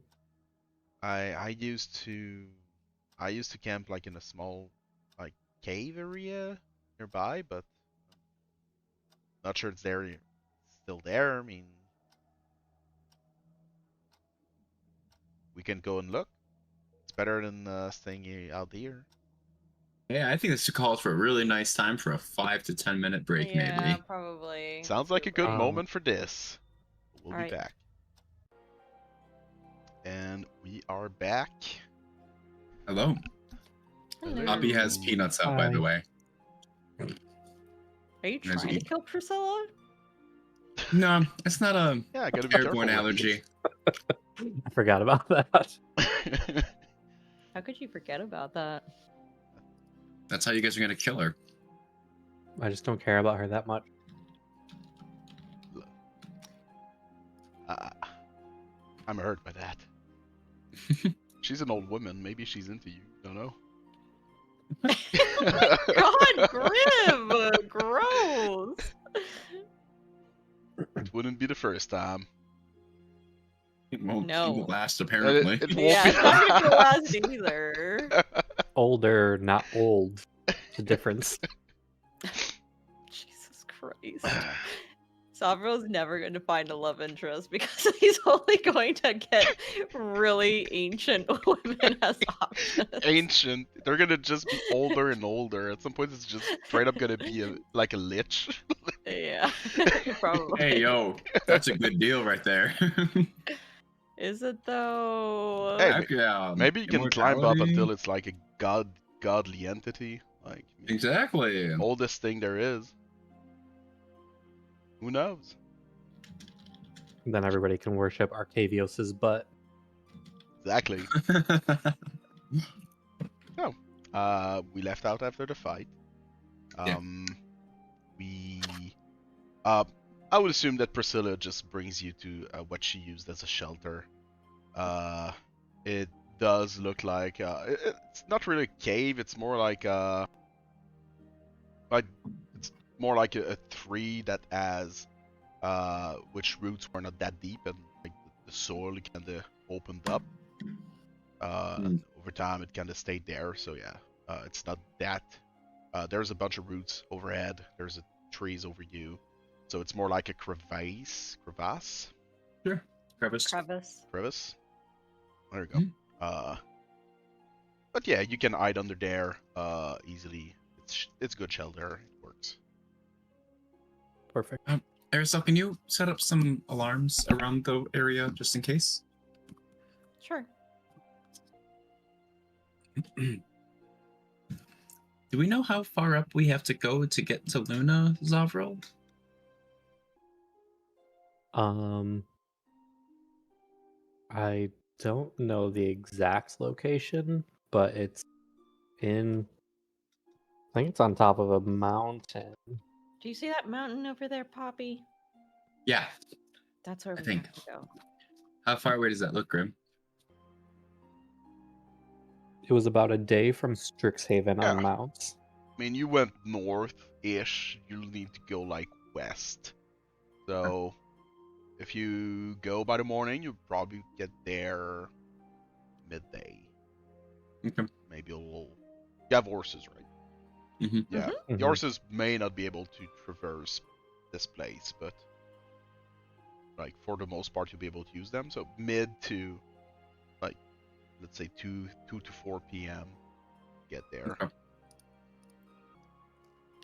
I I used to camp like in a small like cave area nearby, but not sure it's still there. I mean, we can go and look. It's better than staying out here. Yeah, I think this calls for a really nice time for a 5 to 10 minute break, Yeah, maybe. probably. Sounds Let's like go a good break. Um, moment for this. We'll All be right. back. And we are back. Hello. Hello. Poppy has Hello. peanuts out, by the Hi. way. Are you As trying to you- kill Priscilla? No, it's not a Yeah, gotta be airborne careful with allergy. I forgot about that. these. How could you forget about that? That's how you guys are gonna kill her. I just don't care about her that much. uh, I'm hurt by that. She's an old woman. Maybe she's into you. Don't know. God, Grim! Gross! Wouldn't be the first time. It won't be No. the last, It, apparently. it won't Yeah, be it's not gonna be the last last. either. Older, not old. It's a difference. Jesus Christ. Savro's never going to find a love interest because he's only going to get really ancient women as options. Ancient. They're gonna just be older and older. At some point, it's just straight up gonna be like a lich. Yeah, probably. Hey, yo, that's a good deal right there. Is it though? Hey, Heck yeah. maybe you can climb up Immortality. until it's like a godly entity, like Exactly. oldest thing there is. Who knows? Then everybody can worship Arcavios's butt. Exactly. No. We left out after the fight. Yeah. We I would assume that Priscilla just brings you to what she used as a shelter. It does look like it's not really a cave. It's more like like it's more like a tree that has which roots were not that deep and like the soil kind of opened up. And over time it kind of stayed there. So yeah, it's not that. There's a bunch of roots overhead. There's trees over you. So it's more like a crevasse. Sure. Crevice. Crevice. There you go. Mhm. But yeah, you can hide under there easily. It's good shelter. It works. Perfect. Aerosol, can you set up some alarms around the area just in case? Sure. Do we know how far up we have to go to get to Luna, Zovril? I don't know the exact location, but it's in. I think it's on top of a mountain. Do you see that mountain over there, Poppy? Yeah, That's where I we think. have to go. How far away does that look, Grim? It was about a day from Strixhaven Yeah. on mounts. I mean, you went north-ish. You'll need to go like west. So if you go by the morning, you'll probably get there midday. Okay. Maybe a little. You have horses, right? Mm-hmm. Yeah. Mhm. The horses may not be able to traverse this place, but like for the most part, you'll be able to use them. So mid to like, let's say 2 to 4 p.m. Get there. Okay.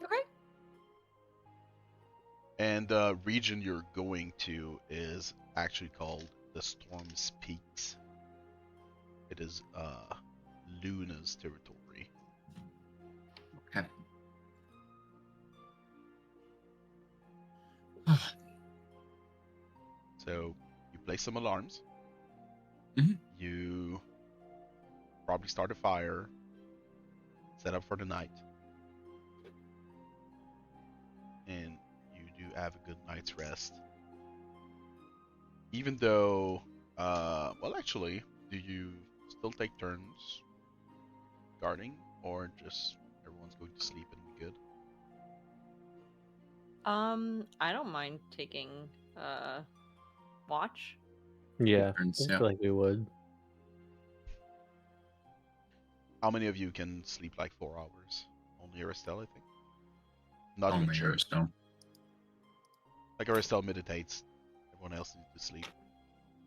Okay. And the region you're going to is actually called the Storm's Peaks. It is Luna's territory. Okay. So you place some alarms. Mhm. You probably start a fire, set up for the night, and you do have a good night's rest. Even though, well, actually, do you still take turns guarding, or just everyone's going to sleep and be good? I don't mind taking watch. Yeah, Turns, I yeah. feel like we would. How many of you can sleep like 4 hours? Only Aristel, I think. Not Oh, even my sure. ears, no. Like Aristel meditates. Everyone else needs to sleep.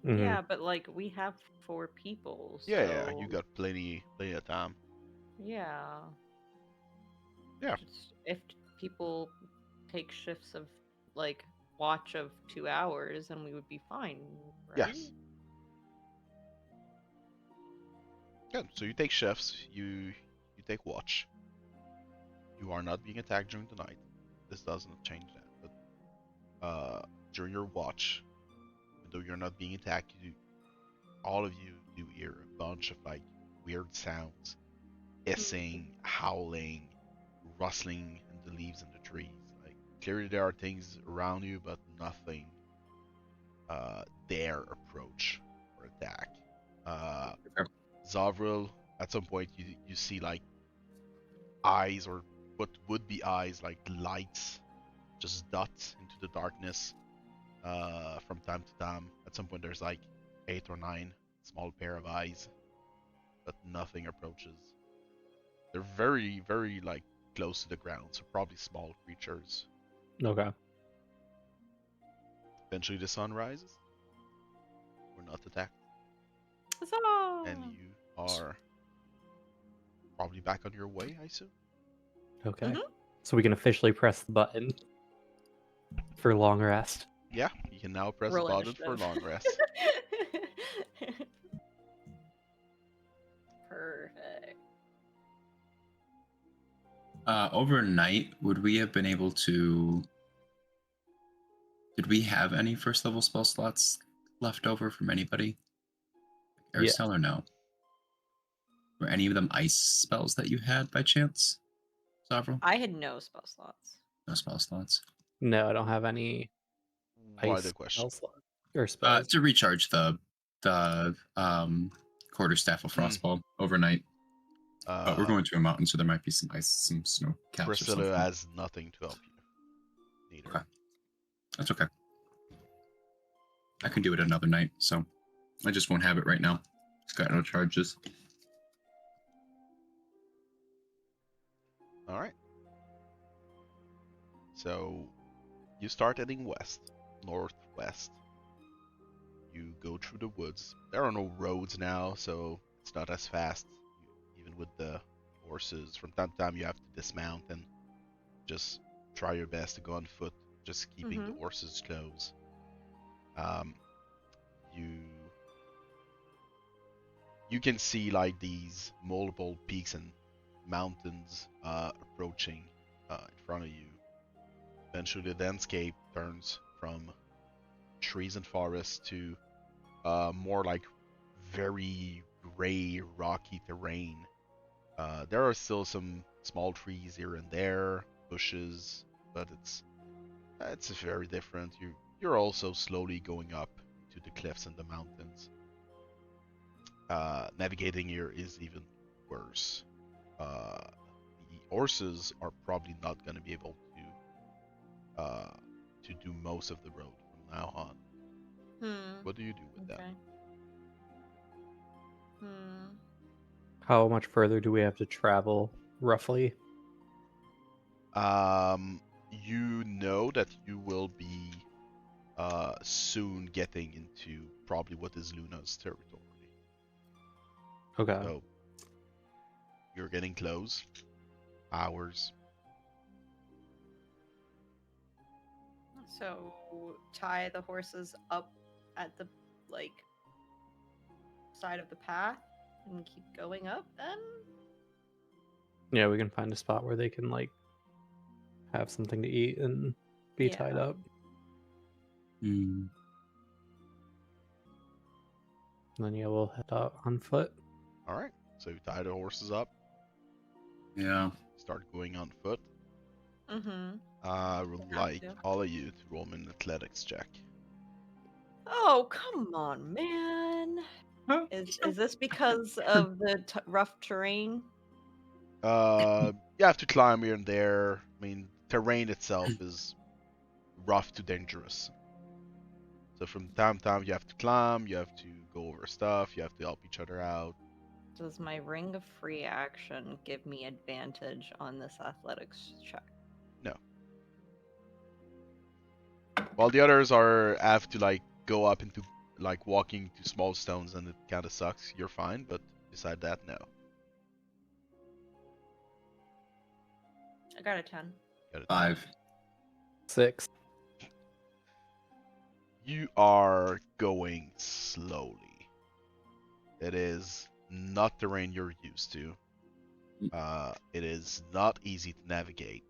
Mhm. Yeah, but like we have 4 people, so Yeah, you got plenty of time. yeah. Yeah. Just if people take shifts of like watch of 2 hours, and we would be fine, right? Yes. Good. So you take shifts. You take watch. You are not being attacked during the night. This doesn't change that. But during your watch, even though you're not being attacked, all of you do hear a bunch of like weird sounds, hissing, howling, rustling in the leaves in the trees. Like clearly there are things around you, but nothing dare approach or attack. Okay. Zovril, at some point you see like eyes, or what would be eyes, like lights, just dots into the darkness from time to time. At some point there's like 8 or 9 small pair of eyes, but nothing approaches. They're very, very like close to the ground, so probably small creatures. Okay. Eventually the sun rises. We're not attacked. Huzzah! And you are probably back on your way, I assume. Okay. Mhm. So we can officially press the button for long rest. Yeah, you can now press Roll the button for initiative. long rest. Perfect. Overnight, would we have been able to? Did we have any first level spell slots left over from anybody? Yeah. Aristel or no? Were any of them ice spells that you had by chance? Zovril? I had no spell slots. No spell slots. No, I don't have any Why ice the question? spells or spells. To recharge the quarterstaff of frostball overnight. But we're going to a mountain, so there might be some ice, some snow caps or Priscilla something. has nothing to help you. Neither. Okay. That's okay. I can do it another night, so I just won't have it right now. It's got no charges. All right. So you start heading west, northwest. You go through the woods. There are no roads now, so it's not as fast. Even with the horses, from time to time you have to dismount and just try your best to go on foot, just keeping the horses close. You can see like these multiple peaks and mountains approaching in front of you. Eventually, the landscape turns from trees and forests to more like very gray, rocky terrain. There are still some small trees here and there, bushes, but it's very different. You're also slowly going up to the cliffs and the mountains. Navigating here is even worse. The horses are probably not going to be able to do most of the road from now on. What do you do with Okay. How much further do we have to travel, roughly? You know that you will be soon getting into probably what is Luna's territory. Okay. So you're getting close. Hours. So tie the horses up at the side of the path and keep going up then? Yeah, we can find a spot where they can have something to eat and be tied Yeah. up. Hmm. And then we'll head out on foot. All right. So you tie the horses up. Yeah. Start going on foot. Mm-hmm. I would Have like to. all of you to roll me an athletics check. Oh, come on, man. Is this because of the rough terrain? You have to climb here and there. I mean, terrain itself is rough to dangerous. So from time to time, you have to climb. You have to go over stuff. You have to help each other out. Does my ring of free action give me advantage on this athletics check? No. While the others have to go up into walking to small stones, and it kind of sucks. You're fine, but beside that, no. I got a 10. Got it. 5. 6. You are going slowly. It is not terrain you're used to. It is not easy to navigate.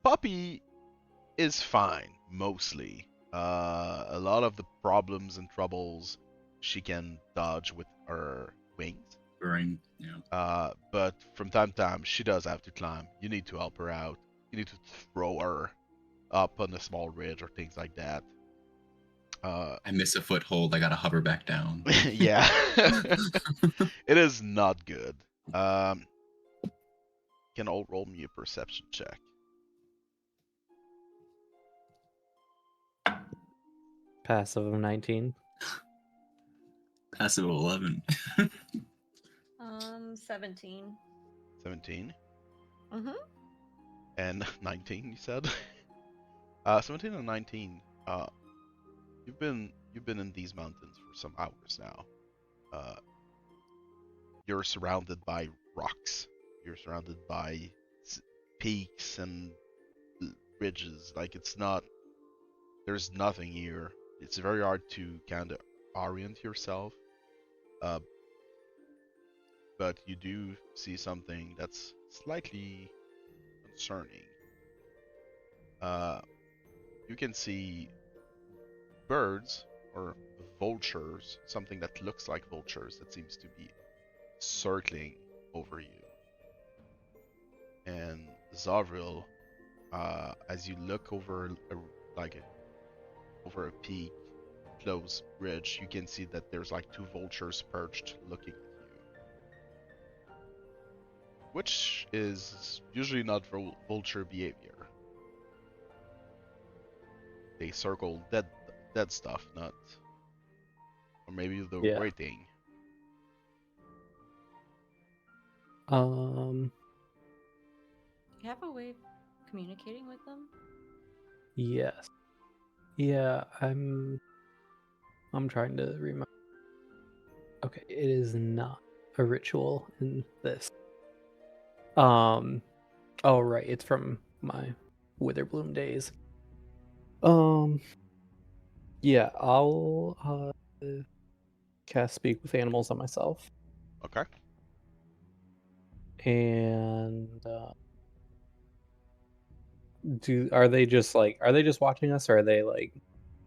Poppy is fine, mostly. A lot of the problems and troubles she can dodge with her wings. Ring. Yeah. But from time to time, she does have to climb. You need to help her out. You need to throw her up on a small ridge or things like that. I miss a foothold. I gotta hover back down. Yeah. It is not good. Can all roll me a perception check. Passive of 19. Passive 11. 17. 17 Mm-hmm. and 19, you said? 17 and 19. You've been in these mountains for some hours now. You're surrounded by rocks. You're surrounded by peaks and ridges. There's nothing here. It's very hard to kind of orient yourself. But you do see something that's slightly concerning. You can see birds or vultures, something that looks like vultures that seems to be circling over you. And Zovril, as you look over over a peak, close ridge, you can see that there's two vultures perched looking at you, which is usually not vulture behavior. They circle dead stuff, not, or maybe they're waiting. You have a way of communicating with them? Yes. Yeah, I'm trying to remember. Okay, it is not a ritual in this. Oh right, it's from my Witherbloom days. Yeah, I'll cast Speak with Animals on myself. Okay. And are they just watching us, or are they like,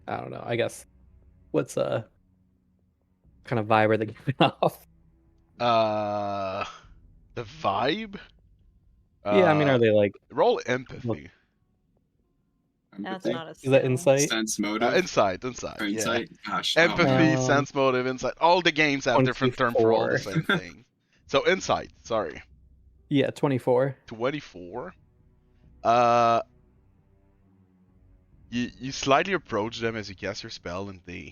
I don't know, I guess, what's kind of vibe are they giving off? The vibe. Yeah, I mean, are they like, Roll look, empathy. That's Empathy? not a is that skill. insight? Sense motive? Insight, Or yeah. insight? Gosh. Empathy, man. sense motive, insight. All the games have different terms for all the 24. same things. So insight, sorry. Yeah, 24. 24. Uh, you slightly approach them as you cast your spell, and you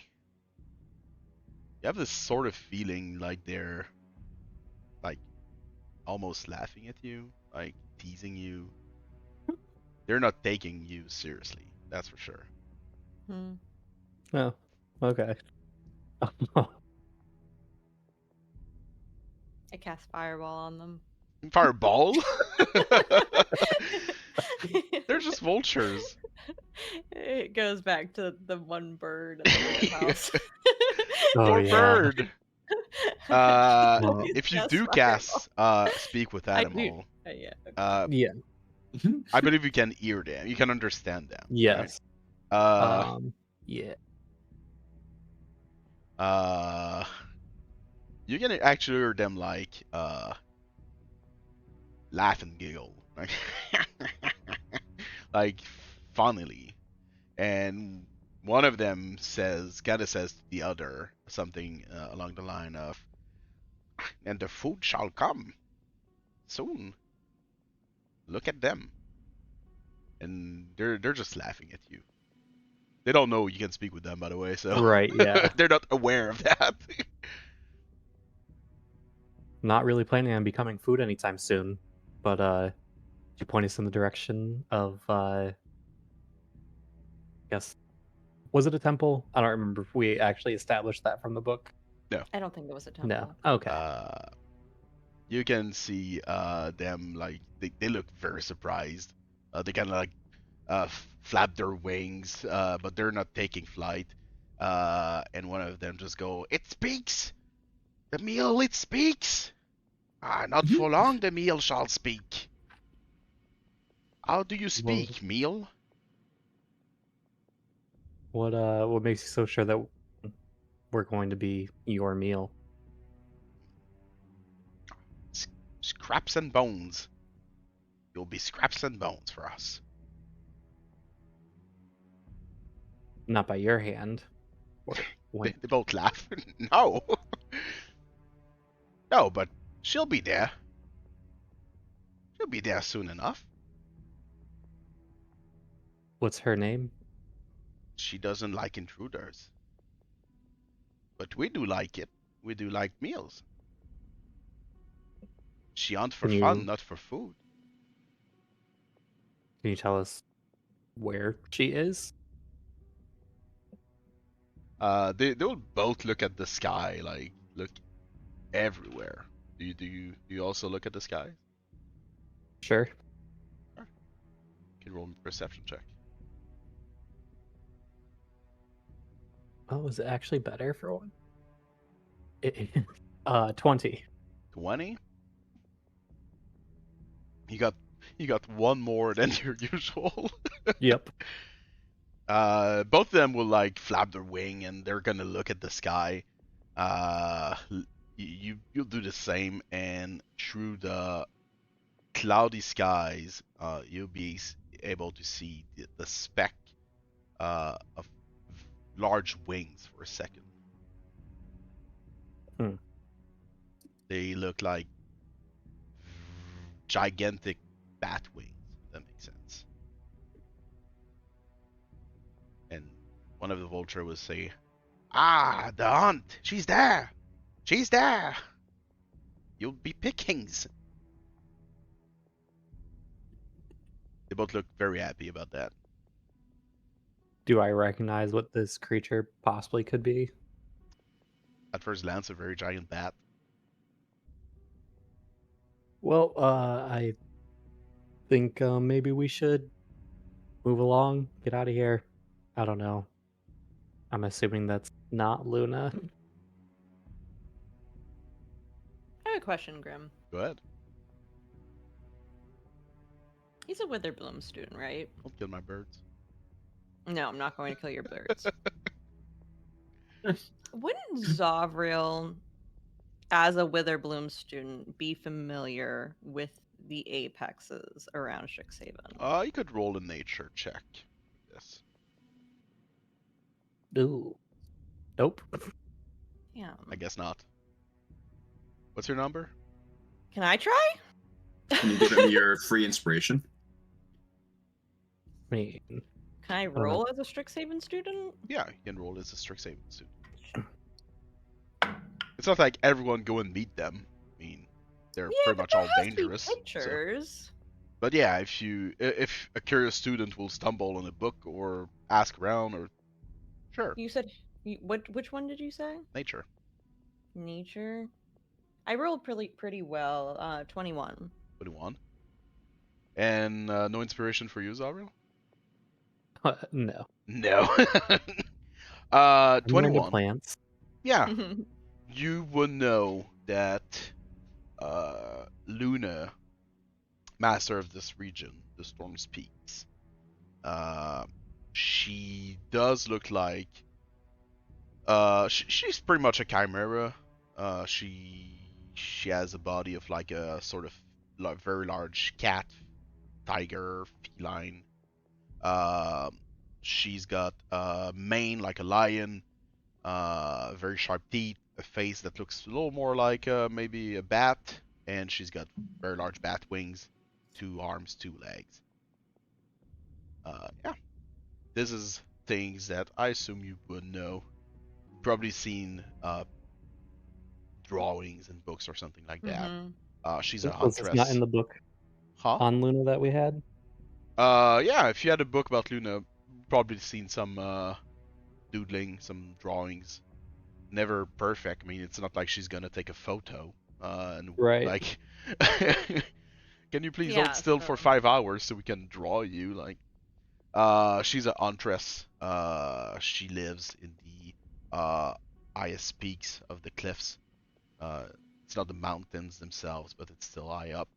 have this sort of feeling like they're like almost laughing at you, like teasing you. They're not taking you seriously, that's for sure. Hmm. Oh, okay. I cast fireball on them. Fireball? They're just vultures. It goes back to the one bird at the warehouse. Oh, Poor yeah. bird. Well, If you Cast do cast Speak with I do. Animal, Yeah. yeah, I believe you can hear them. You can understand them. yes. Right? Yeah. You can actually hear them like laugh and giggle, like funnily, and one of them kind of says to the other something along the line of, "And the food shall come soon. Look at them." And they're just laughing at you. They don't know you can speak with them, by the way, so Right, yeah. they're not aware of that. Not really planning on becoming food anytime soon, but you point us in the direction of I guess, was it a temple? I don't remember if we actually established that from the book. I don't think it was a No. temple. Okay. You can see them like they look very surprised. They kind of like flap their wings, but they're not taking flight. And one of them just go, "It speaks! The meal, it speaks! Not for long the meal shall speak. How do you Well, speak, meal?" what makes you so sure that we're going to be your meal? Scraps and bones. You'll be scraps and bones for us. Not by your hand. Or They, when they both laugh. No. No, but she'll be there. She'll be there soon enough. what's her name? She doesn't like intruders. But we do like it. We do like meals. She hunts for Can fun, you not for food. can you tell us where she is? They'll both look at the sky, like look everywhere. Do you also look at the sky? Sure. You can roll a perception check. Oh, is it actually better for one? 20. 20. You got one more than your usual. Yep. Both of them will like flap their wing and they're gonna look at the sky. You'll do the same, and through the cloudy skies, you'll be able to see the speck of large wings for a second. Hmm. They look like gigantic bat wings, if that makes sense. And one of the vulture will say, "Ah, the hunt! She's there! She's there! You'll be pickings!" They both look very happy about that. do I recognize what this creature possibly could be? At first glance, a very giant bat. Well, I think maybe we should move along, get out of here. I don't know. I'm assuming that's not Luna. I have a question, Grim. Go ahead. He's a Witherbloom student, right? Don't kill my birds. No, I'm not going to kill your birds. Wouldn't Zovril, as a Witherbloom student, be familiar with the apexes around Strixhaven? You could roll a nature check. Yes. Ooh. Nope. Yeah. I guess not. What's your number? Can I try? Can you give him your free inspiration? I mean, Can I don't know. roll as a Strixhaven student? Yeah, you can roll as a Strixhaven student. It's not like everyone go and meet them. I mean, they're Yeah, pretty but much there all has to be dangerous. so- pictures. But yeah, if a curious student will stumble on a book or ask around or sure, You said which one did you say? nature. Nature. I rolled pretty well. 21. 21. And no inspiration for you, Zovril? No. No. I'm into 21. plants. Yeah, you would know that Luna, master of this region, the Storm's Peaks, she does look like she's pretty much a chimera. She has a body of like a sort of very large cat, tiger, feline. She's got a mane like a lion, very sharp teeth, a face that looks a little more like maybe a bat, and she's got very large bat wings, 2 arms, 2 legs. Yeah, this is things that I assume you would know. Probably seen drawings in books or something like that. She's a Was this not in huntress. the book Huh? on Luna that we had? Yeah, if you had a book about Luna, probably seen some doodling, some drawings. Never perfect. I mean, it's not like she's gonna take a photo and Right. like, can you please Yeah, hold still for so- 5 hours so we can draw you? Like, she's a huntress. She lives in the highest peaks of the cliffs. It's not the mountains themselves, but it's still high up.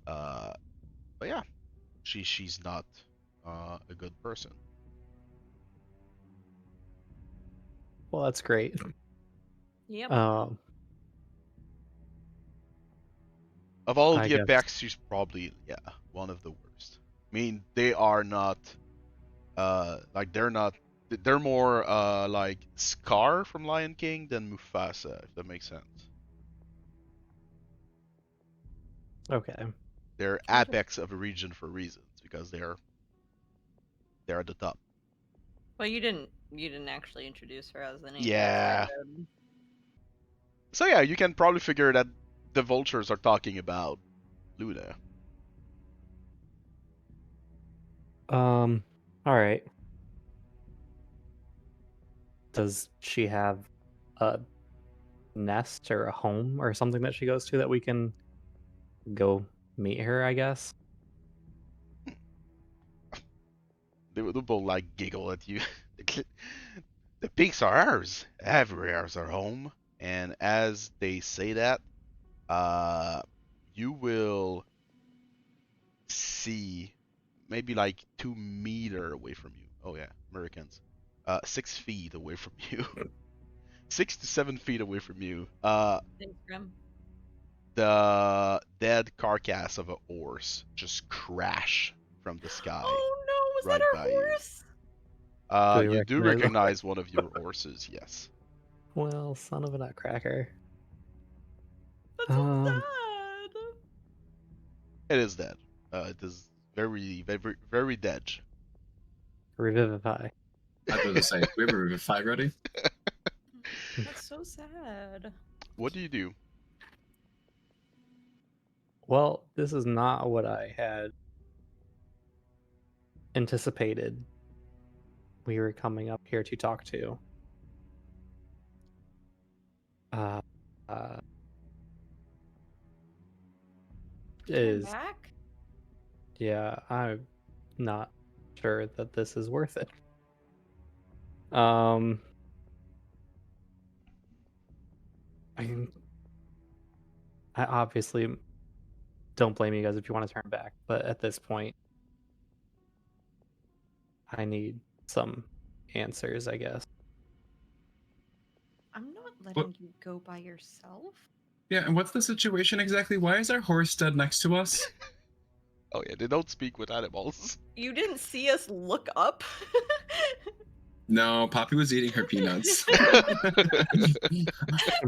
But yeah, she's not a good person. Well, that's great. Yep. Of all I the guess. Apex, she's probably one of the worst. I mean, they are not like they're not. They're more like Scar from Lion King than Mufasa, if that makes sense. Okay. They're apex of a region for reasons because they're at the top. Well, you didn't actually introduce her as an apex. Yeah. I did. So yeah, you can probably figure that the vultures are talking about Luna. All right. Does she have a nest or a home or something that she goes to that we can go meet her, I guess? They will both like giggle at you. The peaks are ours. Everywhere's our home. And as they say that, you will see maybe like 2 meters away from you. Oh yeah, Americans. 6 feet away from you. 6 to 7 feet away from you. Thanks, Grim. The dead carcass of a horse just crash from the sky. Oh no, was right that by our you. horse? Do we You do recognize it? recognize one of your horses, yes. Well, son of a nutcracker. That's so Um, sad. It is dead. It is very, very, very dead. Revivify. I was going to say, we have a Revivify ready? That's so sad. What do you do? Well, this is not what I had anticipated we were coming up here to talk to. Uh, Turn is back? yeah, I'm not sure that this is worth it. I mean, I obviously don't blame you guys if you want to turn back, but at this point, I need some answers, I guess. I'm not What? letting you go by yourself. Yeah, and what's the situation exactly? Why is our horse dead next to us? Oh yeah, they don't speak with animals. You didn't see us look up? No, Poppy was eating her peanuts.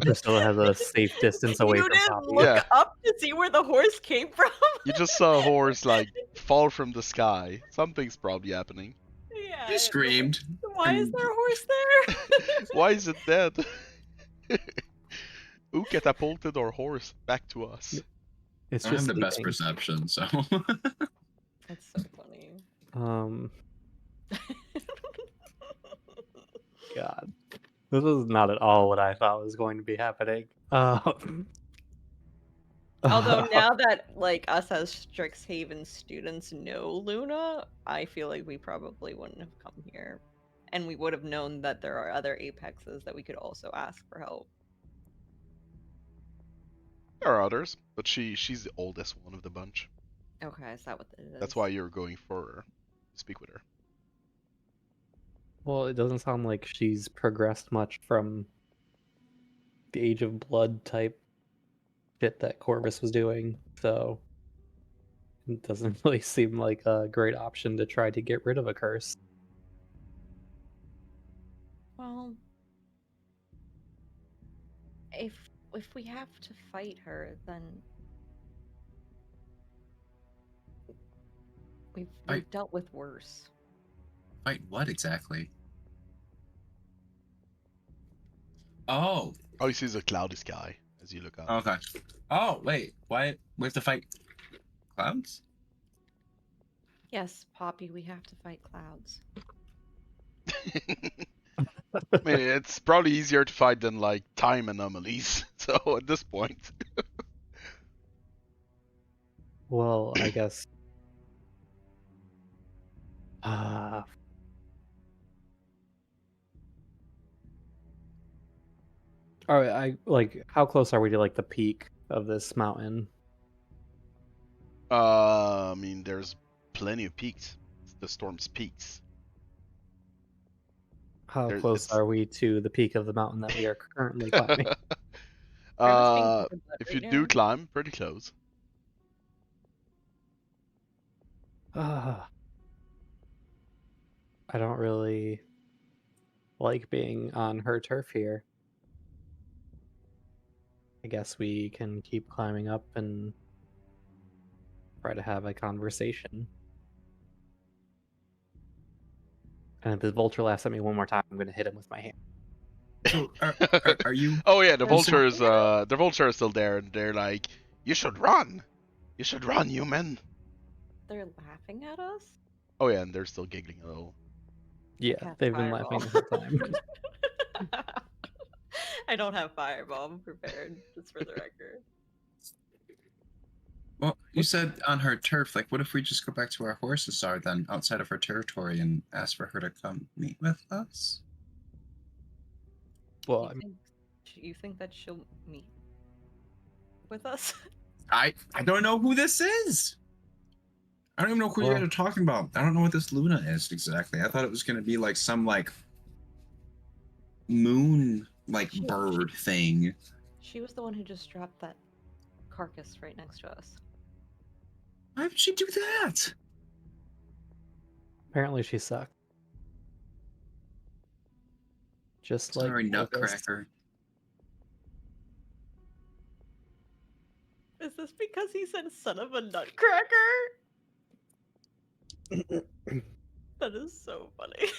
Priscilla has a safe distance away You from didn't Poppy. look Yeah. up to see where the horse came from? You just saw a horse like fall from the sky. Something's probably happening. Yeah. She screamed. Why is and- there a horse there? Why is it dead? Who catapulted our horse back to us? It's I have just the best sleeping. perception, so. That's so funny. God, this was not at all what I thought was going to be happening. Although now that like us as Strixhaven students know Luna, I feel like we probably wouldn't have come here. And we would have known that there are other apexes that we could also ask for help. There are others, but she's the oldest one of the bunch. Okay, is that what it is? That's why you're going for her. Speak with her. Well, it doesn't sound like she's progressed much from the Age of Blood type shit that Corvus was doing, so it doesn't really seem like a great option to try to get rid of a curse. Well, if we have to fight her, then we've dealt with worse. Fight what exactly? Oh, Oh, he sees a cloudy sky as you look up. okay. Oh, wait. Why? We have to fight clouds? Yes, Poppy, we have to fight clouds. I mean, it's probably easier to fight than like time anomalies. So at this point, Well, I guess. All right, I like. How close are we to like the peak of this mountain? I mean, there's plenty of peaks. It's the storm's peaks. How There- close it's- are we to the peak of the mountain that we are currently climbing? If you do climb, pretty close. I don't really like being on her turf here. I guess we can keep climbing up and try to have a conversation. And if the vulture laughs at me one more time, I'm going to hit him with my hand. So, are you? Oh yeah, the There's vulture is something the vulture is still there, and they're like, "You should run. You should run, human." They're laughing at us? Oh yeah, and they're still giggling a little. Yeah, Cast they've been fireball. laughing the whole time. I don't have fireball prepared, just for the record. Well, you said on her turf. Like, what if we just go back to where our horses are then, outside of her territory, and ask for her to come meet with us? Well, I You think that she'll meet with us? I don't know who this is. I don't even know who you guys Well- are talking about. I don't know what this Luna is exactly. I thought it was gonna be like some like moon like She- bird thing. She was the one who just dropped that carcass right next to us. Why would she do that? apparently she sucked. Just like Sorry, Corvus. Nutcracker. Is this because he said son of a nutcracker? That is so funny.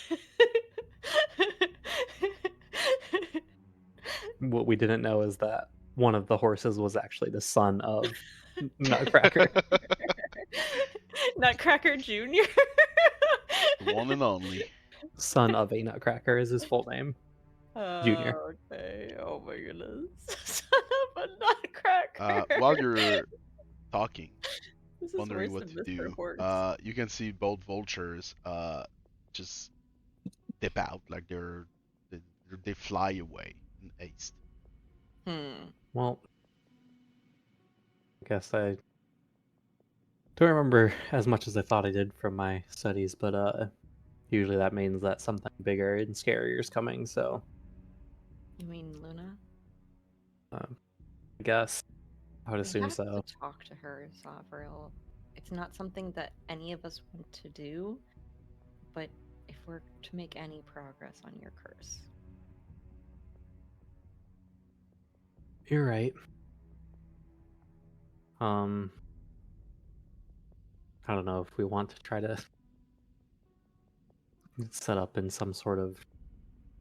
What we didn't know is that one of the horses was actually the son of Nutcracker. Nutcracker Jr. The one and only. son of a Nutcracker is his full name. Junior. Okay. Oh my goodness. Son of a nutcracker. While you're talking, This is wondering worse what than to Mr. do, Horse. you can see both vultures just dip out, like they fly away in haste. Well, I guess I don't remember as much as I thought I did from my studies, but usually that means that something bigger and scarier is coming. So You mean Luna? I guess I would We assume have so. to talk to her, Zovril. It's not something that any of us want to do, but if we're to make any progress on your curse, You're right. I don't know if we want to try to set up in some sort of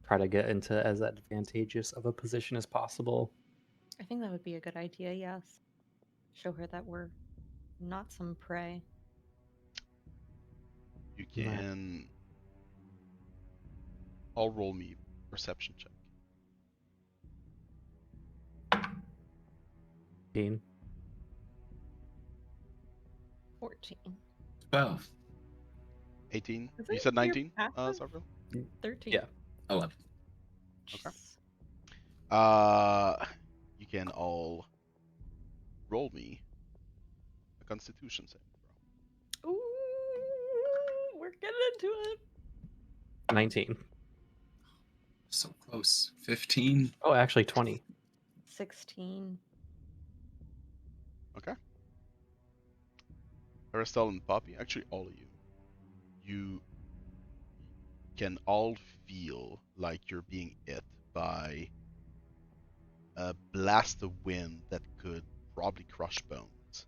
try to get into as advantageous of a position as possible. I think that would be a good idea, yes. Show her that we're not some prey. You Right. can all roll me perception check. 15. 14. 12. 18. Is You it said your 19, passive? Zovril? 13. Yeah. 11. Okay. Jeez. You can all roll me a Constitution save throw. Ooh, we're getting into it. 19. So close. 15. Oh, actually 20. 16. Okay. Aristel and Poppy, actually all of you can all feel like you're being hit by a blast of wind that could probably crush bones.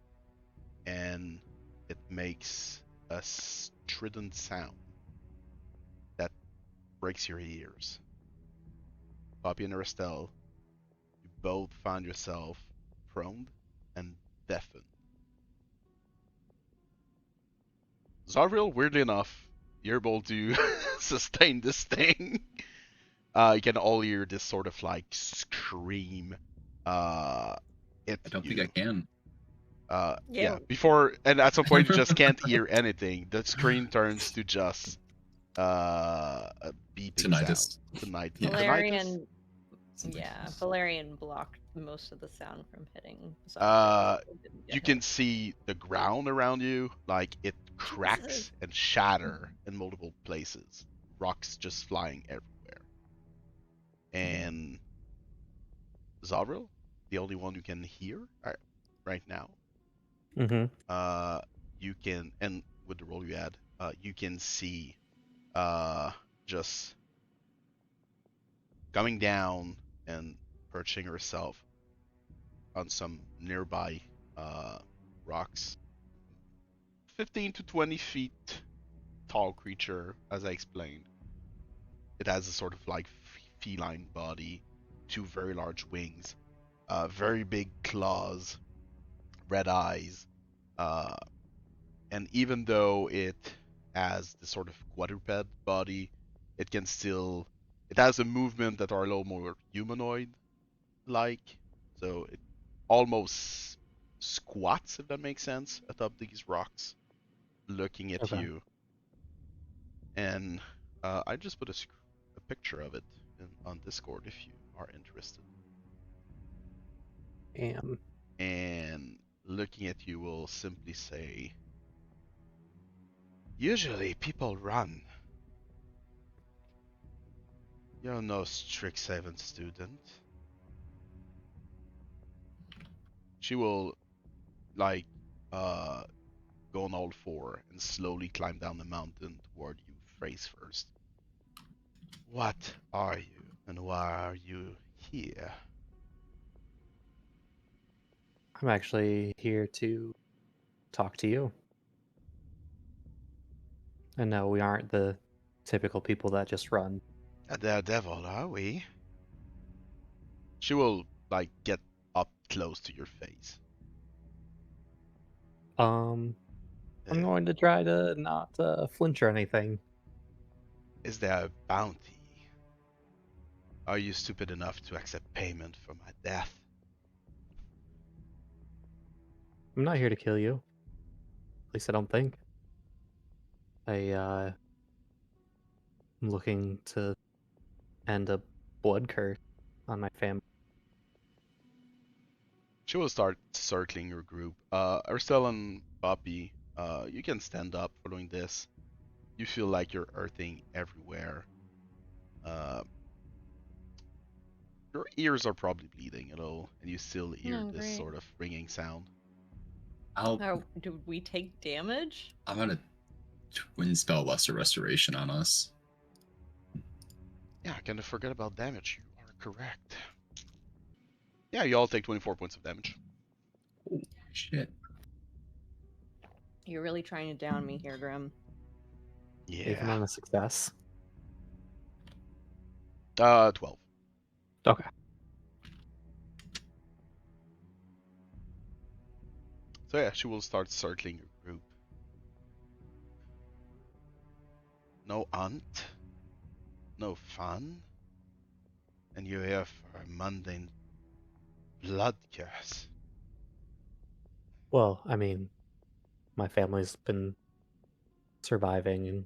And it makes a strident sound that breaks your ears. Poppy and Aristel, you both find yourself prone and deafened. Zovril, weirdly enough, you're able to sustain this thing. You can all hear this sort of like scream at I don't you. think I can. Yeah, before, and at some point you just can't hear anything. The screen turns to just a beeping Tinnitus. sound. Tonight, Yeah. tinnitus. Valerian, Something. yeah, Valerian blocked most of the sound from hitting. Uh, so it didn't get You can hit. see the ground around you, like it cracks Jesus. and shatter in multiple places. Rocks just flying everywhere. And Zovril, the only one you can hear right now, Mm-hmm. you can, and with the roll you add, you can see just coming down and perching herself on some nearby rocks. 15 to 20 feet tall creature, as I explained. It has a sort of like feline body, two very large wings, very big claws, red eyes, uh, and even though it has this sort of quadruped body, it has a movement that are a little more humanoid like, so it almost squats, if that makes sense, atop these rocks, looking at Okay. you. And I just put a picture of it on Discord if you are interested. And looking at you will simply say, usually people run. You're no Strixhaven student. She will, like, go on all four and slowly climb down the mountain toward you face first. What are you, and why are you here? I'm actually here to talk to you. And no, we aren't the typical people that just run. A daredevil, are we? She will, like, get up close to your face. I'm going to try to not flinch or anything. Is there a bounty? Are you stupid enough to accept payment for my death? I'm not here to kill you. At least I don't think. I'm looking to end a blood curse on my family. She will start circling your group. Ursel and Poppy, you can stand up following this. You feel like you're earthing everywhere. Uh, your ears are probably bleeding a little, and you still hear Oh, this great. sort of ringing sound. Do we take damage? I'm gonna twin spell Lesser Restoration on us. Yeah, I kind of forgot about damage. You are correct. Yeah, you all take 24 points of damage. Oh shit! You're really trying to down me here, Grim. Even Yeah. on a success. 12. Okay. So yeah, she will start circling your group. No aunt, no fun, and you're here for a mundane blood curse. Well, I mean, my family's been surviving and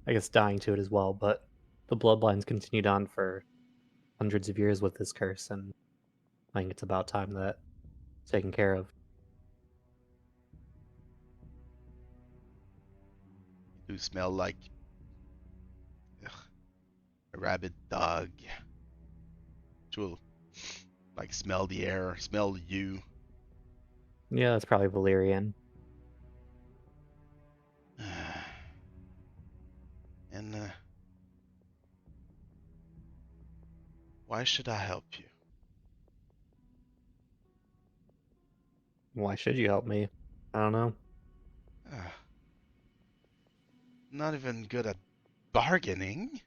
I guess dying to it as well, but the bloodlines continued on for hundreds of years with this curse, and I think it's about time that it's taken care of. You do smell like a rabid dog. She will like smell the air, smell you. Yeah, that's probably Valyrian. And why should I help you? Why should you help me? I don't know. Uh, Not even good at bargaining.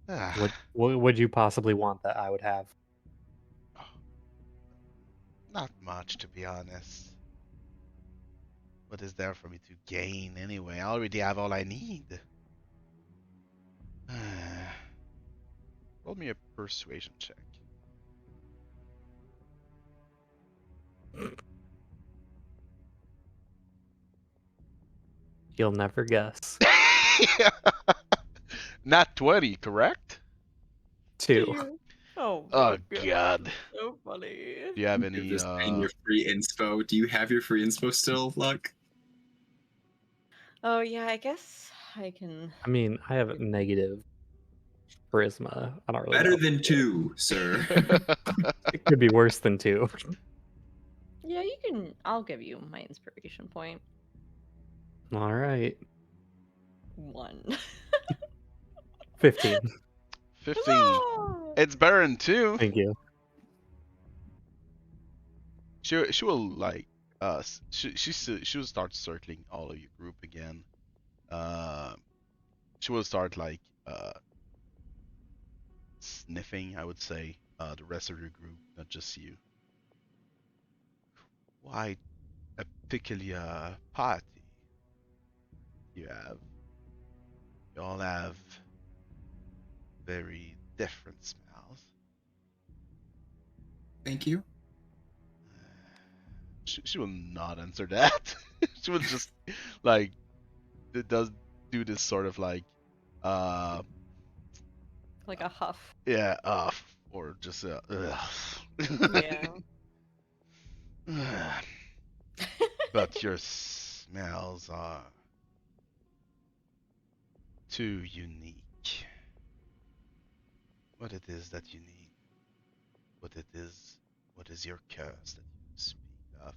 What Ah, what would you possibly want that I would have? not much, to be honest. What is there for me to gain anyway? I already have all I need. Roll me a persuasion check. You'll never guess. Not 20, correct? 2. Oh Oh my god. so funny. Do you have Give any this pain your free inspo. Do you have your free inspo still, Luck? Oh yeah, I guess I can. I mean, I have negative charisma. I don't really Better know. than 2, sir. It could be worse than 2. Yeah, you can. I'll give you my inspiration point. All right. 1. 15. 15. Huzzah! It's better than 2. Thank you. She will like she will start circling all of your group again. Uh, she will start like sniffing, I would say, the rest of your group, not just you. Quite a peculiar party you have. You all have very different smells. Thank you. She will not answer that. She will just like it does do this sort of like uh Like a huff. yeah or just Yeah. but your smells are too unique. What it is that you need, what is your curse that you speak of?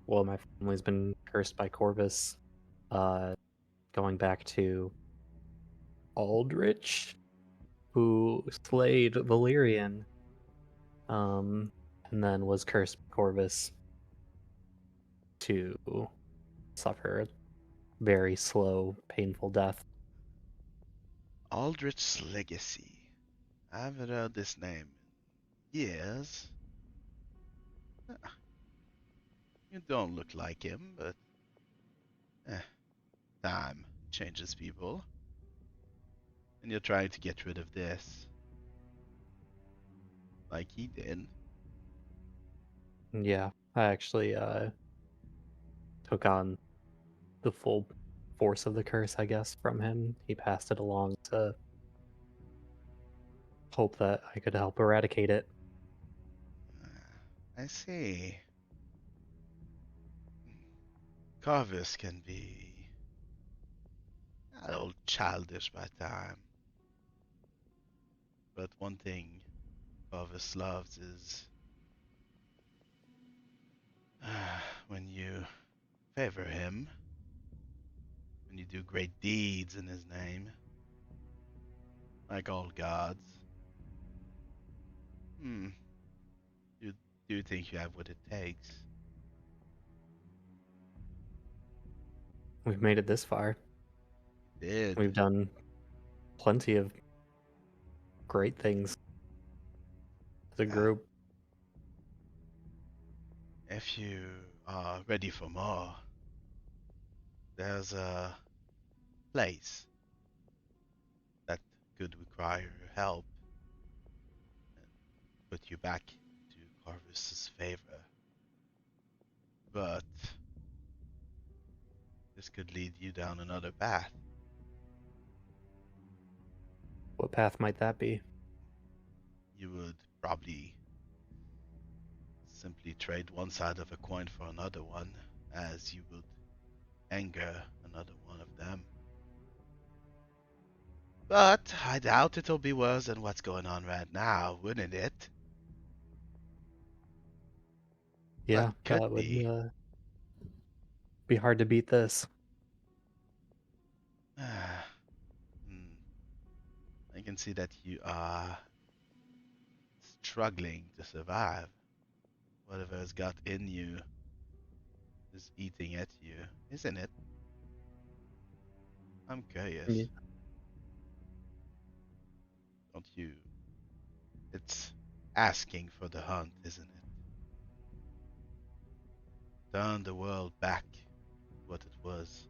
Well, my family's been cursed by Corvus, uh, going back to Aldrich, who slayed Valyrian, and then was cursed by Corvus to suffer a very slow, painful death. Aldrich's legacy. I haven't heard this name in years. You don't look like him, but Eh, time changes people. And you're trying to get rid of this. Like he did. Yeah, I actually took on the full force of the curse, I guess, from him. He passed it along to hope that I could help eradicate it. I see. Carvis can be a little childish by time. But one thing Carvis loves is when you favor him, when you do great deeds in his name, like all gods. Hmm, you do think you have what it takes? We've made it this far. Did. We've done plenty of great things as a Yeah. group. If you are ready for more, there's a place that could require your help and put you back into Corvus's favor. But this could lead you down another path. What path might that be? You would probably simply trade one side of a coin for another one, as you would anger another one of them. But I doubt it'll be worse than what's going on right now, wouldn't it? Yeah, But could that would be. be hard to beat this. Hmm. I can see that you are struggling to survive. Whatever has got in you is eating at you, isn't it? I'm Yeah. curious. Don't you? It's asking for the hunt, isn't it? Turn the world back to what it was.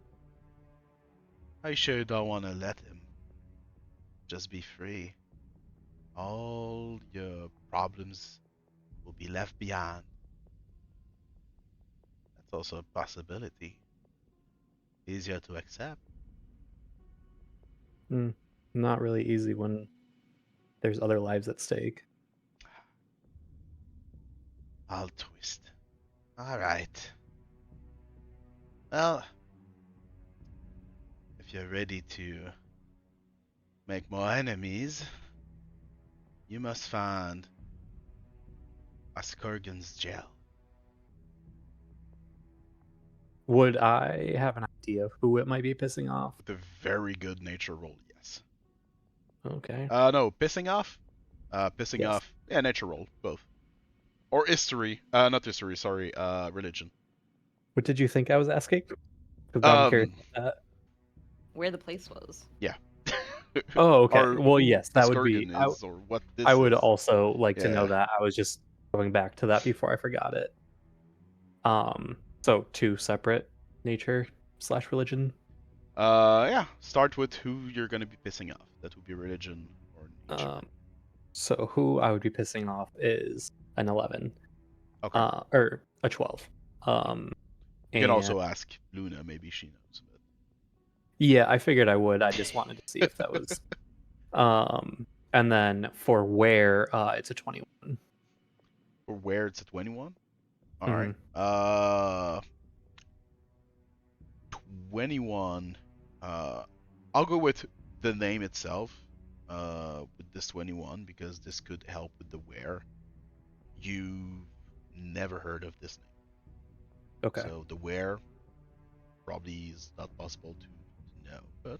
Are you sure you don't want to let him just be free? All your problems will be left behind. That's also a possibility. Easier to accept. Not really easy when there's other lives at stake. I'll twist. Alright. Well, if you're ready to make more enemies, you must find Askurgan's gel. Would I have an idea of who it might be pissing off? With a very good nature roll, yes. Okay. No, pissing off? Pissing Yes. off. Yeah, nature roll, both. Or history. Not history, sorry, religion. What did you think I was asking? Because I'm curious Um, about that. Where the place was. yeah. Oh, okay. Or Well, who yes, that would be. Askurgan is, or what I this would is. also like to know Yeah. that. I was just going back to that before I forgot it. So two separate nature / religion. Yeah. Start with who you're gonna be pissing off. That would be religion or nature. So who I would be pissing off is an 11, Okay. or a 12. You can And also ask Luna, maybe she knows. But... yeah, I figured I would. I just wanted to see if that was. And then for where, it's a 21. For where it's a 21? Mhm. Alright. 21. I'll go with the name itself. With this 21 because this could help with the where. You've never heard of this name. Okay. So the where probably is not possible to know. But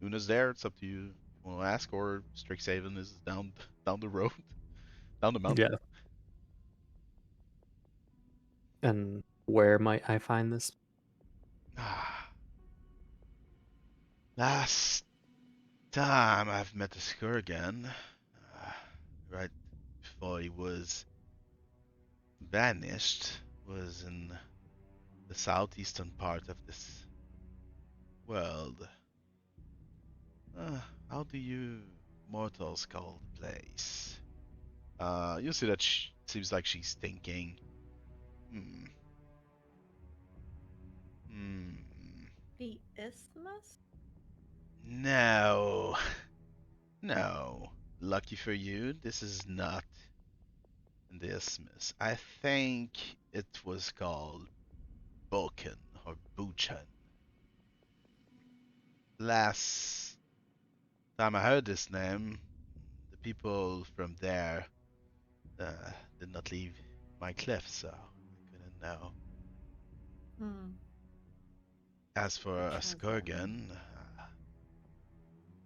Luna's there. It's up to you. If you want to ask, or Strixhaven is down the road, down the mountain. Yeah. And where might I find this? Ah, last time I've met the Skurgan, right before he was banished, was in the southeastern part of this Well, how do you mortals call the place? You see that seems like she's thinking. Hmm. Hmm. The isthmus? No. No. Lucky for you, this is not the isthmus. I think it was called Boken or Buchan. Last time I heard this name, the people from there did not leave my cliff, so I couldn't know. Hmm. As for a Buchan. Skurgan,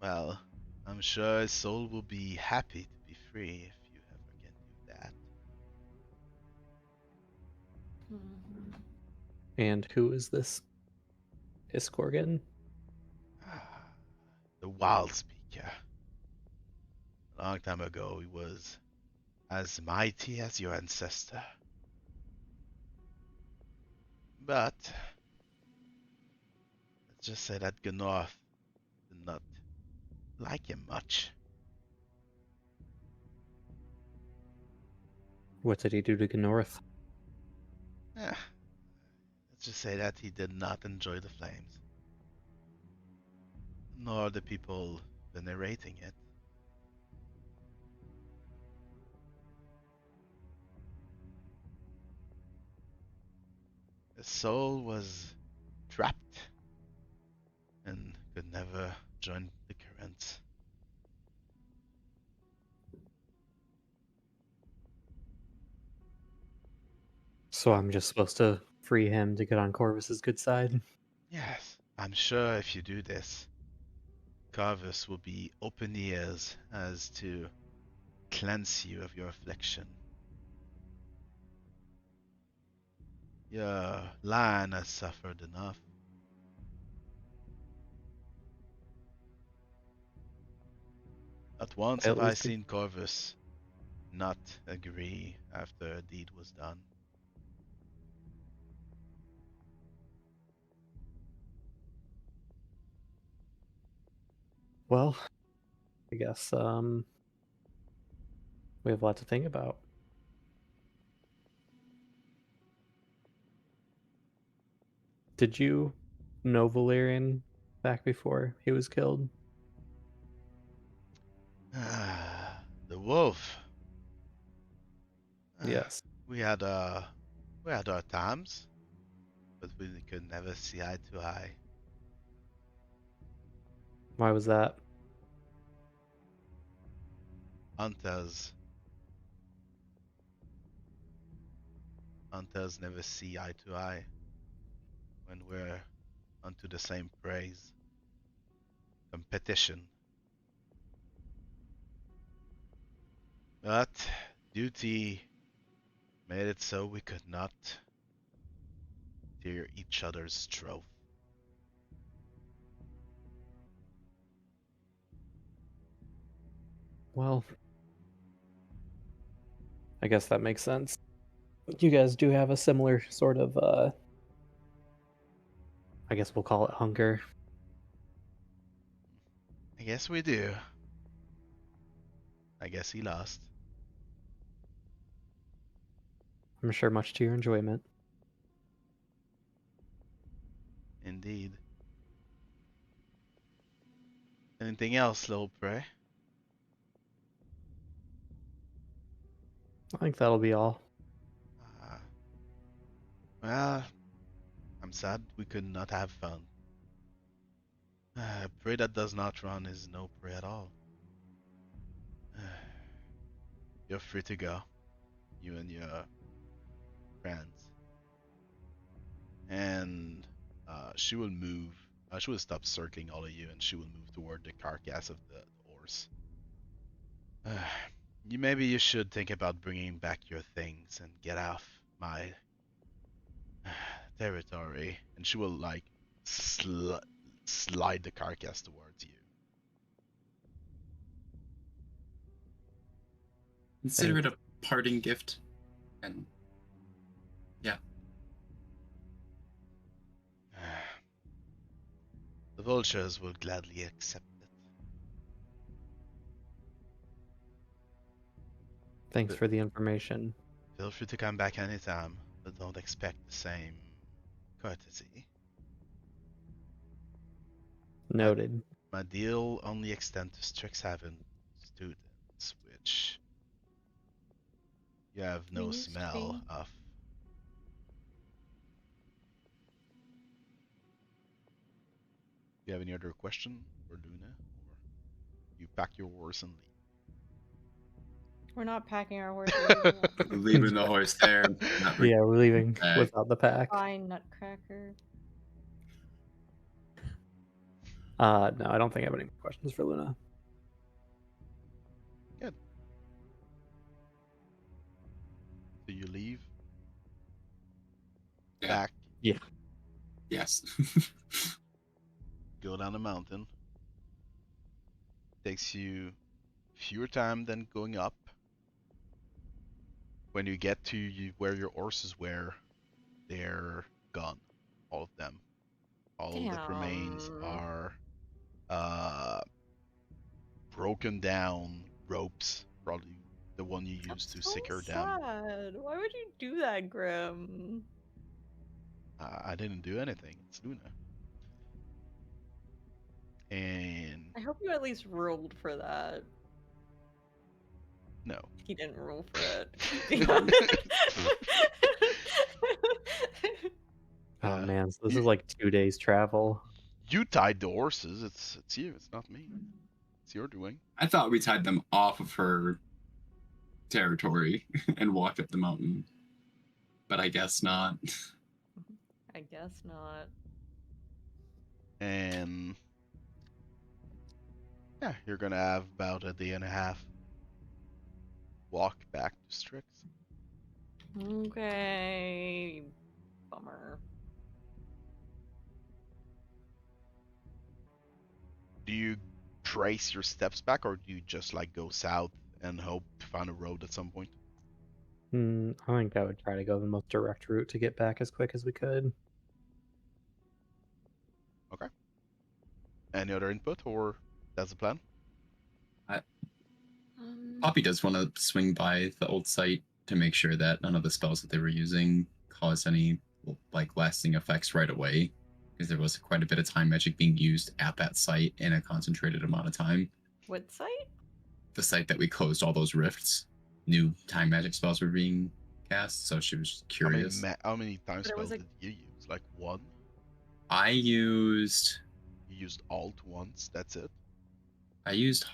well, I'm sure his soul will be happy to be free if you ever can do that. Hmm. And who is this Iskorgan? The Wild Speaker. A long time ago, he was as mighty as your ancestor. But let's just say that Gnorth did not like him much. What did he do to Gnorth? Eh, let's just say that he did not enjoy the flames, nor the people venerating it. His soul was trapped and could never join the currents. So I'm just supposed to free him to get on Corvus's good side? Yes, I'm sure if you do this, Carvus will be open ears as to cleanse you of your affliction. Your line has suffered enough. Not once I have at I least seen Corvus not agree after a deed was done. well, I guess we have a lot to think about. Did you know Valerian back before he was killed? The wolf. Yes. We had our times, but we could never see eye to eye. Why was that? Hunters never see eye to eye when we're onto the same praise. Competition. But duty made it so we could not tear each other's throat. Well, I guess that makes sense. You guys do have a similar sort of I guess we'll call it hunger. I guess we do. I guess he lost. I'm sure much to your enjoyment. Indeed. Anything else, little prey? I think that'll be all. Uh, well, I'm sad we could not have fun. Prey that does not run is no prey at all. You're free to go, you and your friends. And she will move. She will stop circling all of you, and she will move toward the carcass of the horse. Maybe you should think about bringing back your things and get off my territory. And she will like slide the carcass towards you. Consider it a parting gift. And yeah. The vultures will gladly accept it. Thanks But- for the information. Feel free to come back anytime, but don't expect the same courtesy. Noted. My deal only extends to Strixhaven students, which you have no Please, smell Jane. of. Do you have any other question for Luna? Or you pack your horse and leave? We're not packing our horse. We're leaving it. We're leaving the horse there. Not re- Yeah, we're leaving Okay. without the pack. Fine, Nutcracker. No, I don't think I have any more questions for Luna. So you leave Yeah. back, Yes. go down the mountain. Takes you fewer time than going up. When you get to where your horses were, they're gone. All of them. All that remains Damn. are broken down ropes. Probably the one you used to That's so secure them. sad. Why would you do that, Grim? I didn't do anything. It's Luna. And I hope you at least rolled for that. no. He didn't roll for it. Oh Yeah. man, so this is like 2 days travel. You tied the horses. It's you. It's not me. It's your doing. I thought we tied them off of her territory and walked up the mountain. But I guess not. I guess not. And yeah, you're gonna have about a day and a half walk back to Strix. Okay. Bummer. Do you trace your steps back, or do you just like go south and hope to find a road at some point? I think I would try to go the most direct route to get back as quick as we could. Any other input, or that's the plan? Poppy does want to swing by the old site to make sure that none of the spells that they were using caused any like lasting effects right away, because there was quite a bit of time magic being used at that site in a concentrated amount of time. What site? The site that we closed all those rifts, new time magic spells were being cast, so she was just curious. How many time There was spells a- did you use? Like one? I used You used alt once. That's it.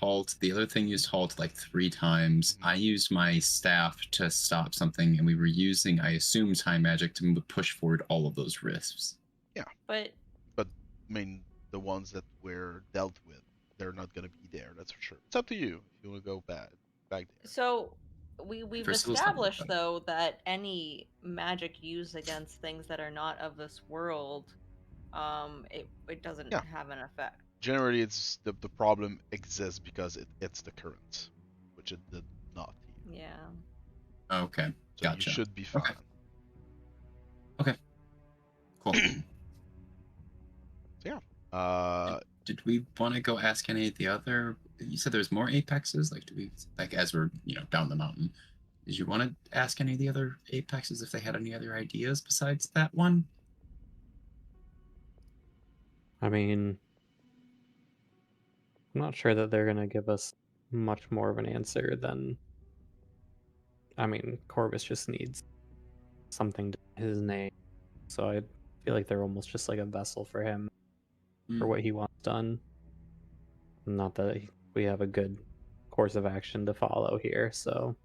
halt. The other thing used halt like 3 times. I used my staff to stop something, and we were using, I assume, time magic to push forward all of those rifts. But I mean, the ones that were dealt with, they're not gonna be there. That's for sure. It's up to you if you want to go back there. so we've Priscilla's not established bad. though that any magic used against things that are not of this world, it doesn't Yeah. have an effect. Generally, it's the problem exists because it's the currents, which it did not here. Yeah. Okay, So gotcha. you should be fine. Okay. Cool. Did we want to go ask any of the other? You said there's more apexes. Like, do we like as we're down the mountain? Did you want to ask any of the other apexes if they had any other ideas besides that one? I mean, I'm not sure that they're gonna give us much more of an answer than. I mean, Corvus just needs something to his name, so I feel like they're almost just like a vessel for him for what he wants done. Not that we have a good course of action to follow here, so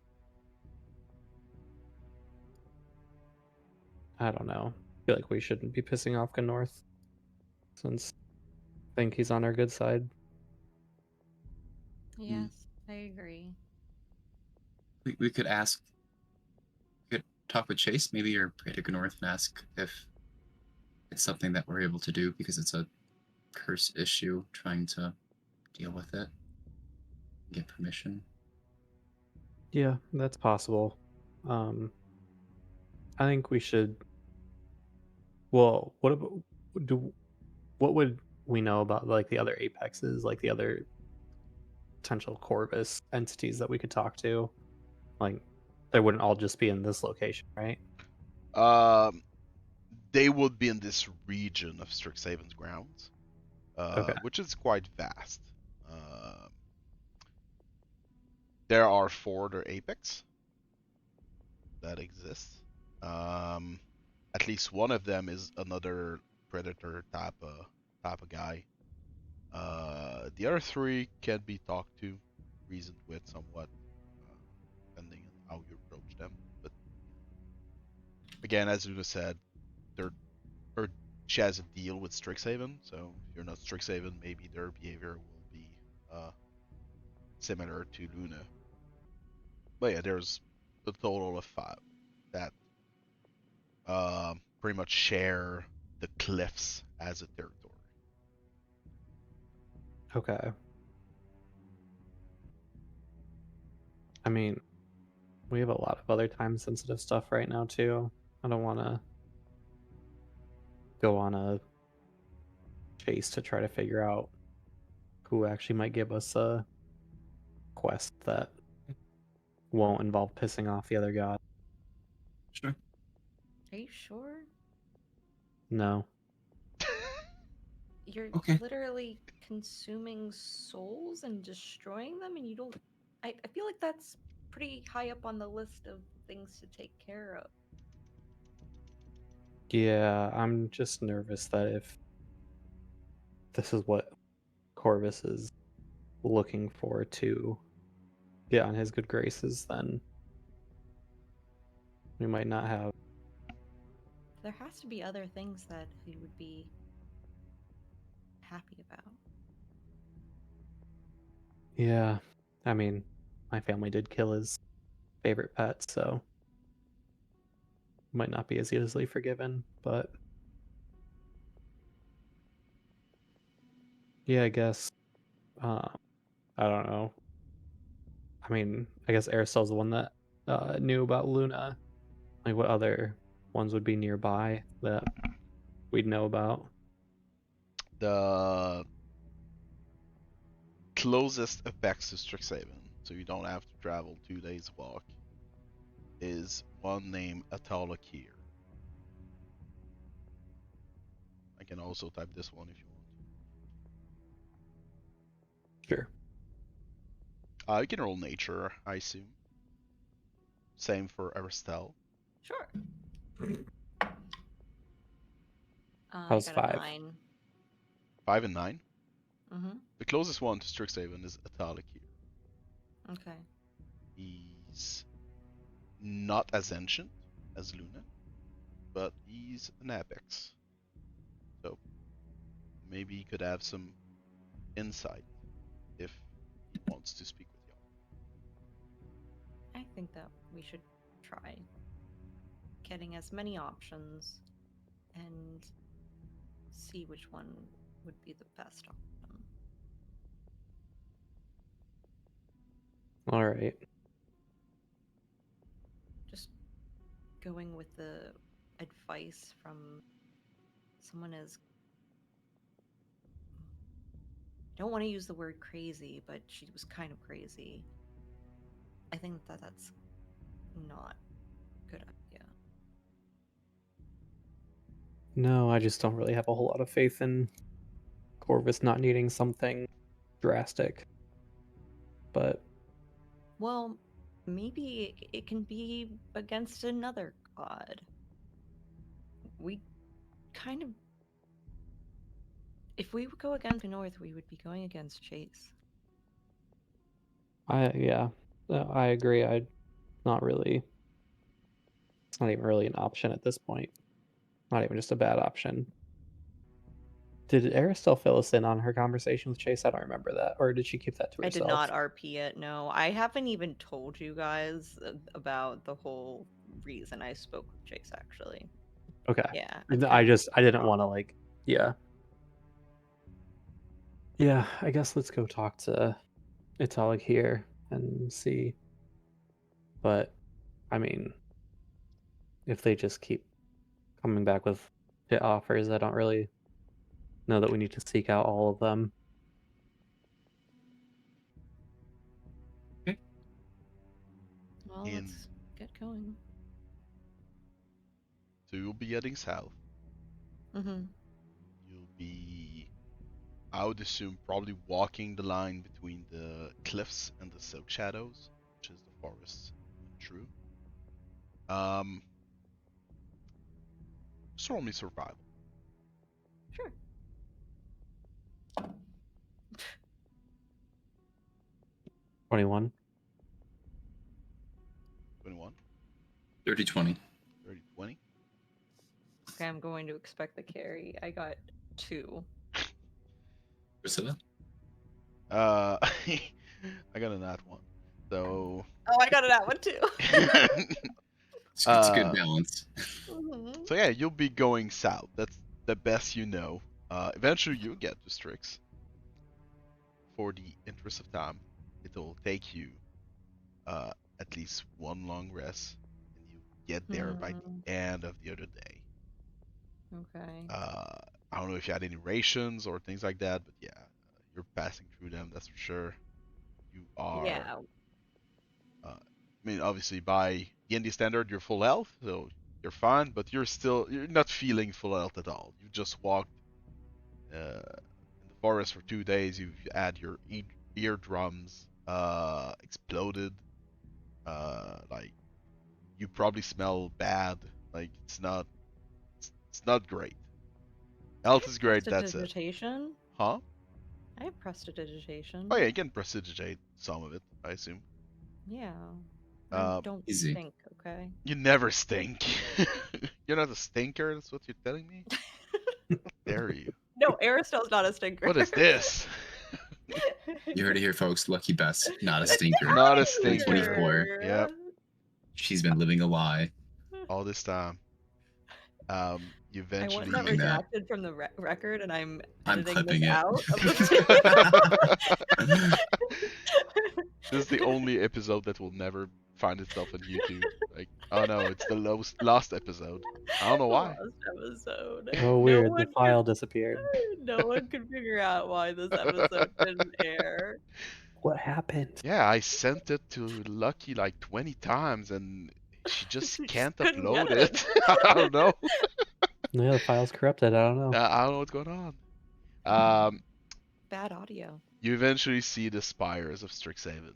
I don't know. I feel like we shouldn't be pissing off Gnorth since I think he's on our good side. Yes, I agree. We could ask. We could talk with Chase, maybe, or pray to Gnorth and ask if it's something that we're able to do, because it's a curse issue. Trying to deal with it. Get permission. Yeah, that's possible. I think we should. Well, what would we know about like the other apexes, like the other potential Corvus entities that we could talk to? Like, they wouldn't all just be in this location, right? They would be in this region of Strixhaven's grounds, Okay. which is quite vast. Um there are 4 other apex that exist. Um, at least one of them is another predator type of guy. The other 3 can be talked to, reasoned with somewhat, depending on how you approach them. But again, as Luna said, they're or she has a deal with Strixhaven, so if you're not Strixhaven, maybe their behavior will be similar to Luna. But yeah, there's a total of 5 that pretty much share the cliffs as a territory. Okay. I mean, we have a lot of other time sensitive stuff right now too. I don't want to go on a chase to try to figure out who actually might give us a quest that won't involve pissing off the other god. Sure. Are you sure? No. You're Okay. literally consuming souls and destroying them, and you don't. I feel like that's pretty high up on the list of things to take care of. Yeah, I'm just nervous that if this is what Corvus is looking for to get on his good graces, then we might not have. There has to be other things that he would be happy about. Yeah, I mean, my family did kill his favorite pet, so might not be as easily forgiven, but yeah, I guess. I don't know. I mean, I guess Aristo's the one that knew about Luna. Like, what other ones would be nearby that we'd know about? The closest apex to Strixhaven, so you don't have to travel 2 days walk, is one named Atalakir. I can also type this one if you want. Sure. You can roll nature, I assume. Same for Aristel. Sure. I How's got a 5? 9. 5 and 9. Mm-hmm. The closest one to Strixhaven is Atalakir. Okay. He's not as ancient as Luna, but he's an apex. So maybe he could have some insight if he wants to speak with y'all. I think that we should try getting as many options and see which one would be the best option. All right. Just going with the advice from someone as I don't want to use the word crazy, but she was kind of crazy. I think that that's not a good idea. No, I just don't really have a whole lot of faith in Corvus not needing something drastic. But Well, maybe it can be against another god. We kind of if we would go against the North, we would be going against Chase. I agree. I not really. It's not even really an option at this point. Not even just a bad option. Did Aristel fill us in on her conversation with Chase? I don't remember that. Or did she keep that to I did herself? not RP it, no. I haven't even told you guys about the whole reason I spoke with Chase, actually. Okay. Yeah. I didn't want to like, yeah. Yeah, I guess let's go talk to Italic here and see. But, I mean, if they just keep coming back with hit offers, I don't really know that we need to seek out all of them. Well, In- let's get going. So you'll be heading south. Mm-hmm. You'll be, I would assume, probably walking the line between the cliffs and the silk shadows, which is the forest. True. Just roll me survival. Sure. 21. 21, 30-20. 30, 20. Okay, I'm going to expect the carry. I got 2. Priscilla? I got a nat one. So. Oh, I got it that one too. It's a good Uh, balance. Mhm. So yeah, you'll be going south. That's the best you know. Eventually you'll get to Strix. For the interest of time, it'll take you at least one long rest, and you get there by the end of the other day. Okay. I don't know if you had any rations or things like that, but yeah, you're passing through them. That's for sure. You are. Yeah. I mean, obviously by D&D standard, you're full health, so you're fine. But you're not feeling full health at all. You just walked in the forest for 2 days. You've had your eardrums exploded. Like you probably smell bad. Like it's not great. Health is great. That's it. Prestidigitation? Huh? I have prestidigitation. Oh yeah, you can prestidigitate some of it, I assume. Yeah. Uh, I don't Easy. think, okay? You never stink. You're not a stinker. That's what you're telling me. How dare you? No, Aristo's not a stinker. What is this? You heard it here, folks. Lucky Bess, not a stinker. Not a stinker. 24. Yep. She's been living a lie. All this time. You I eventually. want that Doing that. redacted from the record, and I'm I'm editing clipping this it. out of the This is the only episode that will never find itself on YouTube. Like, oh no, it's the last episode. I don't know why. last episode. Oh, weird. The file disappeared. No one could figure out why this episode didn't air. What happened? Yeah, I sent it to Lucky like 20 times and she just She just can't couldn't upload get it. I don't know. Yeah, the file's corrupted. I don't know. I don't know what's going on. Bad audio. You eventually see the spires of Strixhaven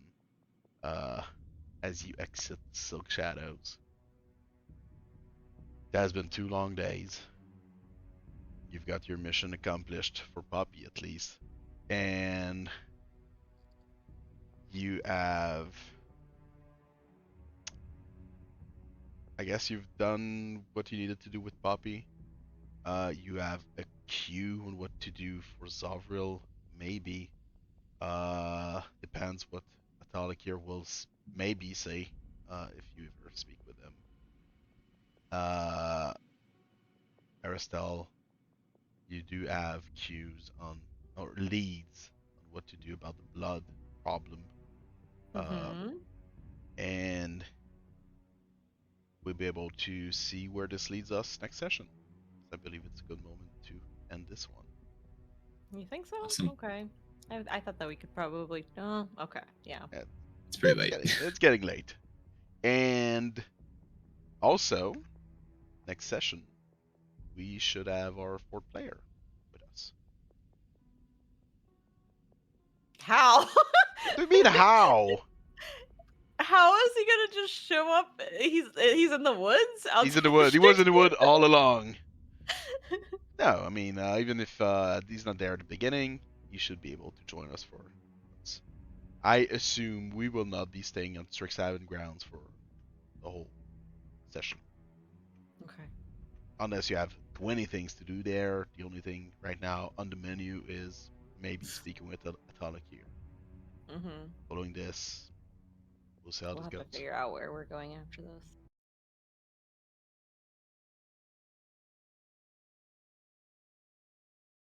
as you exit Silk Shadows. It has been 2 long days. You've got your mission accomplished, for Poppy at least. And you have... I guess you've done what you needed to do with Poppy. You have a cue on what to do for Zovril, maybe. Depends what Atalikir will maybe say if you ever speak with him. Aristel, you do have cues on, or leads on what to do about the blood problem. And we'll be able to see where this leads us next session. I believe it's a good moment to end this one. You think so? Awesome. Okay. I thought that we could probably. Oh, okay. Yeah. It's pretty late. It's getting late. And also, next session, we should have our 4th player with us. How? What do you mean, how? How is he gonna just show up? He's in the woods. He's in the wood. He was in the wood all along. No, I mean, even if he's not there at the beginning, he should be able to join us for once. I assume we will not be staying on Strixhaven grounds for the whole session. Okay. Unless you have 20 things to do there. The only thing right now on the menu is maybe speaking with Atalik here. Mm-hmm. Following this, we'll see how We'll this have goes. to figure out where we're going after this.